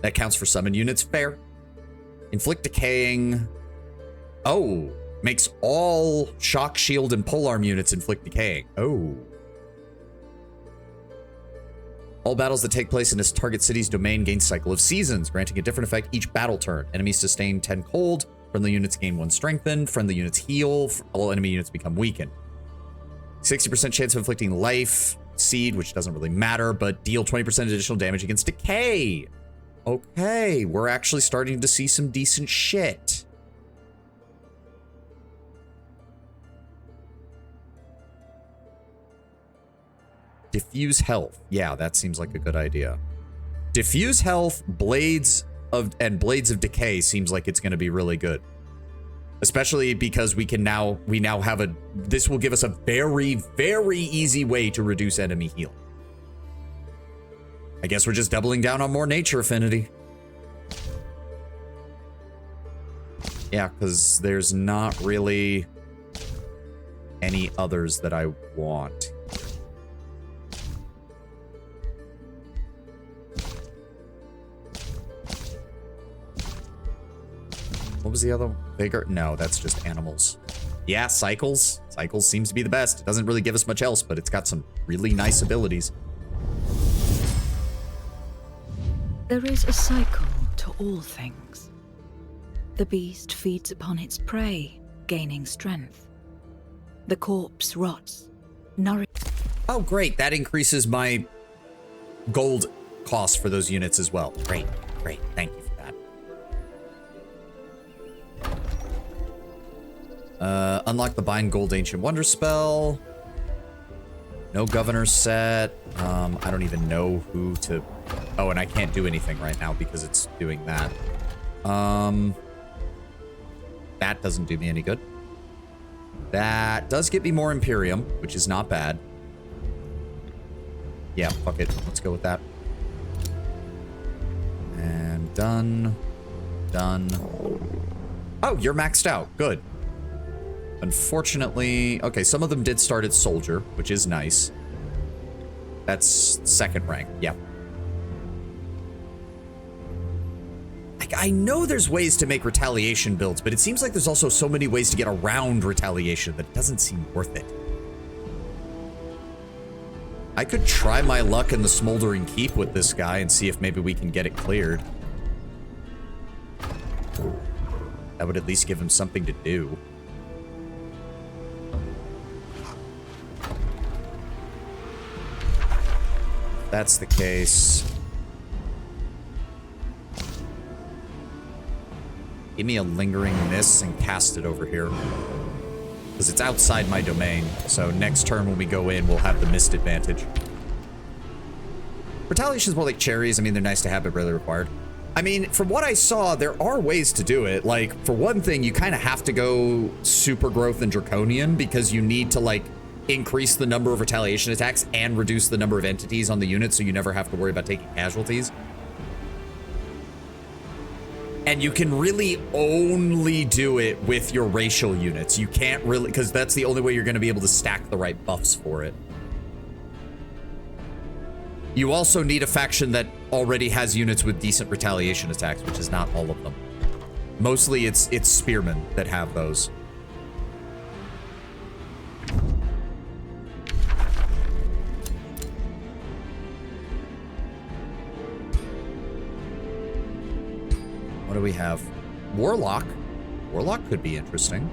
That counts for summon units, fair. Inflict decaying. Oh, makes all shock, shield, and polearm units inflict decaying. Oh. All battles that take place in this target city's domain gain cycle of seasons, granting a different effect each battle turn. Enemies sustain 10 cold, friendly units gain 1 strengthened, friendly units heal, all enemy units become weakened. 60% chance of inflicting life, seed, which doesn't really matter, but deal 20% additional damage against decay. Okay, we're actually starting to see some decent shit. Diffuse health. Yeah, that seems like a good idea. Diffuse health, blades of decay seems like it's going to be really good. Especially because we now have this will give us a very, very easy way to reduce enemy heal. I guess we're just doubling down on more nature affinity. Yeah, because there's not really any others that I want. What was the other one? Vigor? No, that's just animals. Yeah, cycles. Cycles seems to be the best. It doesn't really give us much else, but it's got some really nice abilities. There is a cycle to all things. The beast feeds upon its prey, gaining strength. The corpse rots, nourished. Oh, great. That increases my gold cost for those units as well. Great, great. Thank you for that. Unlock the Bind Gold Ancient Wonder spell. No governor set. I don't even know who to... Oh, and I can't do anything right now because it's doing that. That doesn't do me any good. That does get me more Imperium, which is not bad. Yeah, fuck it. Let's go with that. And done. Done. Oh, you're maxed out. Good. Unfortunately... Okay, some of them did start at Soldier, which is nice. That's second rank. Yep. Like, I know there's ways to make retaliation builds, but it seems like there's also so many ways to get around retaliation that it doesn't seem worth it. I could try my luck in the Smoldering Keep with this guy and see if maybe we can get it cleared. That would at least give him something to do. If that's the case, give me a Lingering Miss and cast it over here. Because it's outside my domain, so next turn when we go in, we'll have the mist advantage. Retaliation is more like cherries. I mean, they're nice to have, but rarely required. I mean, from what I saw, there are ways to do it. Like, for one thing, you kind of have to go super growth and draconian because you need to, like, increase the number of retaliation attacks and reduce the number of entities on the unit so you never have to worry about taking casualties. And you can really only do it with your racial units. You can't really, because that's the only way you're going to be able to stack the right buffs for it. You also need a faction that already has units with decent retaliation attacks, which is not all of them. Mostly it's spearmen that have those. What do we have? Warlock. Warlock could be interesting.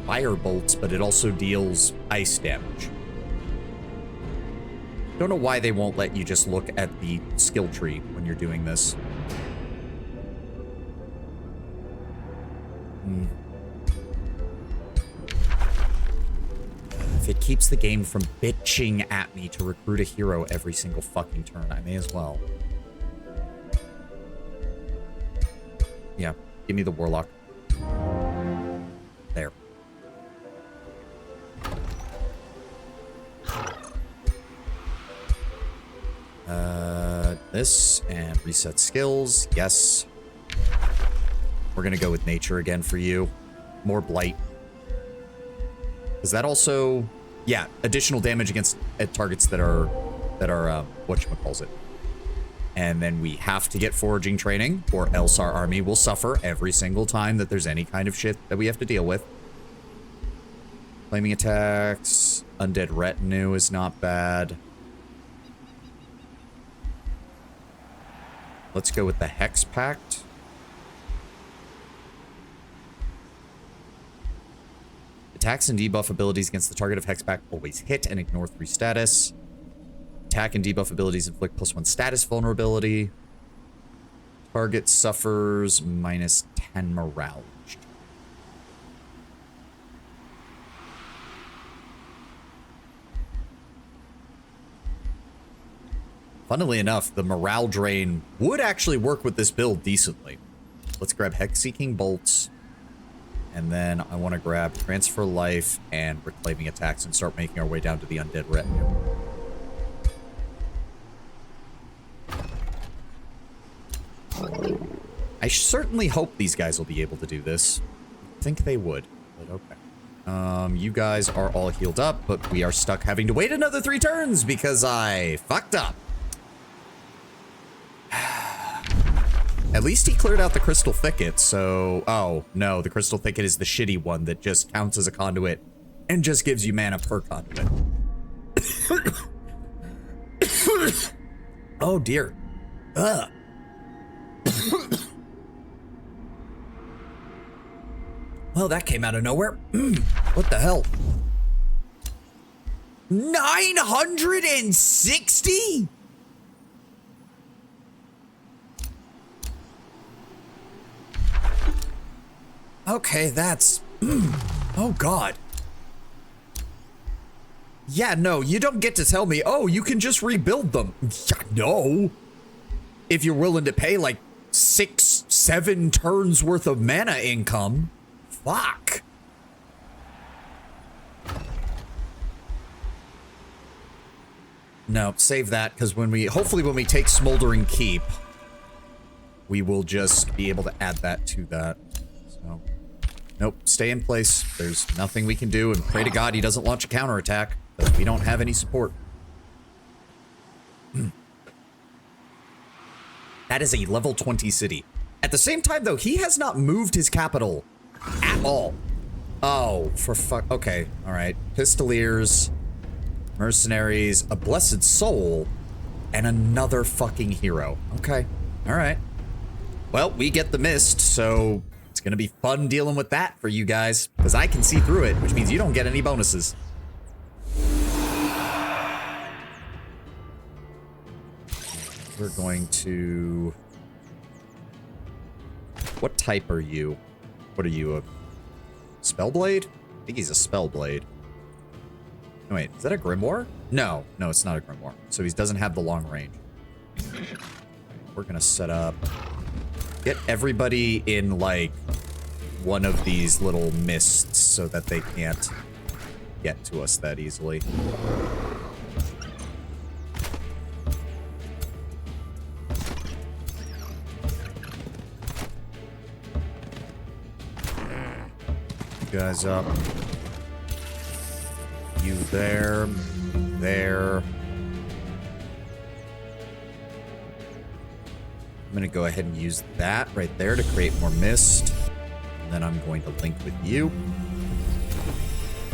Fire bolts, but it also deals ice damage. Don't know why they won't let you just look at the skill tree when you're doing this. If it keeps the game from bitching at me to recruit a hero every single fucking turn, I may as well. Yeah, give me the Warlock. There. This and reset skills. Yes. We're gonna go with nature again for you. More blight. Is that also, yeah, additional damage against targets that are whatchamacallit. And then we have to get foraging training, or else our army will suffer every single time that there's any kind of shit that we have to deal with. Flaming attacks, undead retinue is not bad. Let's go with the Hex Pact. Attacks and debuff abilities against the target of Hex Pact always hit and ignore 3 status. Attack and debuff abilities inflict +1 status vulnerability. Target suffers -10 morale. Funnily enough, the morale drain would actually work with this build decently. Let's grab Hex-Seeking Bolts. And then I want to grab Transfer Life and Reclaiming Attacks and start making our way down to the Undead Retinue. I certainly hope these guys will be able to do this. I think they would, but okay. You guys are all healed up, but we are stuck having to wait another 3 turns because I fucked up. At least he cleared out the Crystal Thicket, so... Oh, no, the Crystal Thicket is the shitty one that just counts as a conduit and just gives you mana per conduit. Oh, dear. Ugh. Well, that came out of nowhere. What the hell? 960? Okay, that's... Oh, God. Yeah, no, you don't get to tell me, oh, you can just rebuild them. Yeah, no. If you're willing to pay, like, 6, 7 turns worth of mana income. Fuck. No, save that, because when we... Hopefully when we take Smoldering Keep, we will just be able to add that to that. So... Nope, stay in place. There's nothing we can do, and pray to God he doesn't launch a counterattack, because we don't have any support. That is a level 20 city. At the same time, though, he has not moved his capital at all. Oh, for fuck. Okay, all right. Pistoliers, mercenaries, a blessed soul, and another fucking hero. Okay, all right. Well, we get the mist, so it's gonna be fun dealing with that for you guys, because I can see through it, which means you don't get any bonuses. We're going to... What type are you? What are you, a Spellblade? I think he's a Spellblade. No, wait, is that a Grimoire? No, no, it's not a Grimoire. So he doesn't have the long range. We're gonna set up... Get everybody in, like, one of these little mists so that they can't get to us that easily. You guys up. You there. There. I'm going to go ahead and use that right there to create more mist. And then I'm going to link with you.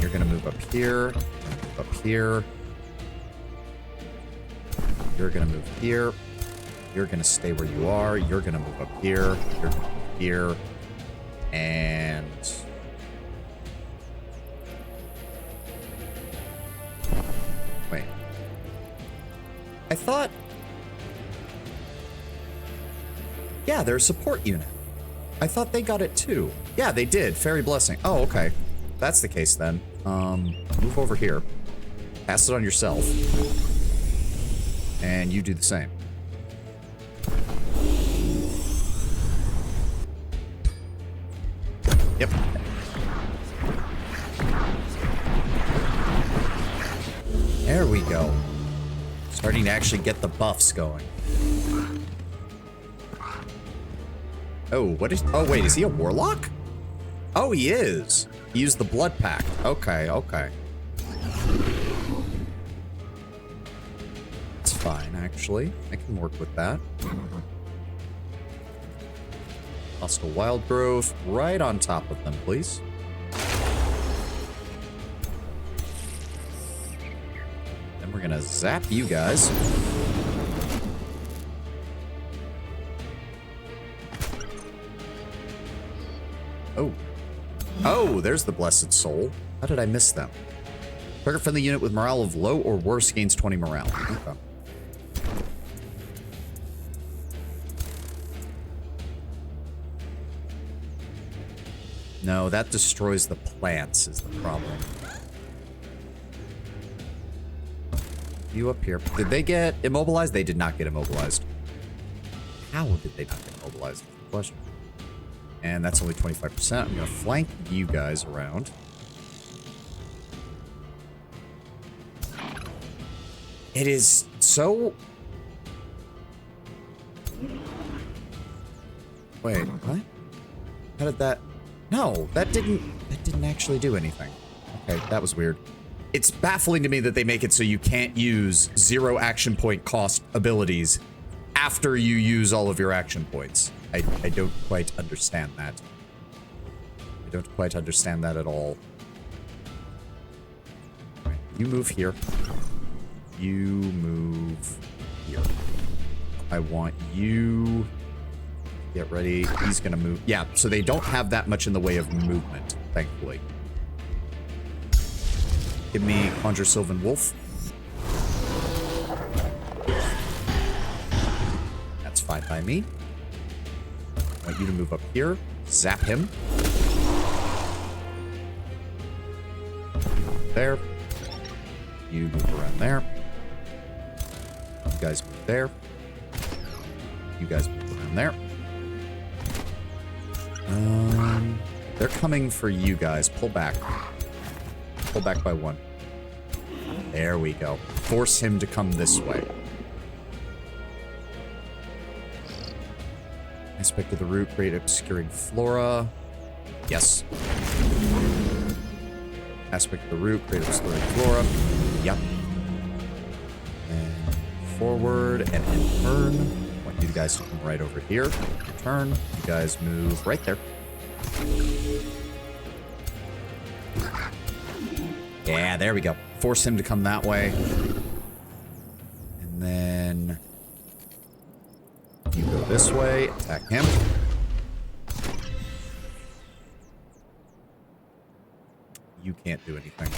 You're going to move up here. Move up here. You're going to move here. You're going to stay where you are. You're going to move up here. You're going to move here. And... Wait. I thought... Yeah, they're a support unit. I thought they got it too. Yeah, they did. Fairy Blessing. Oh, okay. That's the case then. Move over here. Pass it on yourself. And you do the same. Yep. There we go. Starting to actually get the buffs going. Oh, what is... Oh, wait, is he a warlock? Oh, he is. He used the blood pact. Okay, okay. It's fine, actually. I can work with that. Hostile wild growth right on top of them, please. Then we're gonna zap you guys. Oh. Oh, there's the Blessed Soul. How did I miss them? Target friendly unit with morale of low or worse gains 20 morale. Okay. No, that destroys the plants is the problem. You up here. Did they get immobilized? They did not get immobilized. How did they not get immobilized? That's the question. And that's only 25%. I'm going to flank you guys around. It is so... Wait, what? How did that... No, that didn't actually do anything. Okay, that was weird. It's baffling to me that they make it so you can't use 0 action point cost abilities after you use all of your action points. I don't quite understand that. I don't quite understand that at all. Right, you move here. You move here. I want you... Get ready. He's gonna move. Yeah, so they don't have that much in the way of movement, thankfully. Give me Conjure Sylvan Wolf. That's fine by me. I want you to move up here. Zap him. There. You move around there. You guys move there. You guys move around there. They're coming for you guys. Pull back. Pull back by 1. There we go. Force him to come this way. Aspect of the root, great obscuring flora. Yes. Aspect of the root, create exploding flora. Yep. And forward and then turn. I want you guys to come right over here. Turn. You guys move right there. Yeah, there we go. Force him to come that way. And then you go this way, attack him. You can't do anything.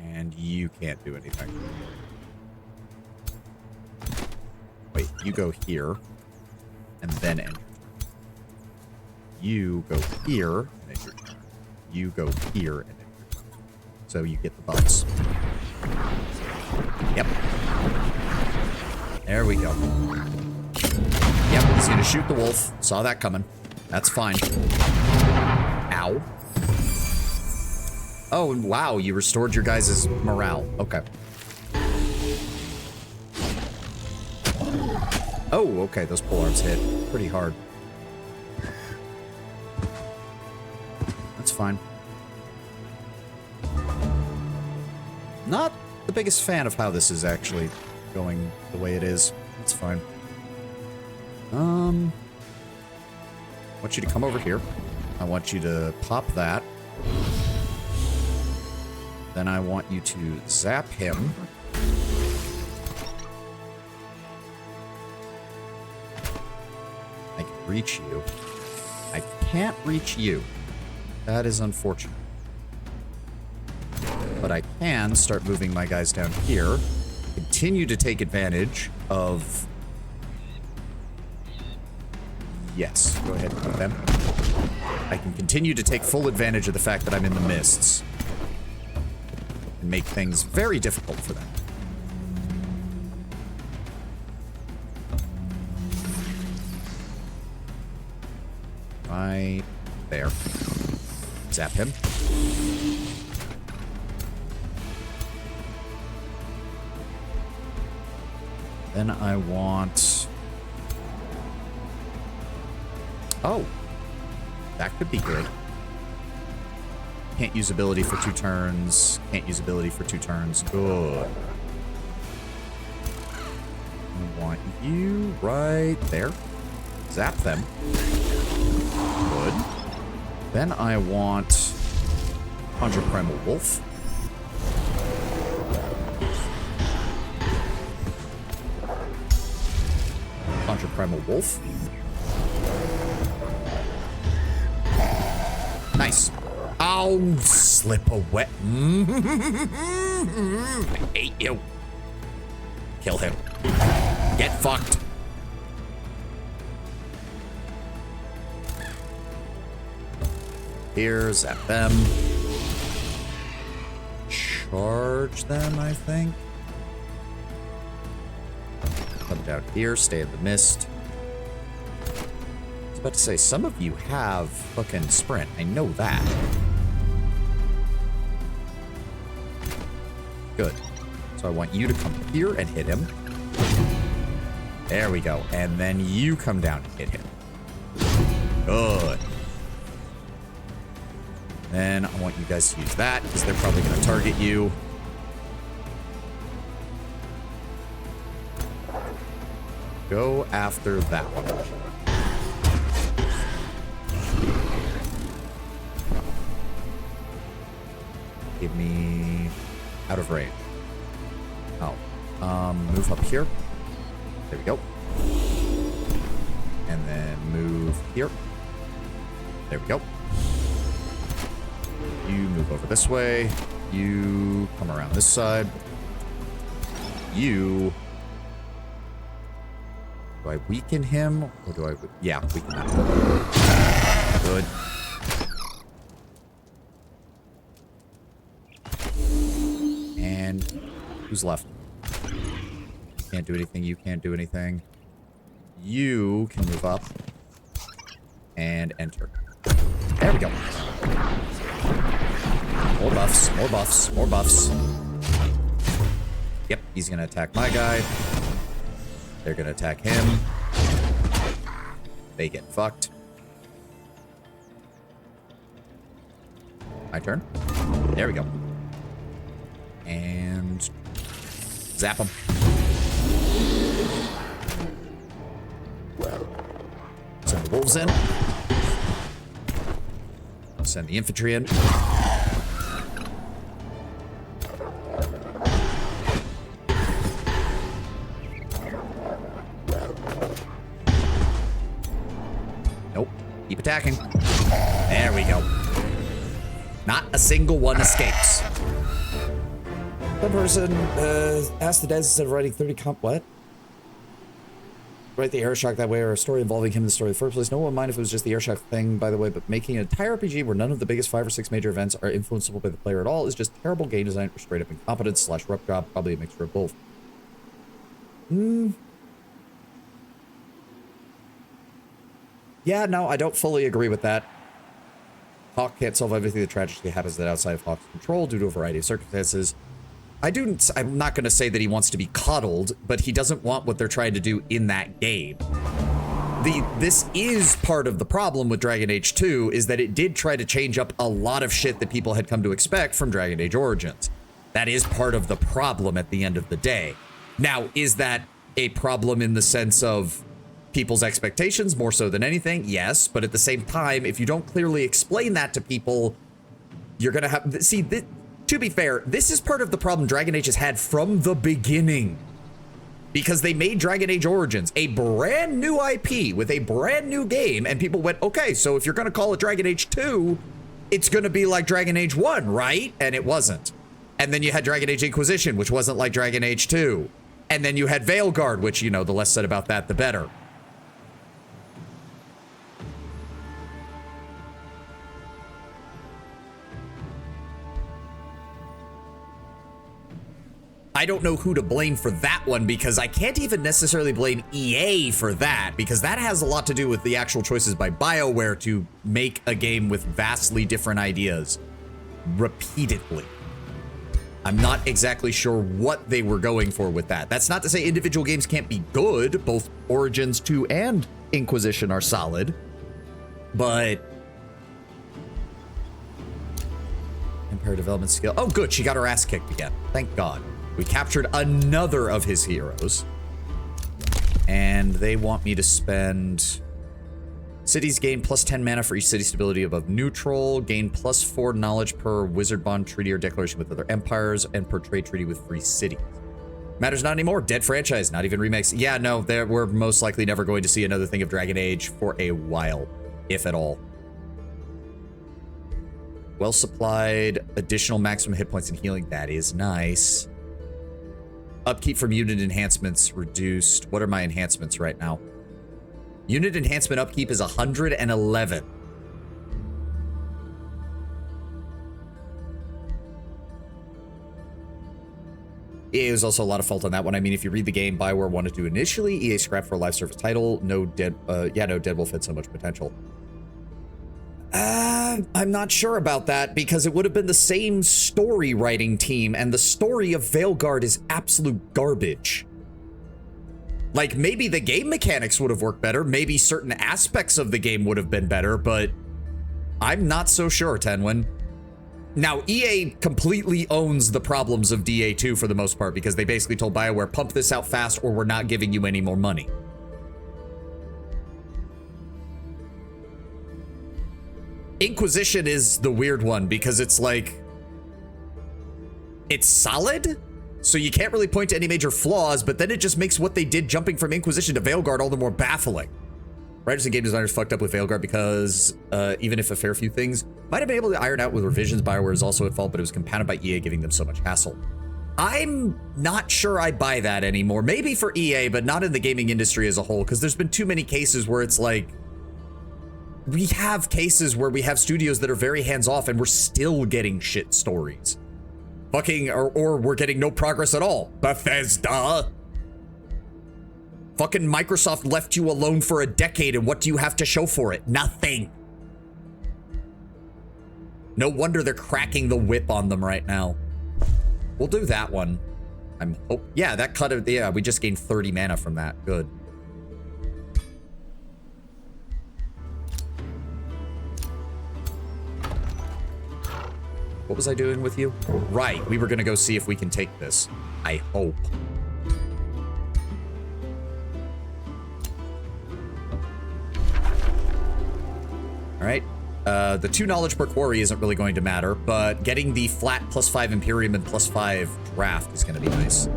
And you can't do anything. Wait, you go here. And then enter. You go here, and then your turn. You go here, and then your turn. So you get the buffs. Yep. There we go. Yep, he's gonna shoot the wolf. Saw that coming. That's fine. Ow. Oh, wow, you restored your guys' morale. Okay. Oh, okay, those polearms hit pretty hard. That's fine. Not the biggest fan of how this is actually going the way it is. It's fine. I want you to come over here. I want you to pop that. Then I want you to zap him. I can reach you. I can't reach you. That is unfortunate. But I can start moving my guys down here. Continue to take advantage of... Yes, go ahead and put them. I can continue to take full advantage of the fact that I'm in the mists. And make things very difficult for them. Right there. Zap him. Then I want... Oh. That could be good. Can't use ability for 2 turns. Can't use ability for 2 turns. Good. I want you right there. Zap them. Good. Then I want Conjure Primal Wolf. Conjure Primal Wolf. Nice. Ow, slip away. I hate you. Kill him. Get fucked. Here, zap them. Charge them, I think. Come down here, stay in the mist. I was about to say, some of you have fucking sprint. I know that. Good. So I want you to come here and hit him. There we go. And then you come down and hit him. Good. Then I want you guys to use that, because they're probably going to target you. Go after that one. Give me... out of range. Oh. Move up here. There we go. And then move here. There we go. You move over this way. You come around this side. You... Do I weaken him? Or do I... Yeah, weaken him. Good. And who's left? Can't do anything. You can't do anything. You can move up and enter. There we go. More buffs, more buffs, more buffs. Yep, he's gonna attack my guy. They're gonna attack him. They get fucked. My turn. There we go. And zap him. Send the wolves in. Send the infantry in. Nope. Keep attacking. There we go. Not a single one escapes. One person asked the Dez instead of writing 30 what? Write the Airshot that way, or a story involving him in the story in the first place. No one would mind if it was just the Airshot thing, by the way, but making an entire RPG where none of the biggest 5 or 6 major events are influenceable by the player at all is just terrible game design or straight up incompetence / rough job, probably a mixture of both. Yeah, no, I don't fully agree with that. Hawk can't solve everything that tragically happens that outside of Hawk's control due to a variety of circumstances. I'm not going to say that he wants to be coddled, but he doesn't want what they're trying to do in that game. This is part of the problem with Dragon Age 2, is that it did try to change up a lot of shit that people had come to expect from Dragon Age Origins. That is part of the problem at the end of the day. Now, is that a problem in the sense of people's expectations more so than anything? Yes, but at the same time, if you don't clearly explain that to people, you're going to have... See, to be fair, this is part of the problem Dragon Age has had from the beginning. Because they made Dragon Age Origins a brand new IP with a brand new game, and people went, okay, so if you're going to call it Dragon Age 2, it's going to be like Dragon Age 1, right? And it wasn't. And then you had Dragon Age Inquisition, which wasn't like Dragon Age 2. And then you had Veilguard, which, you know, the less said about that, the better. I don't know who to blame for that one, because I can't even necessarily blame EA for that, because that has a lot to do with the actual choices by BioWare to make a game with vastly different ideas repeatedly. I'm not exactly sure what they were going for with that. That's not to say individual games can't be good. Both Origins 2 and Inquisition are solid, but Empire development skill. Oh, good. She got her ass kicked again. Thank God. We captured another of his heroes. And they want me to spend... Cities gain plus 10 mana for each city stability above neutral. Gain plus 4 knowledge per wizard bond treaty or declaration with other empires. And per trade treaty with free cities. Matters not anymore. Dead franchise. Not even remakes. Yeah, no, we're most likely never going to see another thing of Dragon Age for a while. If at all. Well supplied. Additional maximum hit points and healing. That is nice. Upkeep from unit enhancements reduced. What are my enhancements right now? Unit enhancement upkeep is 111. EA was also a lot of fault on that one. I mean, if you read the game, BioWare wanted to initially. EA scrapped for a live service title. No Deadwolf had so much potential. I'm not sure about that, because it would have been the same story writing team, and the story of Veilguard is absolute garbage. Like, maybe the game mechanics would have worked better, maybe certain aspects of the game would have been better, but I'm not so sure, Tenwin. Now, EA completely owns the problems of DA2 for the most part, because they basically told BioWare, pump this out fast or we're not giving you any more money. Inquisition is the weird one, because it's like, it's solid, so you can't really point to any major flaws, but then it just makes what they did jumping from Inquisition to Veilguard all the more baffling. Writers and game designers fucked up with Veilguard because even if a fair few things might have been able to iron out with revisions, BioWare is also at fault, but it was compounded by EA giving them so much hassle. I'm not sure I buy that anymore. Maybe for EA, but not in the gaming industry as a whole, because there's been too many cases where it's like, we have cases where we have studios that are very hands-off and we're still getting shit stories. Fucking, or we're getting no progress at all. Bethesda. Fucking Microsoft left you alone for a decade, and what do you have to show for it? Nothing. No wonder they're cracking the whip on them right now. We'll do that one. Yeah, that cut of, yeah, we just gained 30 mana from that. Good. What was I doing with you? Right, we were gonna go see if we can take this. I hope. All right. The 2 knowledge per quarry isn't really going to matter, but getting the flat +5 Imperium and +5 draft is going to be nice.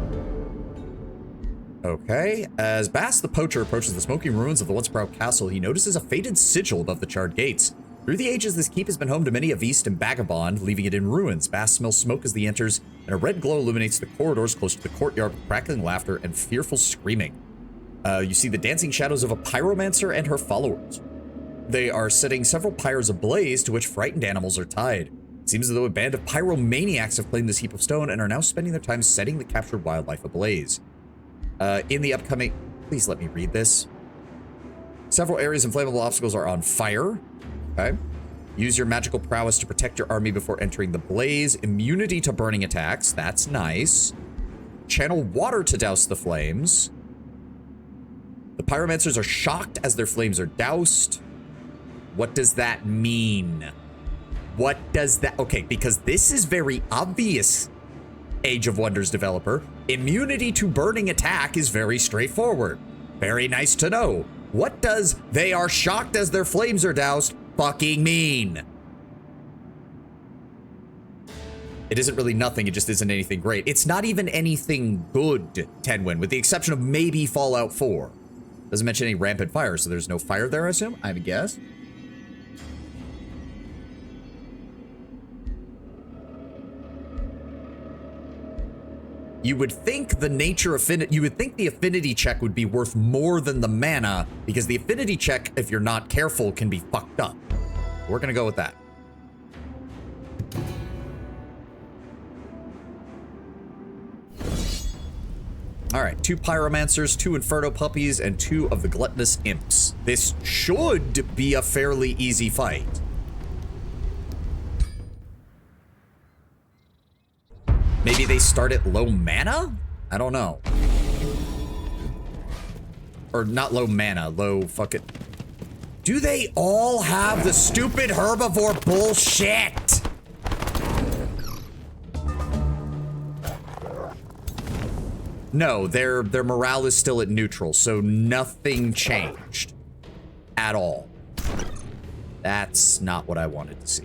Okay. As Bass the Poacher approaches the smoking ruins of the once proud castle, he notices a faded sigil above the charred gates. Through the ages, this keep has been home to many a Beast and vagabond, leaving it in ruins. Bass smells smoke as he enters, and a red glow illuminates the corridors close to the courtyard with crackling laughter and fearful screaming. You see the dancing shadows of a pyromancer and her followers. They are setting several pyres ablaze to which frightened animals are tied. It seems as though a band of pyromaniacs have claimed this heap of stone and are now spending their time setting the captured wildlife ablaze. In the upcoming... Please let me read this. Several areas and flammable obstacles are on fire. Okay. Use your magical prowess to protect your army before entering the blaze. Immunity to burning attacks. That's nice. Channel water to douse the flames. The pyromancers are shocked as their flames are doused. What does that mean? What does that... Okay, because this is very obvious, Age of Wonders developer. Immunity to burning attack is very straightforward. Very nice to know. What does they are shocked as their flames are doused fucking mean? It isn't really nothing, it just isn't anything great. It's not even anything good, Tenwin, with the exception of maybe Fallout 4. Doesn't mention any rampant fire, so there's no fire there, I assume? I would guess. You would think the nature affinity, you would think the affinity check would be worth more than the mana, because the affinity check, if you're not careful, can be fucked up. We're gonna go with that. All right, 2 pyromancers, 2 inferno puppies, and 2 of the gluttonous imps. This should be a fairly easy fight. Maybe they start at low mana? I don't know. Or not low mana, low fucking... Do they all have the stupid herbivore bullshit? No, their morale is still at neutral, so nothing changed. At all. That's not what I wanted to see.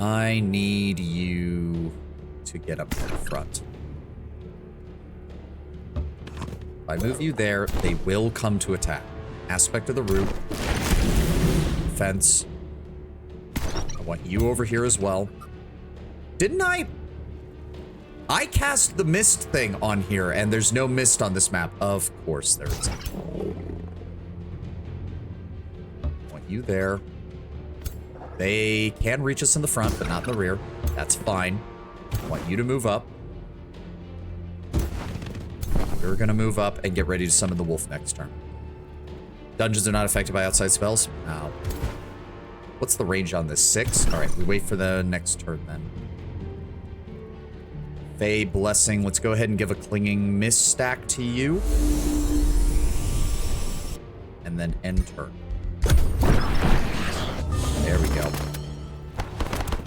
I need you to get up to the front. If I move you there, they will come to attack. Aspect of the root. Fence. I want you over here as well. Didn't I? I cast the mist thing on here, and there's no mist on this map. Of course there isn't. I want you there. They can reach us in the front, but not in the rear. That's fine. I want you to move up. You're gonna move up and get ready to summon the wolf next turn. Dungeons are not affected by outside spells? No. What's the range on this? 6? Alright, we wait for the next turn then. Fey Blessing. Let's go ahead and give a Clinging Mist stack to you. And then end turn. There we go.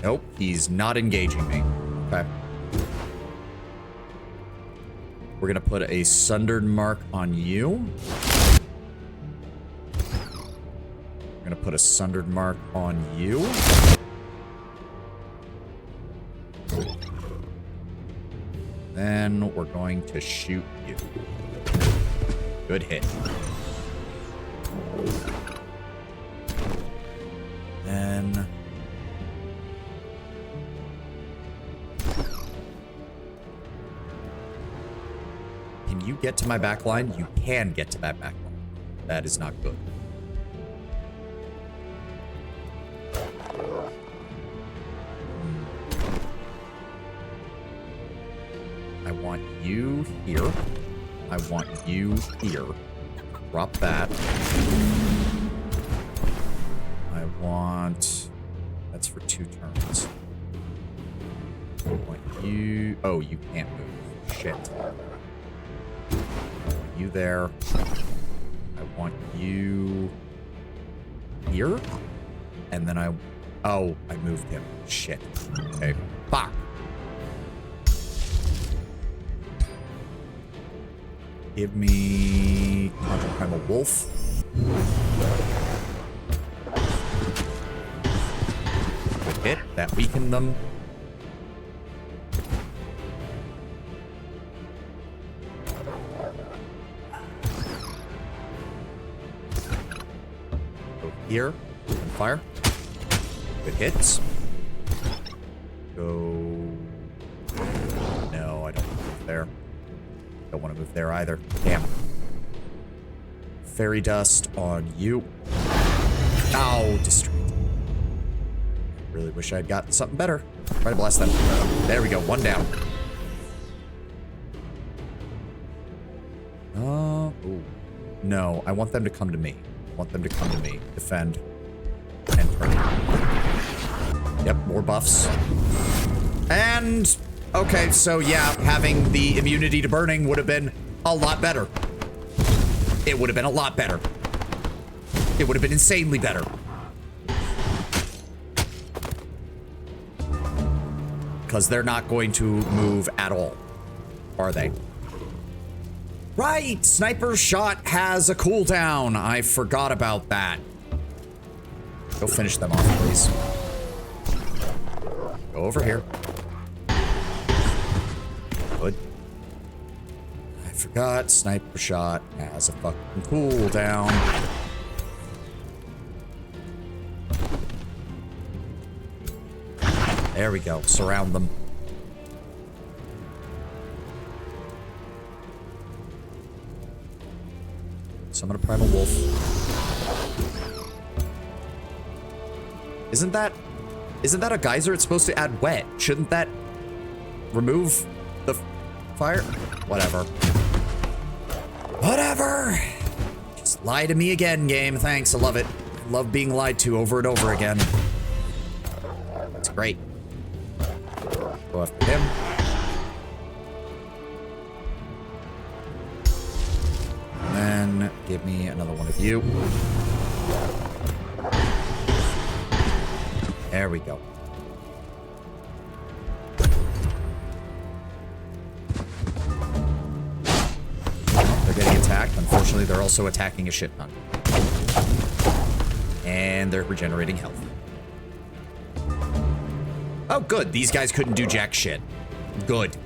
Nope, he's not engaging me. Okay. We're gonna put a Sundered Mark on you. We're gonna put a Sundered Mark on you. Then we're going to shoot you. Good hit. Then... Can you get to my back line? You can get to that back line. That is not good. I want you here. I want you here. Drop that. I want... That's for 2 turns. I want you... Oh, you can't move. Shit. I want you there. I want you... Here? and then oh, I moved him. Shit. Okay. Fuck. Give me Conjure Primal Wolf. Good hit. That weakened them. Go here. Fire. Good hits. Go. No, I don't want to move there. Don't want to move there either. Damn. Fairy dust on you. Ow, destroyed. Really wish I had gotten something better. Try to blast them. There we go. One down. Ooh. No, I want them to come to me. I want them to come to me. Defend. And turn. Yep, more buffs. And... okay, so yeah, having the immunity to burning would have been a lot better. It would have been a lot better. It would have been insanely better. Because they're not going to move at all, are they? Right! Sniper shot has a cooldown. I forgot about that. Go finish them off, please. Go over here. Good. I forgot sniper shot has a fucking cooldown. There we go. Surround them. Summon a Primal Wolf. Isn't that a geyser? It's supposed to add wet. Shouldn't that remove the fire? Whatever. Whatever. Just lie to me again, game. Thanks. I love it. I love being lied to over and over again. It's great. Go after him. And then give me another one of you. There we go. They're getting attacked. Unfortunately, they're also attacking a shit ton. And they're regenerating health. Oh, good. These guys couldn't do jack shit. Good.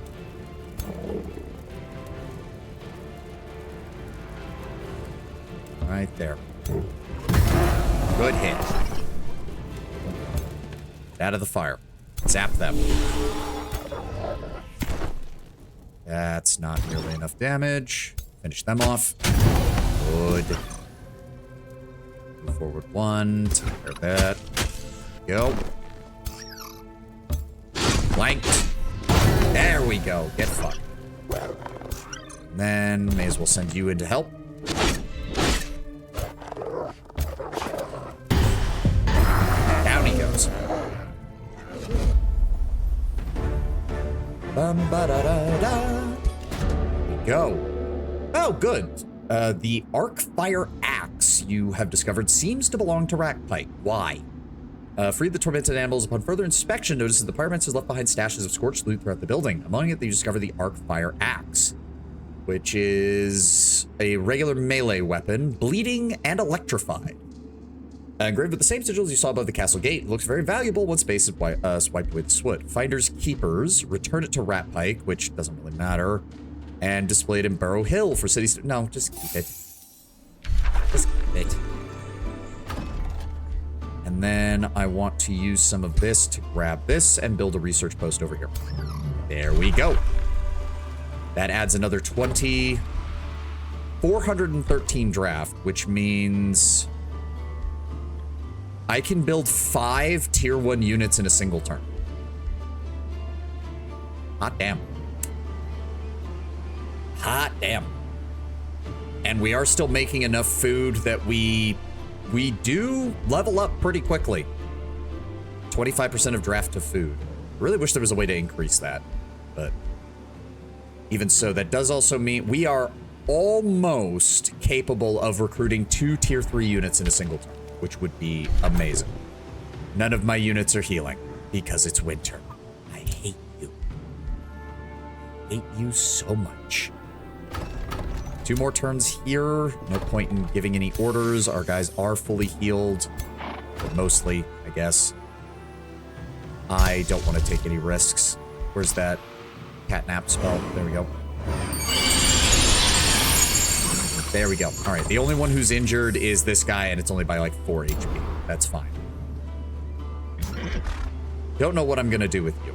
Right there. Good hit. Out of the fire. Zap them. That's not nearly enough damage. Finish them off. Good. Move forward one. Take care of that. Go. Flanked. There we go. Get fucked. And then may as well send you in to help. Down he goes. Bum-ba-da-da-da. There we go. Oh, good. The arc fire axe you have discovered seems to belong to Rackpike. Why? Free the tormented animals. Upon further inspection, notices the pyromancer has left behind stashes of scorched loot throughout the building. Among it, you discover the arc fire axe, which is a regular melee weapon, bleeding and electrified. Engraved with the same sigils you saw above the castle gate. It looks very valuable once base is swiped away the soot. Finders keepers. Return it to Ratpike, which doesn't really matter. And display it in Barrow Hill for city... No, just keep it. Just keep it. And then I want to use some of this to grab this and build a research post over here. There we go. That adds another 20... 413 draft, which means... I can build 5 tier 1 units in a single turn. Hot damn. Hot damn. And we are still making enough food that we do level up pretty quickly. 25% of draft to food. I really wish there was a way to increase that. But even so, that does also mean we are almost capable of recruiting 2 tier 3 units in a single turn, which would be amazing. None of my units are healing because it's winter. I hate you. I hate you so much. 2 more turns here. No point in giving any orders. Our guys are fully healed. But mostly, I guess. I don't want to take any risks. Where's that catnap spell? There we go. There we go. All right, the only one who's injured is this guy, and it's only by like 4 HP. That's fine. Don't know what I'm gonna do with you.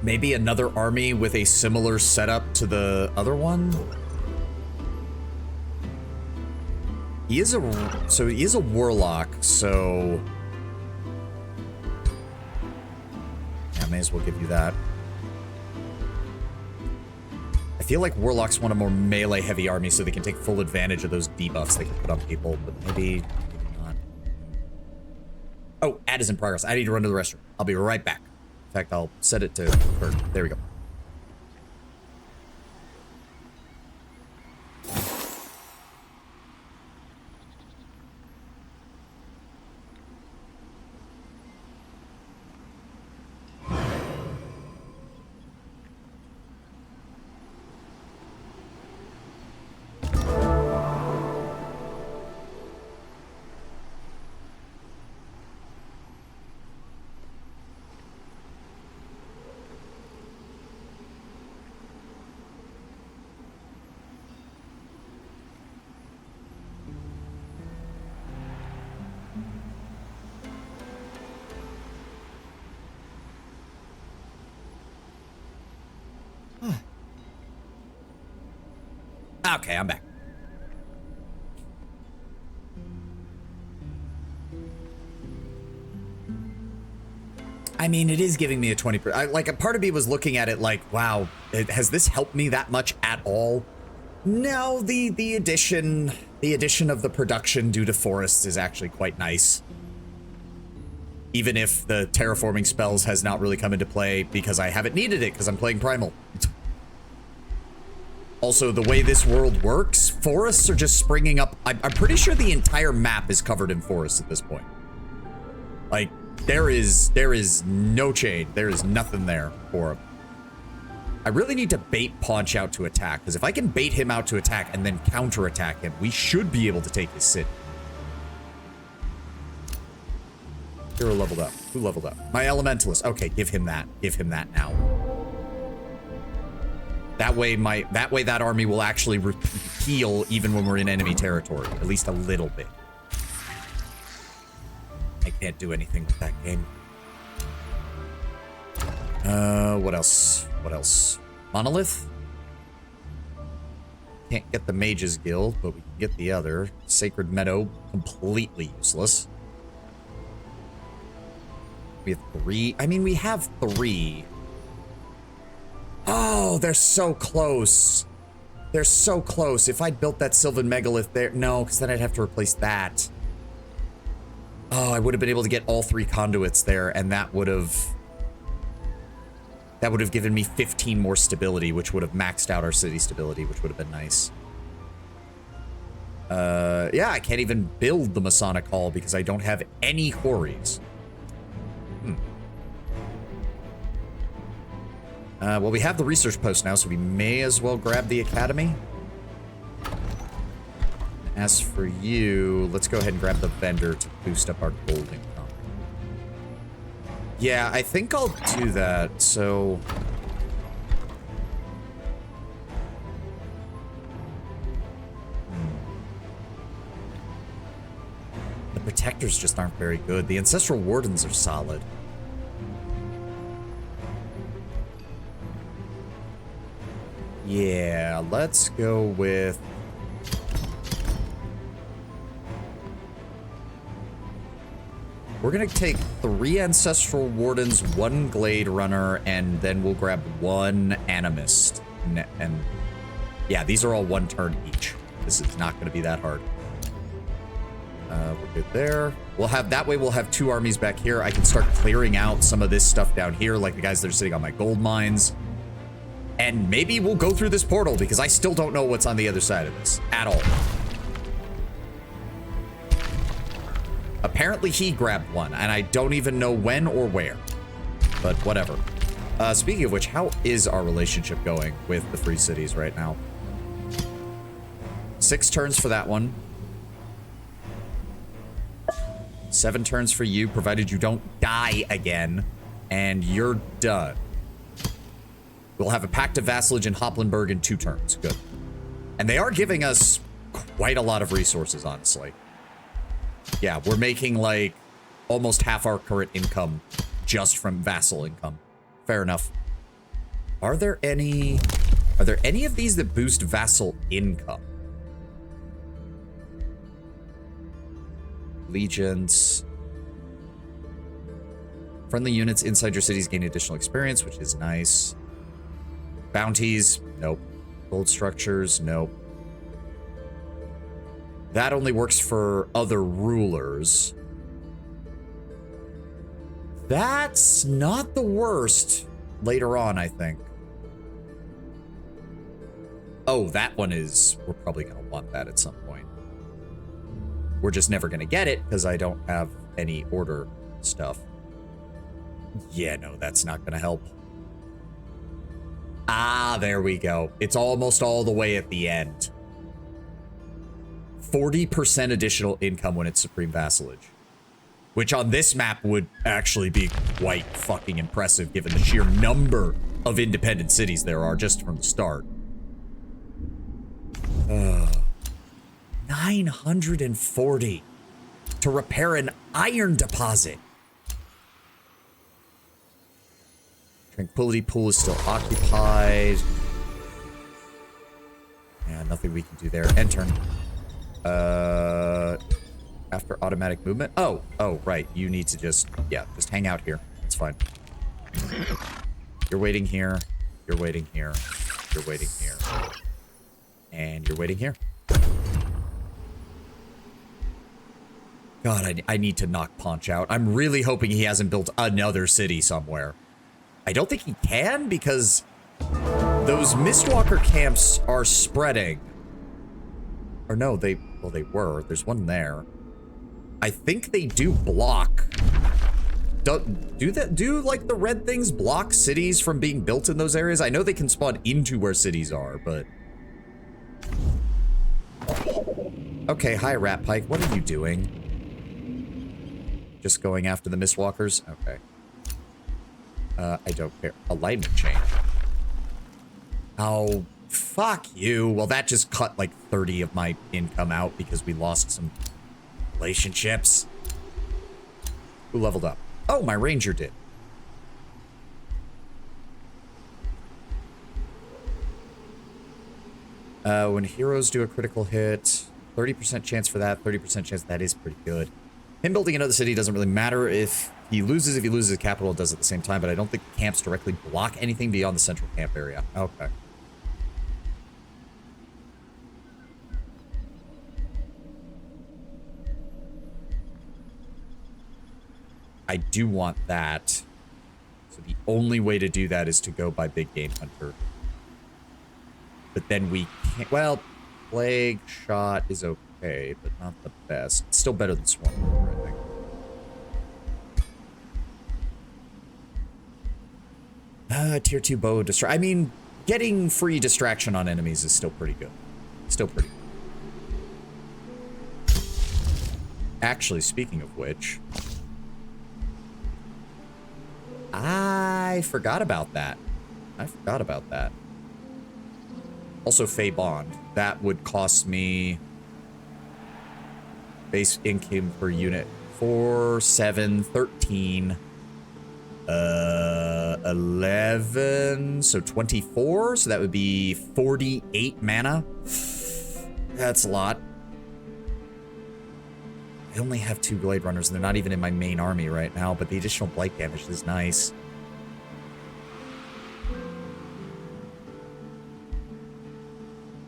Maybe another army with a similar setup to the other one? He is a warlock, so I may as well give you that. I feel like warlocks want a more melee heavy army so they can take full advantage of those debuffs they can put on people, but maybe not. Oh, ad is in progress. I need to run to the restroom. I'll be right back. In fact, I'll set it to Kurt. There we go. Okay, I'm back. I mean, it is giving me a 20%. Like, a part of me was looking at it like, wow, has this helped me that much at all? No, the addition of the production due to forests is actually quite nice. Even if the terraforming spells has not really come into play because I haven't needed it because I'm playing Primal. Also, the way this world works, forests are just springing up. I'm pretty sure the entire map is covered in forests at this point. Like, there is no shade. There is nothing there for him. I really need to bait Paunch out to attack, because if I can bait him out to attack and then counterattack him, we should be able to take his city. Hero leveled up. Who leveled up? My Elementalist. Okay, give him that. Give him that now. That way that army will actually heal even when we're in enemy territory. At least a little bit. I can't do anything with that game. What else? What else? Monolith? Can't get the Mage's Guild, but we can get the other. Sacred Meadow, completely useless. We have 3. I mean, we have 3. Oh, they're so close. They're so close. If I'd built that Sylvan Megalith there... No, because then I'd have to replace that. Oh, I would have been able to get all 3 conduits there, and that would have given me 15 more stability, which would have maxed out our city stability, which would have been nice. Yeah, I can't even build the Masonic Hall because I don't have any quarries. Well, we have the research post now, so we may as well grab the academy. As for you, let's go ahead and grab the vendor to boost up our gold income. Yeah, I think I'll do that, so... The protectors just aren't very good. The ancestral wardens are solid. Yeah, let's go with... We're gonna take 3 Ancestral Wardens, 1 Glade Runner, and then we'll grab 1 Animist. And yeah, these are all 1 turn each. This is not gonna be that hard. We're good there. We'll have, that way we'll have 2 armies back here. I can start clearing out some of this stuff down here, like the guys that are sitting on my gold mines. And maybe we'll go through this portal because I still don't know what's on the other side of this at all. Apparently he grabbed one, and I don't even know when or where. But whatever. Speaking of which, how is our relationship going with the free cities right now? 6 turns for that one. 7 turns for you, provided you don't die again. And you're done. We'll have a Pact of Vassalage in Hoplenberg in 2 turns. Good. And they are giving us quite a lot of resources, honestly. Yeah, we're making, like, almost half our current income just from vassal income. Fair enough. Are there any of these that boost vassal income? Legions. Friendly units inside your cities gain additional experience, which is nice. Bounties, nope. Gold structures, nope. That only works for other rulers. That's not the worst later on, I think. Oh, that one is... We're probably going to want that at some point. We're just never going to get it because I don't have any order stuff. Yeah, no, that's not going to help. Ah, there we go. It's almost all the way at the end. 40% additional income when it's Supreme Vassalage. Which on this map would actually be quite fucking impressive given the sheer number of independent cities there are just from the start. 940 to repair an iron deposit. Tranquility Pool is still occupied. Yeah, nothing we can do there. End turn. After automatic movement? Oh, right. You need to just hang out here. It's fine. You're waiting here. You're waiting here. You're waiting here. And you're waiting here. God, I need to knock Paunch out. I'm really hoping he hasn't built another city somewhere. I don't think he can because those Mistwalker camps are spreading. Or no, they were. There's one there. I think they do block. Do like the red things block cities from being built in those areas? I know they can spawn into where cities are, but... Okay, hi Rat Pike. What are you doing? Just going after the Mistwalkers? Okay. I don't care. Alignment change. Oh, fuck you. Well, that just cut like 30 of my income out because we lost some relationships. Who leveled up? Oh, my ranger did. When heroes do a critical hit, 30% chance for that, 30% chance. That is pretty good. Him building another city doesn't really matter if he loses. If he loses a capital, it does at the same time, but I don't think camps directly block anything beyond the central camp area. Okay. I do want that. So the only way to do that is to go by Big Game Hunter. But then we can't... Well, Plague Shot is okay, but not the best. It's still better than Swarm Rover, I think. Tier 2 bow distract. I mean, getting free distraction on enemies is still pretty good. Still pretty good. Actually, speaking of which... I forgot about that. Also, Fey Bond. That would cost me... Base income per unit. 4, 7, 13... 11... So 24? So that would be 48 mana? That's a lot. I only have 2 Blade Runners, and they're not even in my main army right now, but the additional blight damage is nice.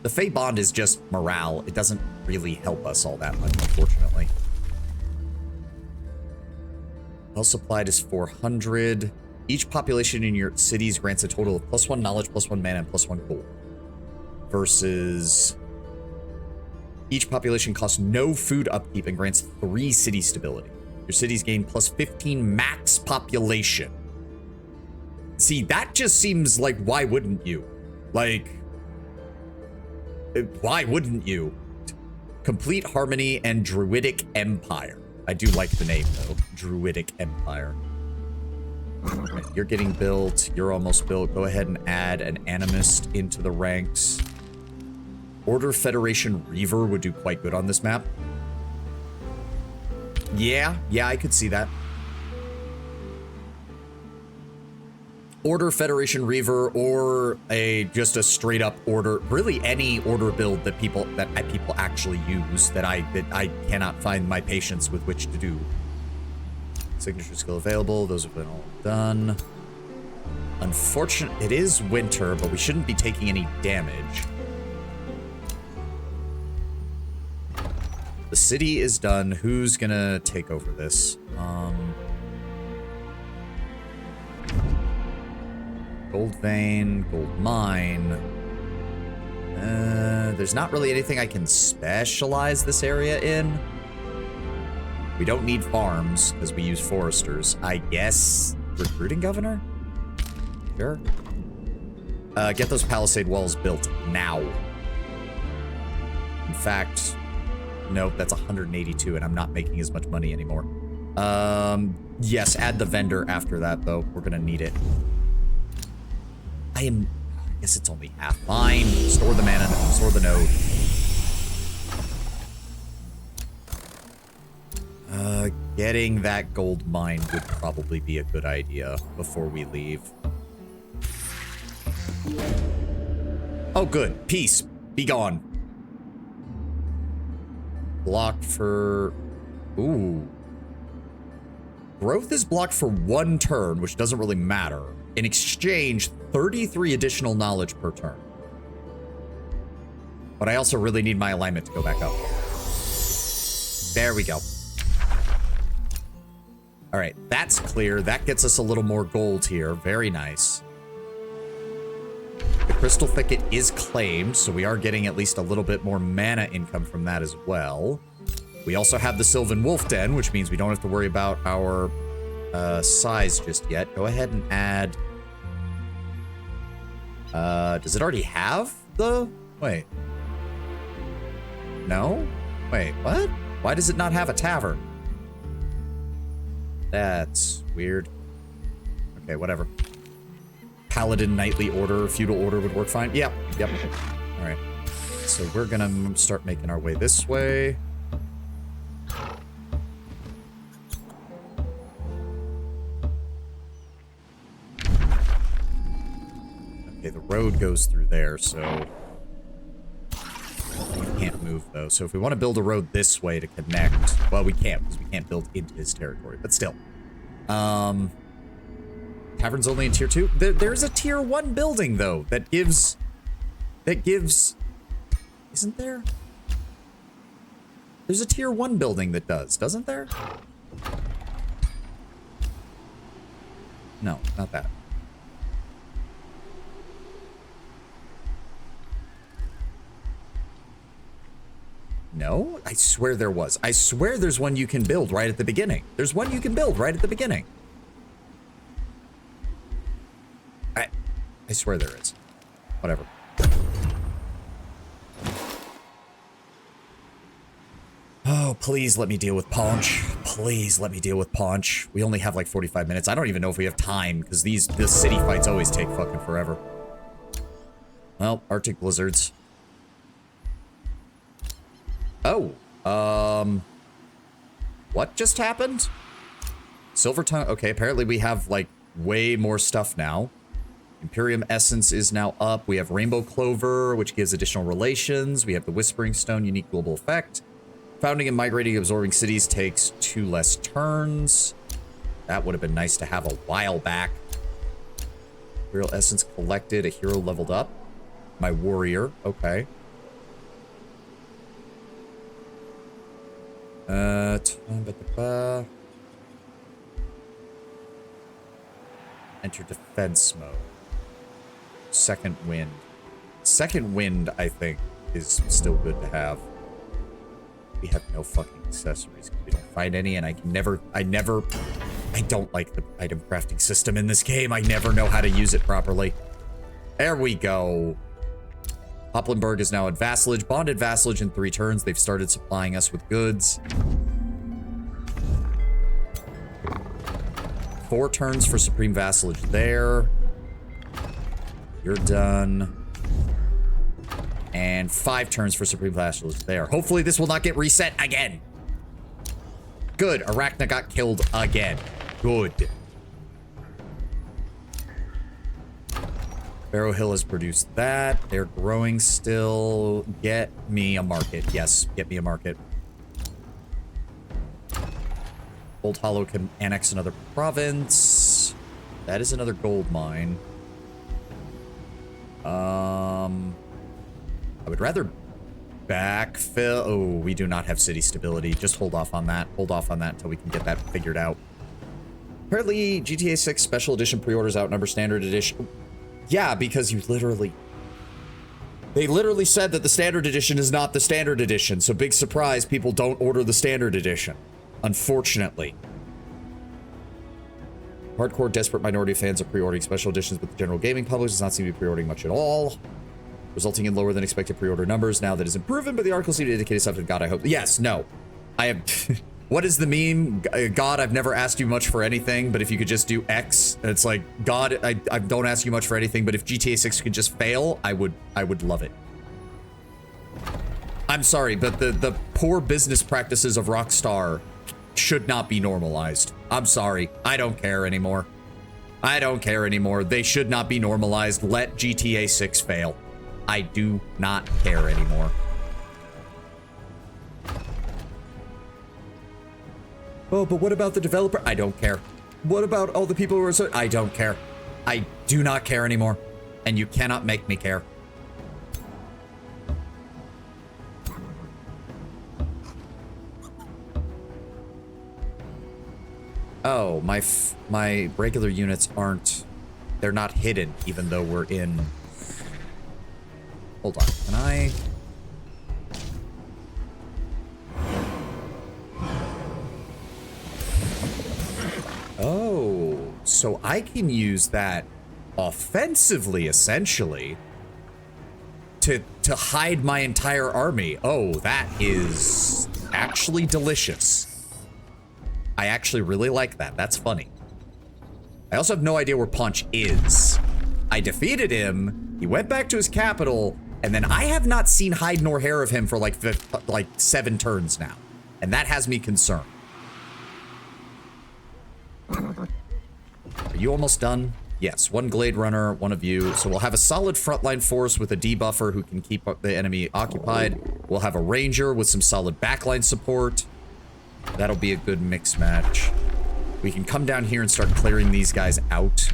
The Fey Bond is just morale. It doesn't really help us all that much, unfortunately. Well supplied is 400. Each population in your cities grants a total of +1 knowledge, +1 mana, and +1 gold. Versus each population costs no food upkeep and grants 3 city stability. Your cities gain +15 max population. See, that just seems like, why wouldn't you? Like, why wouldn't you? Complete Harmony and Druidic Empire. I do like the name, though. Druidic Empire. Right, you're getting built. You're almost built. Go ahead and add an Animist into the ranks. Order Federation Reaver would do quite good on this map. Yeah, I could see that. Order Federation Reaver or just a straight up order, really any order build that people actually use that I cannot find my patience with which to do. Signature skill available. Those have been all done. Unfortunate, it is winter, but we shouldn't be taking any damage. The city is done. Who's gonna take over this? Gold vein, gold mine. There's not really anything I can specialize this area in. We don't need farms because we use foresters. I guess recruiting governor? Sure. Get those palisade walls built now. In fact, nope, that's 182 and I'm not making as much money anymore. Yes, add the vendor after that though. We're gonna need it. I guess it's only half. Fine. Store the mana, store the node. Getting that gold mine would probably be a good idea before we leave. Oh, good. Peace. Be gone. Blocked for... Ooh. Growth is blocked for 1 turn, which doesn't really matter. In exchange, 33 additional knowledge per turn. But I also really need my alignment to go back up. There we go. All right, that's clear. That gets us a little more gold here. Very nice. The Crystal Thicket is claimed, so we are getting at least a little bit more mana income from that as well. We also have the Sylvan Wolf Den, which means we don't have to worry about our size just yet. Go ahead and add... does it already have the... Wait. No? Wait, what? Why does it not have a tavern? That's weird. Okay, whatever. Paladin Knightly Order, Feudal Order would work fine. Yep. All right. So we're gonna start making our way this way. Okay, the road goes through there, so... We can't move, though. So if we want to build a road this way to connect... Well, we can't, because we can't build into his territory. But still. Tavern's only in tier 2? There's a tier 1 building, though, that gives... Isn't there? There's a tier 1 building that does, doesn't there? No, not that. No? I swear there was. I swear there's one you can build right at the beginning. There's one you can build right at the beginning. I swear there is. Whatever. Oh, please let me deal with Paunch. Please let me deal with Paunch. We only have like 45 minutes. I don't even know if we have time, because the city fights always take fucking forever. Well, Arctic blizzards. Oh, what just happened? Silver tongue. Okay, apparently we have like way more stuff now. Imperium Essence is now up. We have Rainbow Clover, which gives additional relations. We have the Whispering Stone, unique global effect. Founding and migrating absorbing cities takes 2 less turns. That would have been nice to have a while back. Imperial Essence collected, a hero leveled up. My warrior, okay. Enter defense mode. Second wind. Second wind, I think, is still good to have. We have no fucking accessories. We don't find any, and I don't like the item crafting system in this game. I never know how to use it properly. There we go. Hoplenberg is now at vassalage. Bonded vassalage in 3 turns. They've started supplying us with goods. 4 turns for supreme vassalage there. You're done. And 5 turns for supreme vassalage there. Hopefully this will not get reset again. Good. Arachna got killed again. Good. Barrow Hill has produced that. They're growing still. Get me a market. Yes, get me a market. Old Hollow can annex another province. That is another gold mine. I would rather backfill. Oh, we do not have city stability. Just hold off on that. Hold off on that until we can get that figured out. Apparently, GTA 6 Special Edition pre-orders outnumber Standard Edition. Yeah, because you literally... They literally said that the Standard Edition is not the Standard Edition, so big surprise, people don't order the Standard Edition. Unfortunately. Hardcore, desperate minority of fans are pre-ordering special editions, but the general gaming public does not seem to be pre-ordering much at all, resulting in lower than expected pre-order numbers. Now that isn't proven, but the article seemed to indicate something. God, I hope. Yes, no. I have... What is the meme? God, I've never asked you much for anything, but if you could just do X, and it's like, God, I don't ask you much for anything, but if GTA 6 could just fail, I would love it. I'm sorry, but the poor business practices of Rockstar should not be normalized. I'm sorry. I don't care anymore. I don't care anymore. They should not be normalized. Let GTA 6 fail. I do not care anymore. Oh, but what about the developer? I don't care. What about all the people who are so... I don't care. I do not care anymore. And you cannot make me care. Oh, my regular units aren't... They're not hidden, even though we're in... Hold on. Can I... Oh, so I can use that offensively, essentially, to hide my entire army. Oh, that is actually delicious. I actually really like that. That's funny. I also have no idea where Punch is. I defeated him, he went back to his capital, and then I have not seen hide nor hair of him for like 7 turns now. And that has me concerned. Are you almost done? Yes, 1 Glade Runner, 1 of you. So we'll have a solid frontline force with a debuffer who can keep the enemy occupied. We'll have a ranger with some solid backline support. That'll be a good mix match. We can come down here and start clearing these guys out.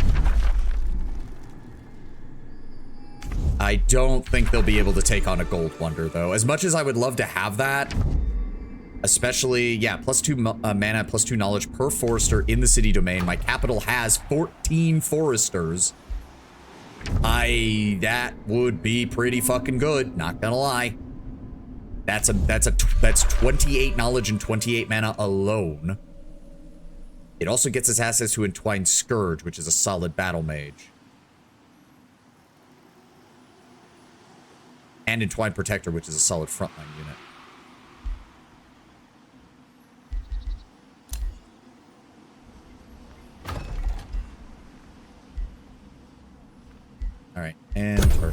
I don't think they'll be able to take on a Gold Wonder, though. As much as I would love to have that... Especially, yeah, +2 mana, +2 knowledge per forester in the city domain. My capital has 14 foresters. That would be pretty fucking good, not gonna lie. That's 28 knowledge and 28 mana alone. It also gets its access to Entwined Scourge, which is a solid battle mage. And Entwined Protector, which is a solid frontline unit. All right, and turn.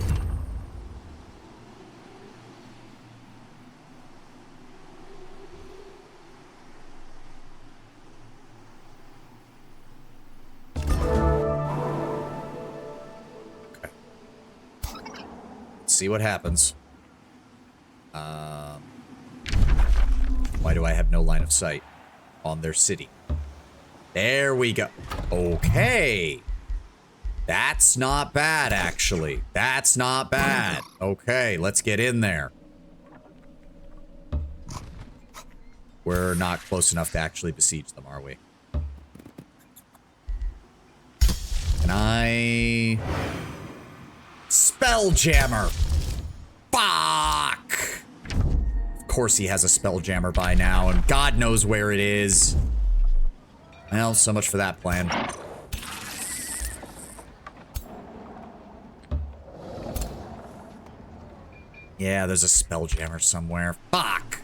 Okay. Let's see what happens. Why do I have no line of sight on their city? There we go. Okay. That's not bad, actually. That's not bad. Okay, let's get in there. We're not close enough to actually besiege them, are we? Can Can I... Spelljammer! Fuck! Of course he has a Spelljammer by now, and God knows where it is. Well, so much for that plan. Yeah, there's a Spelljammer somewhere. Fuck!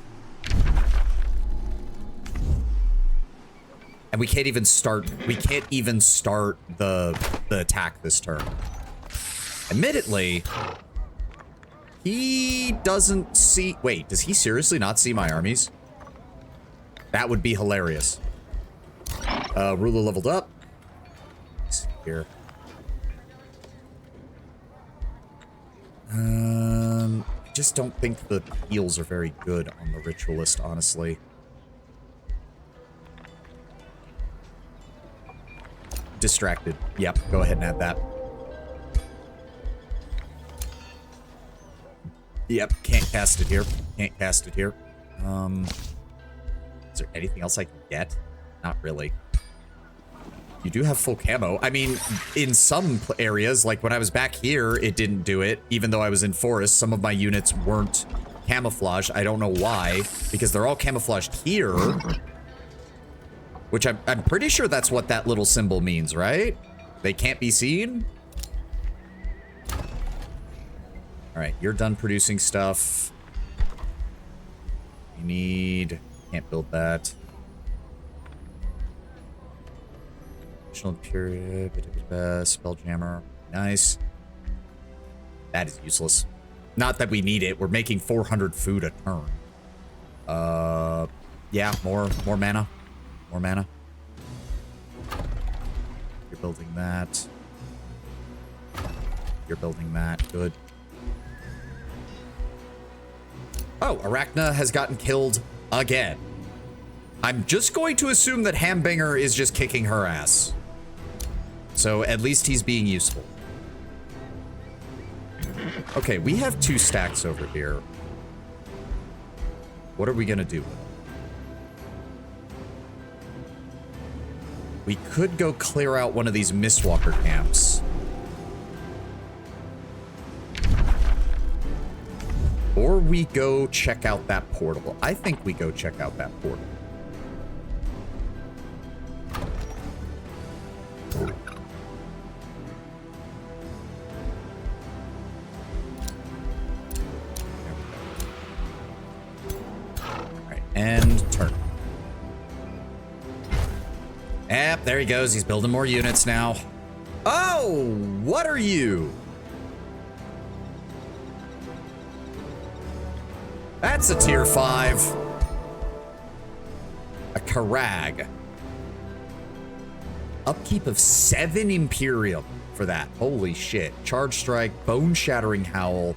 And we can't even start the attack this turn. Admittedly, he doesn't see... Wait, does he seriously not see my armies? That would be hilarious. Ruler leveled up. Let's see here. I just don't think the heals are very good on the Ritualist, honestly. Distracted. Yep, go ahead and add that. Yep, can't cast it here. Can't cast it here. Is there anything else I can get? Not really. You do have full camo. I mean, in some areas, like when I was back here, it didn't do it. Even though I was in forest, some of my units weren't camouflaged. I don't know why, because they're all camouflaged here. Which I'm pretty sure that's what that little symbol means, right? They can't be seen? Alright, you're done producing stuff. You need... Can't build that. Additional period. Spelljammer. Nice. That is useless. Not that we need it. We're making 400 food a turn. Yeah, more mana. More mana. You're building that. You're building that. Good. Oh, Arachna has gotten killed again. I'm just going to assume that Hambanger is just kicking her ass. So at least he's being useful. Okay, we have 2 stacks over here. What are we gonna do with them? We could go clear out one of these Mistwalker camps. Or we go check out that portal. I think we go check out that portal. Alright, and turn. Yep, there he goes. He's building more units now. Oh, what are you? That's a tier 5. A Karag. Upkeep of 7 Imperium for that. Holy shit. Charge Strike, Bone Shattering Howl.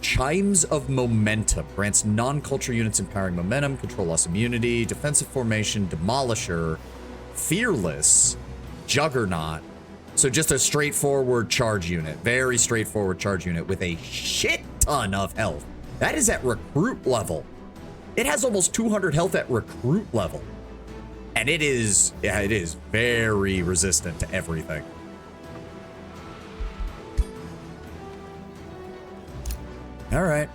Chimes of Momentum. Grants non-culture units empowering momentum, control loss immunity, defensive formation, Demolisher, Fearless, Juggernaut. So just a straightforward charge unit. Very straightforward charge unit with a shit ton of health. That is at recruit level. It has almost 200 health at recruit level. And it is, yeah, it is very resistant to everything. All right.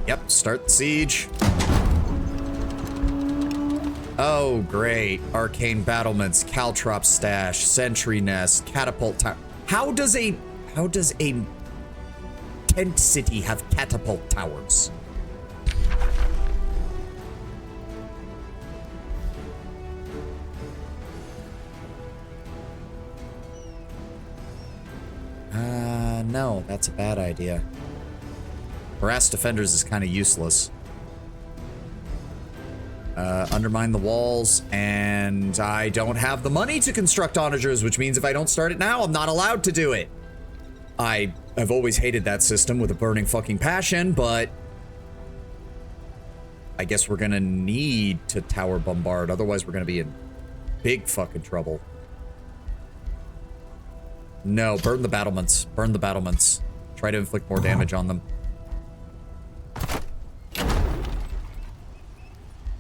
Yep, start the siege. Oh, great. Arcane battlements, Caltrop stash, sentry nest, catapult tower. How does a tent city have catapult towers? No, that's a bad idea. Harass defenders is kind of useless. Undermine the walls, and I don't have the money to construct onagers, which means if I don't start it now, I'm not allowed to do it. I have always hated that system with a burning fucking passion, but I guess we're gonna need to tower bombard, otherwise we're gonna be in big fucking trouble. No, burn the battlements. Burn the battlements. Try to inflict more damage on them.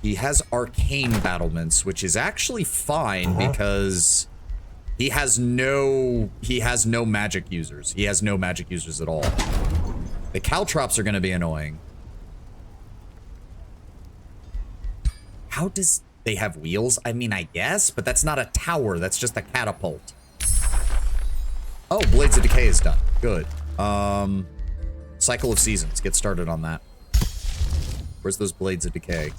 He has arcane battlements, which is actually fine because he has no magic users. He has no magic users at all. The caltrops are going to be annoying. How does they have wheels? I mean, I guess, but that's not a tower. That's just a catapult. Oh, Blades of Decay is done. Good. Cycle of Seasons. Get started on that. Where's those Blades of Decay?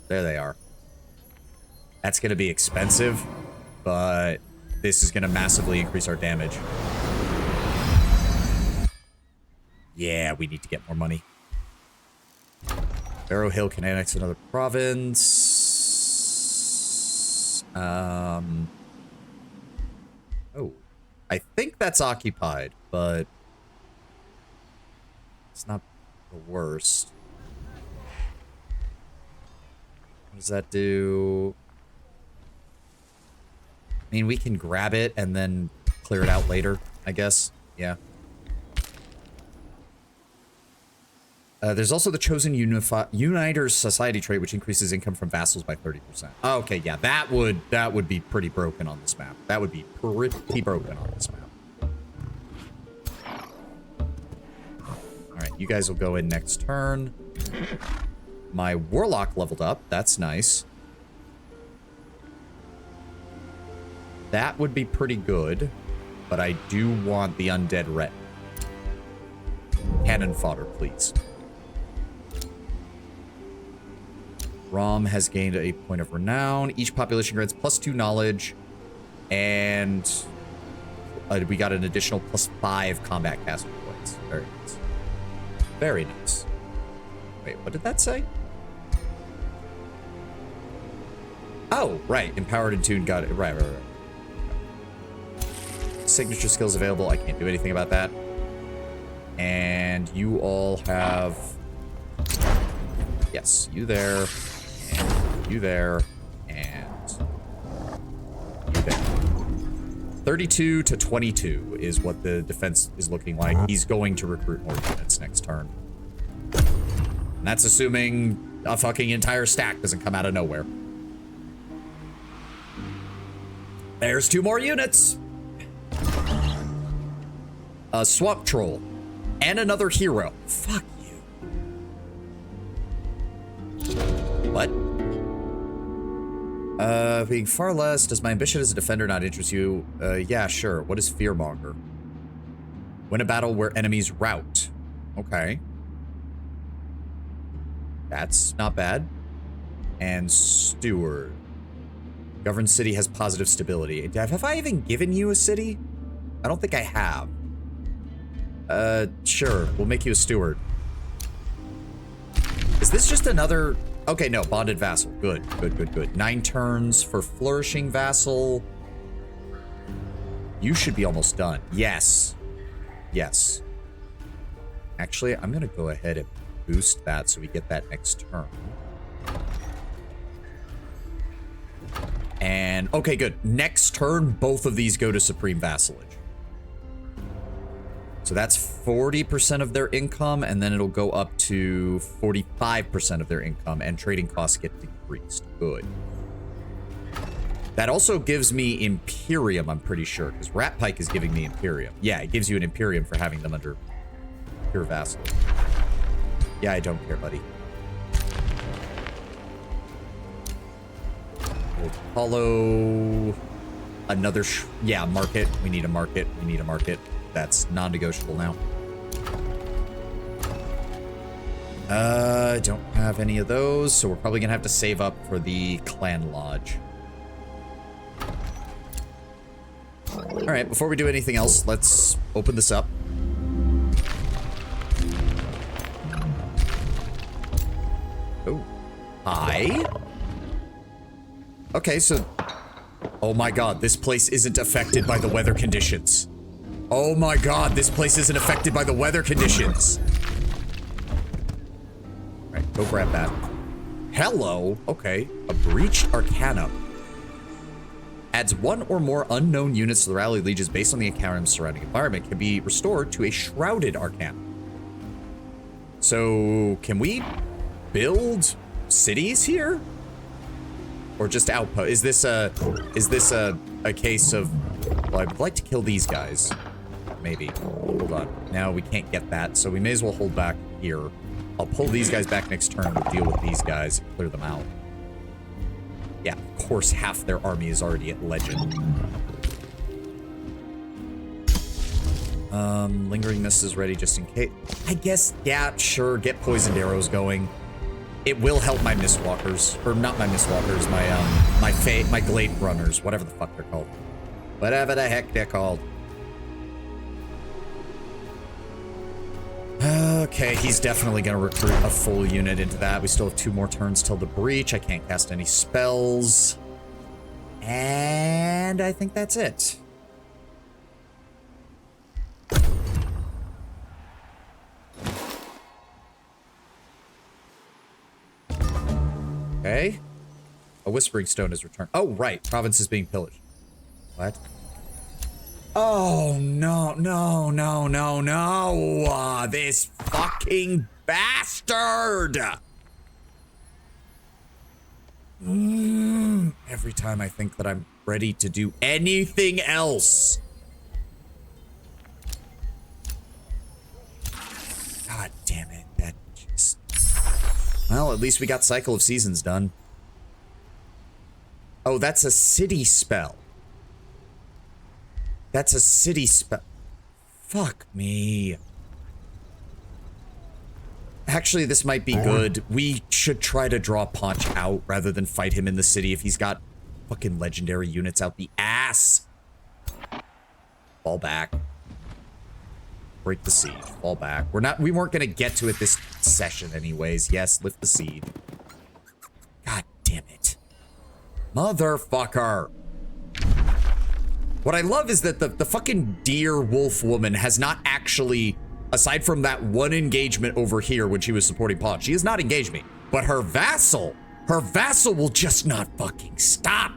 There they are. That's going to be expensive, but this is going to massively increase our damage. Yeah, we need to get more money. Barrow Hill can annex another province. Oh, I think that's occupied, but it's not the worst. What does that do? I mean, we can grab it and then clear it out later, I guess. Yeah. There's also the Chosen Uniter's Society trait, which increases income from vassals by 30%. Okay, yeah, that would be pretty broken on this map. That would be pretty broken on this map. All right, you guys will go in next turn. My Warlock leveled up. That's nice. That would be pretty good, but I do want the Undead Ret. Cannon fodder, please. Rom has gained a point of renown. Each population grants +2 knowledge. And we got an additional +5 combat caster points. Very nice. Very nice. Wait, what did that say? Oh, right. Empowered and tuned. Got it. Right. Signature skills available. I can't do anything about that. And you all have... Yes, you there. And you there, and you there. 32 to 22 is what the defense is looking like. He's going to recruit more units next turn. And that's assuming a fucking entire stack doesn't come out of nowhere. There's 2 more units. A swamp troll and another hero. Fuck you. What? Being far less, does my ambition as a defender not interest you? Yeah, sure. What is Fearmonger? Win a battle where enemies rout. Okay. That's not bad. And Steward. Governed city has positive stability. Have I even given you a city? I don't think I have. Sure. We'll make you a steward. Is this just another... Okay, no, bonded vassal. Good, good, good, good. 9 turns for flourishing vassal. You should be almost done. Yes. Yes. Actually, I'm going to go ahead and boost that so we get that next turn. And, okay, good. Next turn, both of these go to supreme vassalage. So that's 40% of their income, and then it'll go up to 45% of their income, and trading costs get decreased. Good. That also gives me Imperium, I'm pretty sure, because Rat Pike is giving me Imperium. Yeah, it gives you an Imperium for having them under pure vassal. Yeah, I don't care, buddy. We'll follow another... yeah, market. We need a market. We need a market. That's non-negotiable now. I don't have any of those, so we're probably gonna have to save up for the clan lodge. All right, before we do anything else, let's open this up. Oh, hi. Okay, so, oh my God, this place isn't affected by the weather conditions. Oh my God, this place isn't affected by the weather conditions. All right, go grab that. Hello. Okay, a breached arcanum. Adds 1 or more unknown units to the rally legions based on the arcanum's surrounding environment. Can be restored to a shrouded arcanum. So, can we build cities here? Or just outpost? Is this a case of, well, I would like to kill these guys. Maybe. Hold on. Now we can't get that, so we may as well hold back here. I'll pull these guys back next turn to deal with these guys and clear them out. Yeah, of course half their army is already at legend. Lingering Mist is ready just in case. I guess, yeah, sure, get poisoned arrows going. It will help my Mistwalkers. Or not my Mistwalkers, my Glade Runners, whatever the fuck they're called. Whatever the heck they're called. Okay, he's definitely gonna recruit a full unit into that. We still have 2 more turns till the breach. I can't cast any spells. And I think that's it. Okay. A Whispering Stone is returned. Oh, right. Province is being pillaged. What? Oh, no, no, no, no, no. This fucking bastard. Every time I think that I'm ready to do anything else. God damn it. That just... Well, at least we got Cycle of Seasons done. Oh, that's a city spell. That's a city spell. Fuck me. Actually, this might be good. We should try to draw Paunch out rather than fight him in the city if he's got fucking legendary units out the ass. Fall back. Break the siege. Fall back. We weren't gonna get to it this session anyways. Yes, lift the seed. God damn it. Motherfucker. What I love is that the fucking deer wolf woman has not actually, aside from that one engagement over here when she was supporting Paunch, she has not engaged me. But her vassal will just not fucking stop.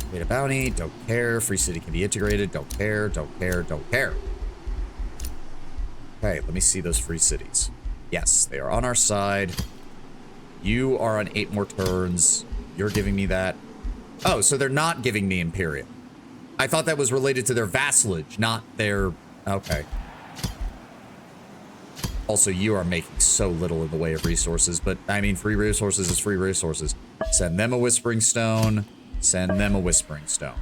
Create a bounty, don't care. Free city can be integrated, don't care, don't care, don't care. Okay, let me see those free cities. Yes, they are on our side. You are on 8 more turns. You're giving me that. Oh, so they're not giving me Imperium. I thought that was related to their vassalage, not their... Okay. Also, you are making so little in the way of resources, but, I mean, free resources is free resources. Send them a Whispering Stone. Send them a Whispering Stone.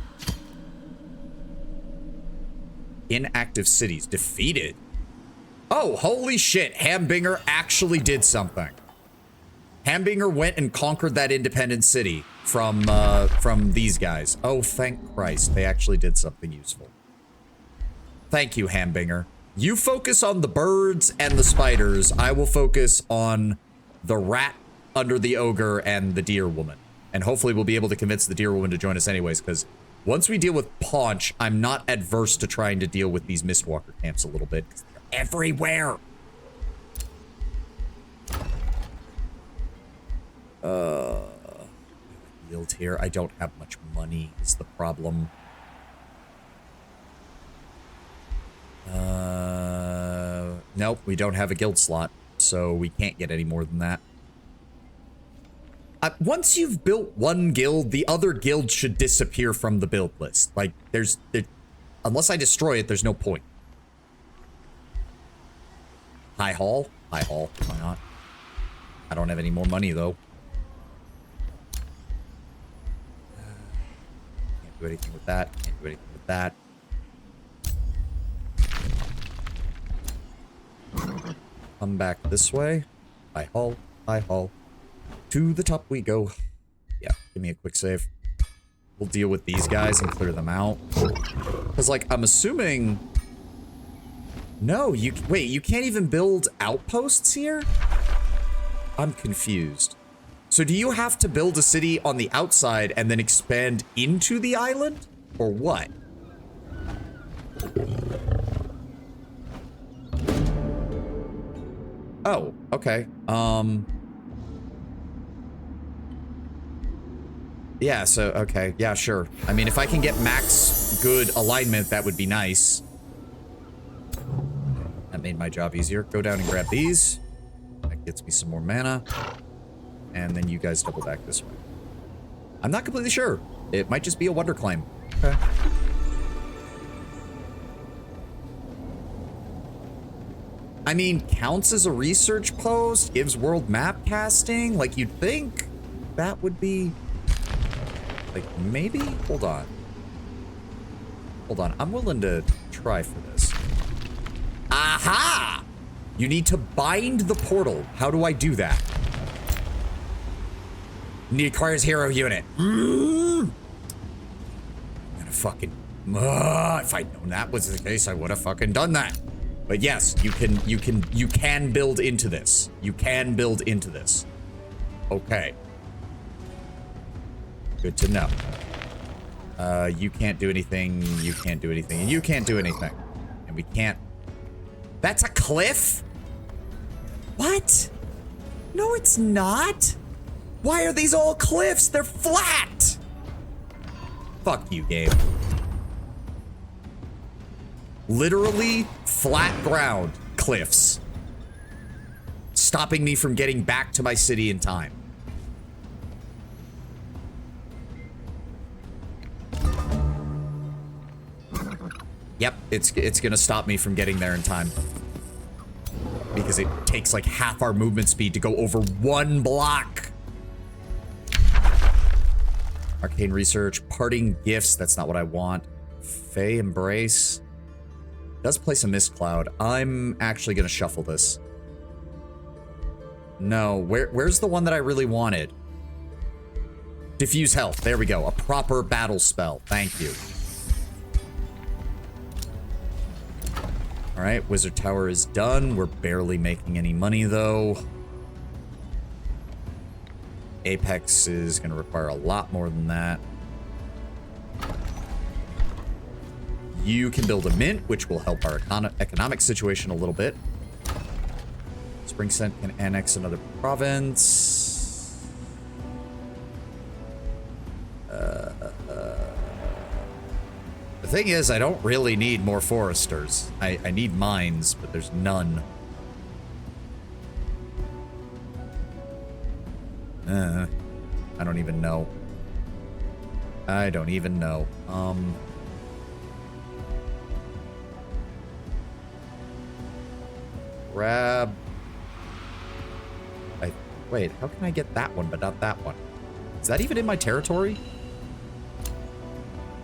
Inactive cities. Defeated. Oh, holy shit. Hambinger actually did something. Hambinger went and conquered that independent city from these guys. Oh, thank Christ. They actually did something useful. Thank you, Hambinger. You focus on the birds and the spiders. I will focus on the rat under the ogre and the deer woman. And hopefully we'll be able to convince the deer woman to join us anyways, because once we deal with Paunch, I'm not adverse to trying to deal with these Mistwalker camps a little bit. Everywhere. Yield here. I don't have much money is the problem. Nope, we don't have a guild slot, so we can't get any more than that. Once you've built one guild, the other guilds should disappear from the build list. Like, unless I destroy it, there's no point. High Hall? High Hall. Why not? I don't have any more money, though. Can't do anything with that. Can't do anything with that. Come back this way. High Hall. High Hall. To the top we go. Yeah, give me a quick save. We'll deal with these guys and clear them out. Because, like, I'm assuming... No, wait, you can't even build outposts here? I'm confused. So do you have to build a city on the outside and then expand into the island? Or what? Oh, okay. Yeah, so, okay. Yeah, sure. I mean, if I can get max good alignment, that would be nice. That made my job easier. Go down and grab these. That gets me some more mana. And then you guys double back this way. I'm not completely sure. It might just be a wonder claim. Okay. I mean, counts as a research post, gives world map casting. Like, you'd think that would be... Like, maybe? Hold on. Hold on. I'm willing to try for this. Aha! You need to bind the portal. How do I do that? Requires hero unit. I'm gonna fucking... if I'd known that was the case, I would have fucking done that. But yes, you can build into this. You can build into this. Okay. Good to know. You can't do anything, you can't do anything, and you can't do anything. And we can't... That's a cliff? What? No, it's not. Why are these all cliffs? They're flat! Fuck you, game. Literally flat ground cliffs. Stopping me from getting back to my city in time. Yep, it's gonna stop me from getting there in time. Because it takes like half our movement speed to go over one block. Arcane Research, Parting Gifts, that's not what I want. Fey Embrace. Does place a Mist Cloud. I'm actually gonna shuffle this. No, where's the one that I really wanted? Diffuse Health, there we go. A proper battle spell, thank you. Alright, Wizard Tower is done. We're barely making any money, though. Apex is going to require a lot more than that. You can build a mint, which will help our economic situation a little bit. Spring Scent can annex another province. The thing is, I don't really need more foresters. I need mines, but there's none. I don't even know. I don't even know. Grab... Wait, how can I get that one, but not that one? Is that even in my territory?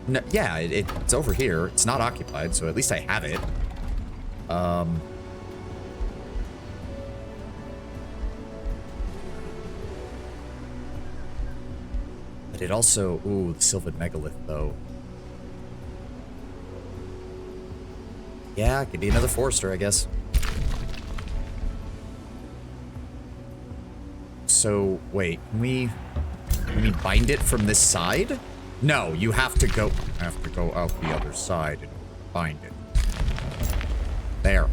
No, yeah, it's over here. It's not occupied, so at least I have it. But it also... Ooh, the Sylvan Megalith, though. Yeah, could be another Forester, I guess. So, wait, can we bind it from this side? No, you have to go out the other side and bind it. There.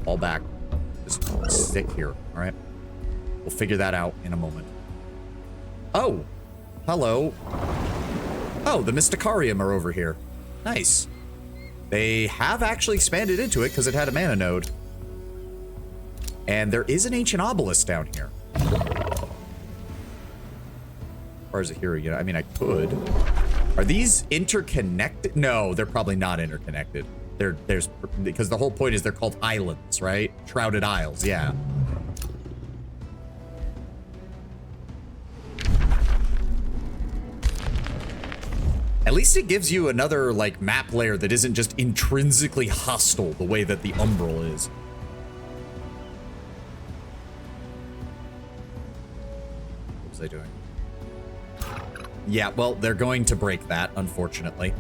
All back. Just stick here, all right? We'll figure that out in a moment. Oh, hello. Oh, the Mysticarium are over here. Nice. They have actually expanded into it because it had a mana node. And there is an ancient obelisk down here. As far as a hero unit, I mean, I could. Are these interconnected? No, they're probably not interconnected. There's because the whole point is they're called islands, right? Shrouded Isles, yeah. At least it gives you another, like, map layer that isn't just intrinsically hostile the way that the Umbral is. What was I doing? Yeah, well, they're going to break that, unfortunately.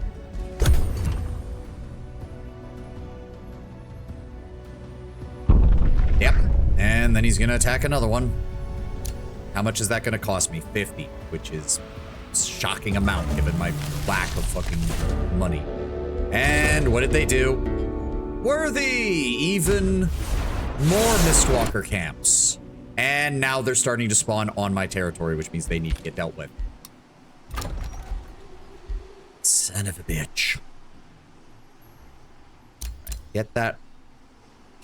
Yep. And then he's going to attack another one. How much is that going to cost me? 50, which is a shocking amount given my lack of fucking money. And what did they do? Worthy! Even more Mistwalker camps. And now they're starting to spawn on my territory, which means they need to get dealt with. Son of a bitch. Right, get that.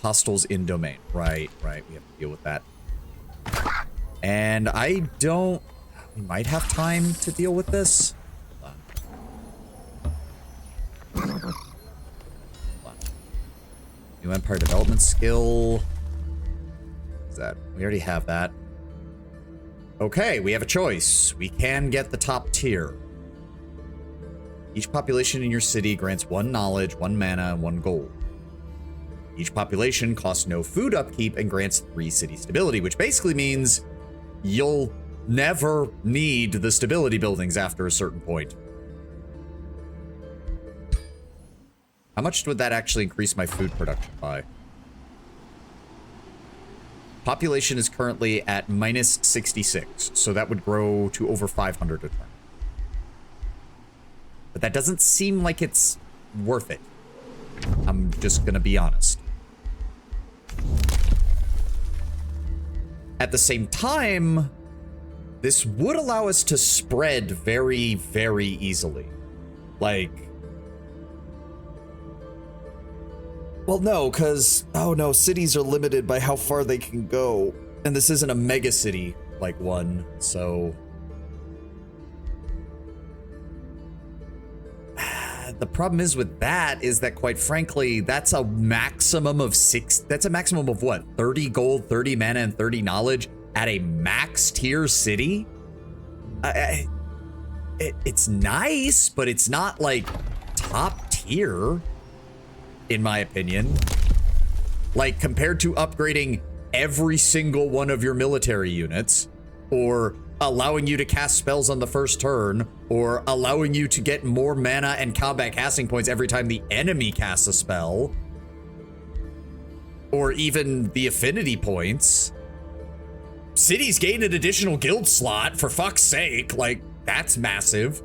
Hostiles in domain. Right. We have to deal with that. And I don't... We might have time to deal with this. Hold on. New Empire development skill. What is that? We already have that. Okay, we have a choice. We can get the top tier. Each population in your city grants 1 knowledge, 1 mana, and 1 gold. Each population costs no food upkeep and grants 3 city stability, which basically means you'll never need the stability buildings after a certain point. How much would that actually increase my food production by? Population is currently at minus 66, so that would grow to over 500 a turn. But that doesn't seem like it's worth it. I'm just gonna be honest. At the same time, this would allow us to spread very, very easily. Like... Well, no, because... Oh, no, cities are limited by how far they can go. And this isn't a mega city like one, so... The problem is with that is that, quite frankly, that's a maximum of 6... That's a maximum of what? 30 gold, 30 mana, and 30 knowledge at a max tier city? It's nice, but it's not, like, top tier, in my opinion. Like, compared to upgrading every single one of your military units, or allowing you to cast spells on the first turn, or allowing you to get more mana and combat casting points every time the enemy casts a spell, or even the affinity points. Cities gain an additional guild slot, for fuck's sake. Like, that's massive.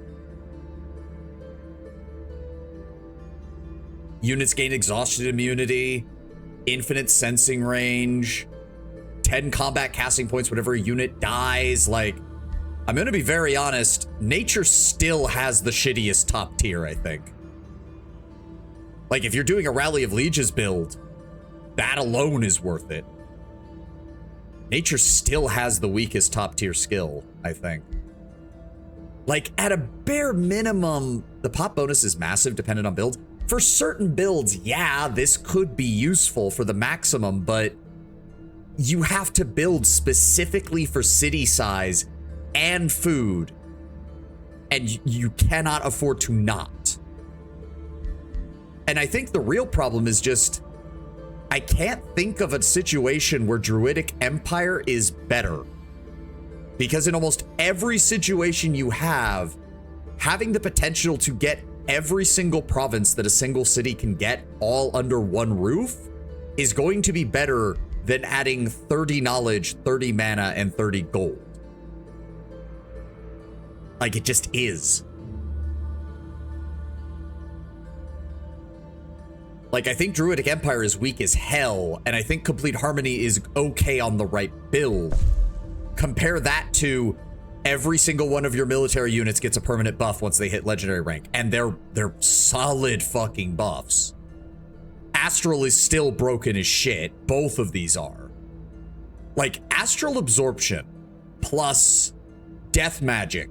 Units gain exhaustion immunity, infinite sensing range, 10 combat casting points whenever a unit dies. Like, I'm gonna be very honest, nature still has the shittiest top tier, I think. Like, if you're doing a Rally of Lieges build, that alone is worth it. Nature still has the weakest top tier skill, I think. Like, at a bare minimum, the pop bonus is massive dependent on build. For certain builds, yeah, this could be useful for the maximum, but you have to build specifically for city size and food, and you cannot afford to not. And I think the real problem is just, I can't think of a situation where Druidic Empire is better. Because in almost every situation you have, having the potential to get every single province that a single city can get all under one roof is going to be better than adding 30 knowledge, 30 mana, and 30 gold. Like, it just is. Like, I think Druidic Empire is weak as hell, and I think Complete Harmony is okay on the right build. Compare that to every single one of your military units gets a permanent buff once they hit legendary rank, and they're solid fucking buffs. Astral is still broken as shit. Both of these are. Like, Astral Absorption plus Death Magic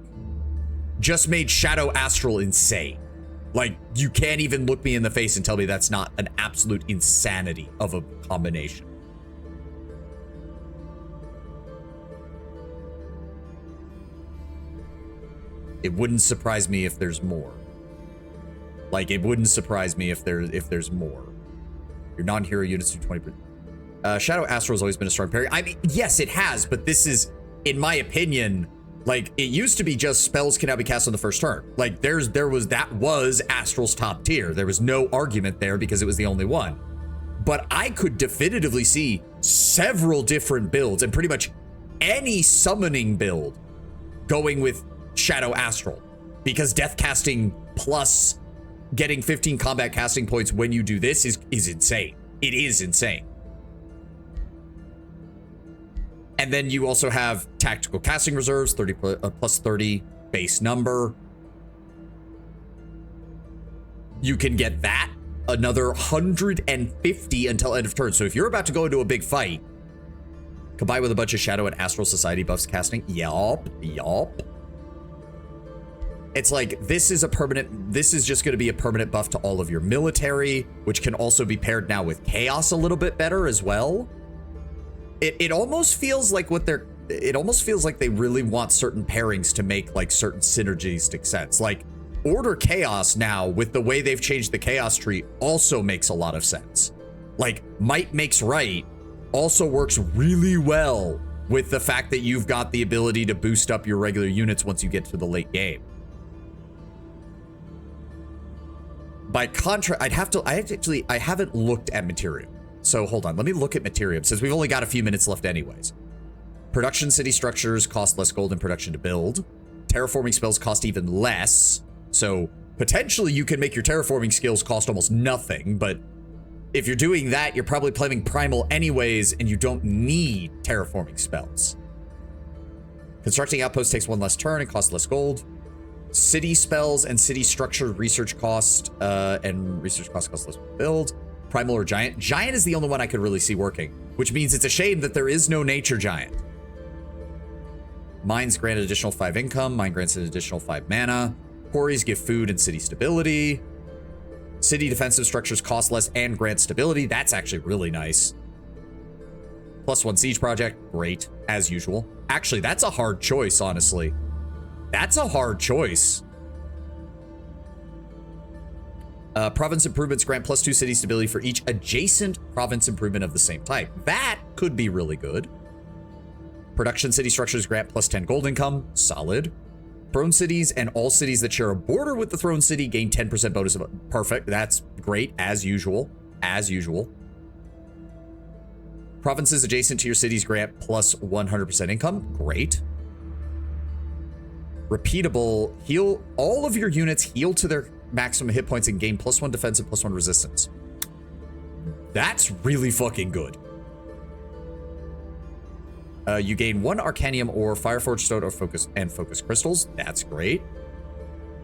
just made Shadow Astral insane. Like, you can't even look me in the face and tell me that's not an absolute insanity of a combination. It wouldn't surprise me if there's more. Like, it wouldn't surprise me if there's more. Your non-hero units do 20%. Shadow Astral has always been a strong parry. I mean, yes, it has, but this is, in my opinion, like, it used to be just spells can now be cast on the first turn. Like, that was Astral's top tier. There was no argument there because it was the only one. But I could definitively see several different builds and pretty much any summoning build going with Shadow Astral, because death casting plus getting 15 combat casting points when you do this is insane. It is insane. And then you also have tactical casting reserves, 30 plus 30 base number. You can get that, another 150 until end of turn. So if you're about to go into a big fight, combined with a bunch of Shadow and Astral Society buffs casting, yup. It's like, this is just going to be a permanent buff to all of your military, which can also be paired now with Chaos a little bit better as well. It almost feels like they really want certain pairings to make like certain synergistic sense. Like Order Chaos now, with the way they've changed the Chaos tree, also makes a lot of sense. Like Might Makes Right also works really well with the fact that you've got the ability to boost up your regular units once you get to the late game. By contrast, I haven't looked at Materium. So hold on, let me look at Materium, since we've only got a few minutes left anyways. Production city structures cost less gold in production to build. Terraforming spells cost even less. So potentially you can make your terraforming skills cost almost nothing, but if you're doing that, you're probably playing Primal anyways, and you don't need terraforming spells. Constructing outposts takes one less turn and costs less gold. City spells and city structure research cost, and research cost less to build. Primal or Giant. Giant is the only one I could really see working, which means it's a shame that there is no Nature Giant. Mines grant additional 5 income. Mine grants an additional 5 mana. Quarries give food and city stability. City defensive structures cost less and grant stability. That's actually really nice. +1 siege project. Great, as usual. Actually, that's a hard choice, honestly. That's a hard choice. Province improvements grant +2 city stability for each adjacent province improvement of the same type. That could be really good. Production city structures grant +10 gold income. Solid. Throne cities and all cities that share a border with the throne city gain 10% bonus. Perfect. That's great, as usual. As usual. Provinces adjacent to your cities grant +100% income. Great. Repeatable. Heal. All of your units heal to their maximum hit points and gain +1 defensive, +1 resistance. That's really fucking good. You gain 1 Arcanium ore, Fireforged Stone, or focus crystals. That's great.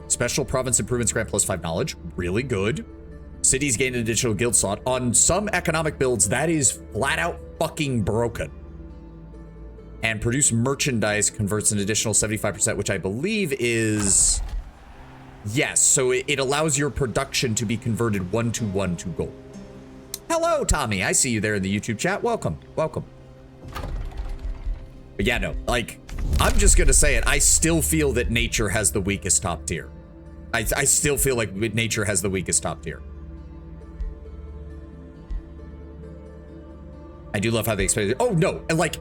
Special province improvements grant +5 knowledge. Really good. Cities gain an additional guild slot. On some economic builds, that is flat out fucking broken. And produce merchandise converts an additional 75%, which I believe is... Yes, so it allows your production to be converted 1-to-1 to gold. Hello, Tommy. I see you there in the YouTube chat. Welcome. Welcome. But yeah, no, like, I'm just going to say it. I still feel that nature has the weakest top tier. I still feel like nature has the weakest top tier. I do love how they explain it. Oh, no. And like,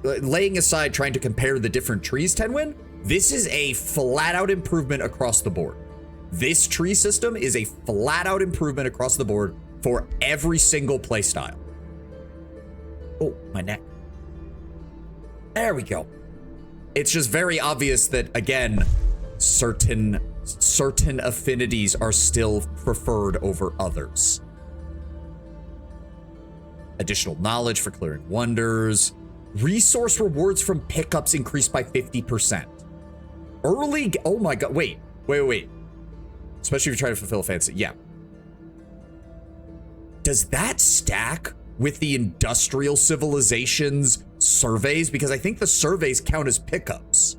laying aside trying to compare the different trees, Tenwin, this is a flat-out improvement across the board. This tree system is a flat-out improvement across the board for every single playstyle. Oh, my neck. There we go. It's just very obvious that, again, certain affinities are still preferred over others. Additional knowledge for clearing wonders. Resource rewards from pickups increased by 50%. Early, oh my god, wait. Especially if you're trying to fulfill a fantasy, yeah. Does that stack with the industrial civilizations surveys? Because I think the surveys count as pickups.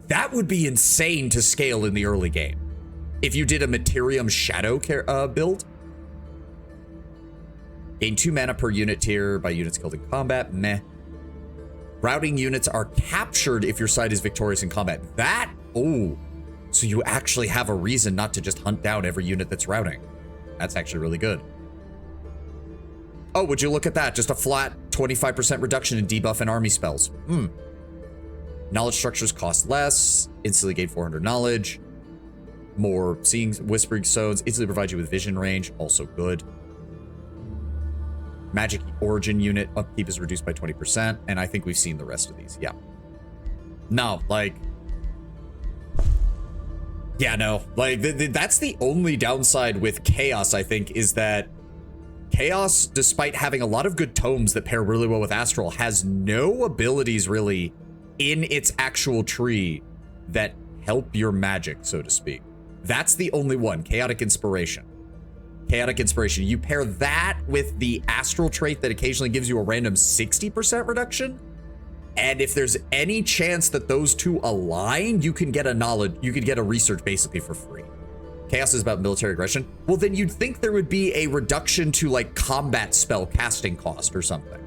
That would be insane to scale in the early game. If you did a Materium Shadow build. Gain 2 mana per unit tier by units killed in combat. Meh. Routing units are captured if your side is victorious in combat. That, oh, so you actually have a reason not to just hunt down every unit that's routing. That's actually really good. Oh, would you look at that? Just a flat 25% reduction in debuff and army spells. Knowledge structures cost less. Instantly gain 400 knowledge. More seeing whispering stones. Instantly provide you with vision range. Also good. Magic origin unit upkeep is reduced by 20%, and I think we've seen the rest of these. Yeah. No, like... Yeah, no. Like, that's the only downside with Chaos, I think, is that Chaos, despite having a lot of good tomes that pair really well with Astral, has no abilities really in its actual tree that help your magic, so to speak. That's the only one, Chaotic Inspiration. Chaotic Inspiration. You pair that with the Astral trait that occasionally gives you a random 60% reduction. And if there's any chance that those two align, you can get a knowledge, you could get a research basically for free. Chaos is about military aggression. Well, then you'd think there would be a reduction to like combat spell casting cost or something.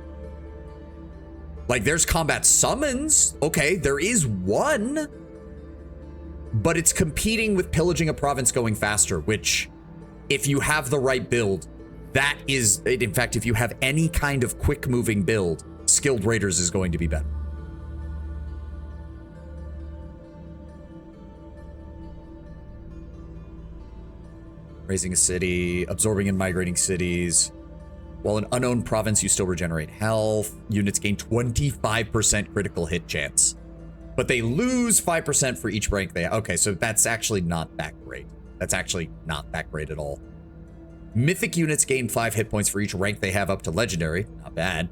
Like there's combat summons. Okay, there is one. But it's competing with pillaging a province going faster, which if you have the right build, that is, in fact, if you have any kind of quick moving build, Skilled Raiders is going to be better. Raising a city, absorbing and migrating cities. While in unowned province, you still regenerate health. Units gain 25% critical hit chance. But they lose 5% for each rank they have. Okay, so that's actually not that great. That's actually not that great at all. Mythic units gain 5 hit points for each rank they have up to legendary. Not bad.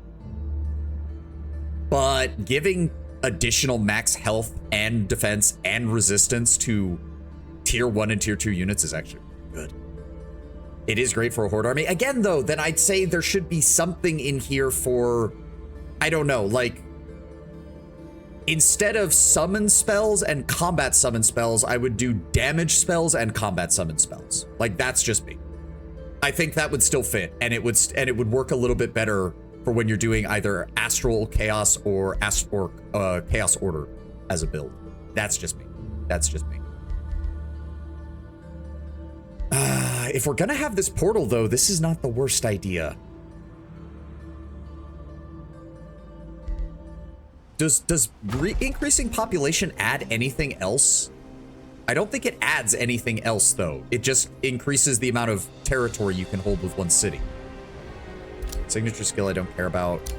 But giving additional max health and defense and resistance to tier 1 and tier 2 units is actually good. It is great for a horde army. Again, though, then I'd say there should be something in here for, I don't know, like, instead of summon spells and combat summon spells, I would do damage spells and combat summon spells. Like, that's just me. I think that would still fit, and it would work a little bit better for when you're doing either Astral Chaos or Chaos Order as a build. That's just me. That's just me. If we're gonna have this portal, though, this is not the worst idea. Does increasing population add anything else? I don't think it adds anything else, though. It just increases the amount of territory you can hold with one city. Signature skill I don't care about.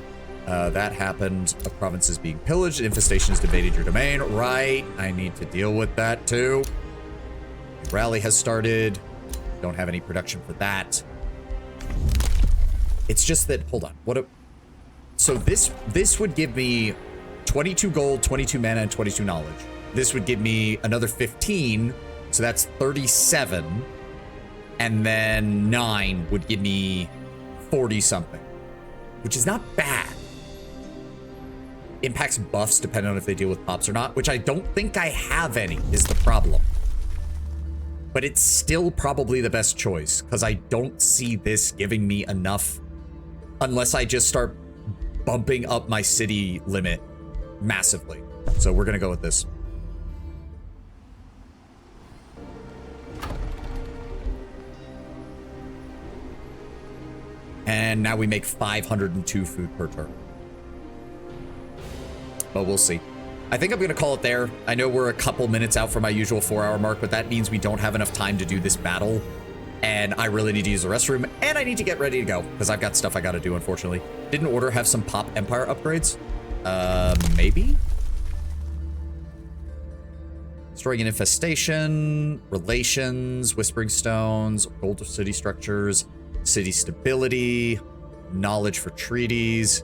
That happened. A province is being pillaged. Infestation has invaded your domain. Right. I need to deal with that, too. Rally has started. Don't have any production for that. It's just that, hold on. So this would give me 22 gold, 22 mana, and 22 knowledge. This would give me another 15, so that's 37. And then 9 would give me 40 something, which is not bad. Impacts buffs depending on if they deal with pops or not, which I don't think I have any is the problem. But it's still probably the best choice, because I don't see this giving me enough unless I just start bumping up my city limit massively. So we're going to go with this. And now we make 502 food per turn. But we'll see. I think I'm going to call it there. I know we're a couple minutes out from my usual 4-hour mark, but that means we don't have enough time to do this battle. And I really need to use the restroom, and I need to get ready to go, because I've got stuff I got to do, unfortunately. Didn't Order have some Pop Empire upgrades? Maybe? Destroying an infestation, relations, whispering stones, gold city structures, city stability, knowledge for treaties,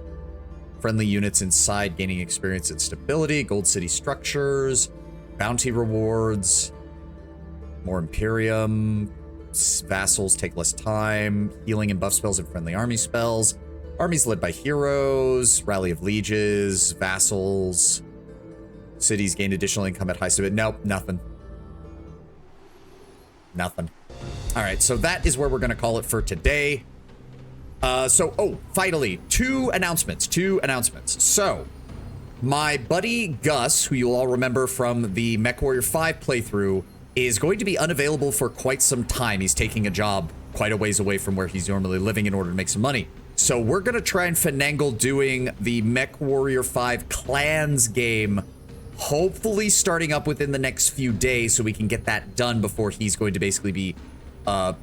friendly units inside gaining experience and stability, gold city structures, bounty rewards, more Imperium, vassals take less time, healing and buff spells and friendly army spells, armies led by heroes, rally of lieges, vassals, cities gain additional income at high stability. Nope, nothing. Nothing. All right, so that is where we're going to call it for today. Finally, two announcements. So, my buddy Gus, who you'll all remember from the MechWarrior 5 playthrough, is going to be unavailable for quite some time. He's taking a job quite a ways away from where he's normally living in order to make some money. So we're going to try and finagle doing the MechWarrior 5 Clans game, hopefully starting up within the next few days so we can get that done before he's going to basically be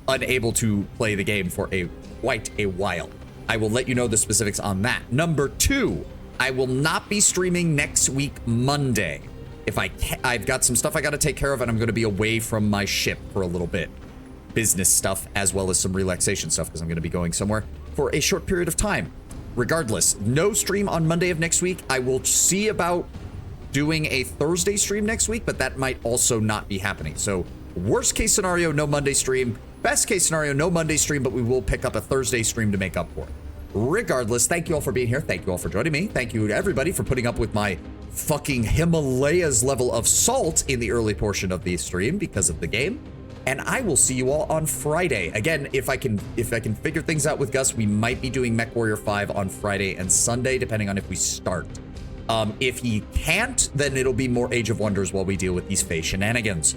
unable to play the game for quite a while. I will let you know the specifics on that. Number 2, I will not be streaming next week Monday. I've got some stuff I got to take care of, and I'm going to be away from my ship for a little bit. Business stuff as well as some relaxation stuff because I'm going to be going somewhere. for a short period of time. Regardless, no stream on Monday of next week. I will see about doing a Thursday stream next week, but that might also not be happening. So worst case scenario, no Monday stream. Best case scenario, no Monday stream, but we will pick up a Thursday stream to make up for it. Regardless, thank you all for being here. Thank you all for joining me. Thank you to everybody for putting up with my fucking Himalayas level of salt in the early portion of the stream because of the game. And I will see you all on Friday. Again, if I can figure things out with Gus, we might be doing MechWarrior 5 on Friday and Sunday, depending on if we start. If he can't, then it'll be more Age of Wonders while we deal with these Fae shenanigans.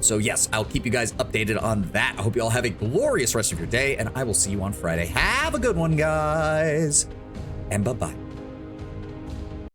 So yes, I'll keep you guys updated on that. I hope you all have a glorious rest of your day, and I will see you on Friday. Have a good one, guys. And bye-bye.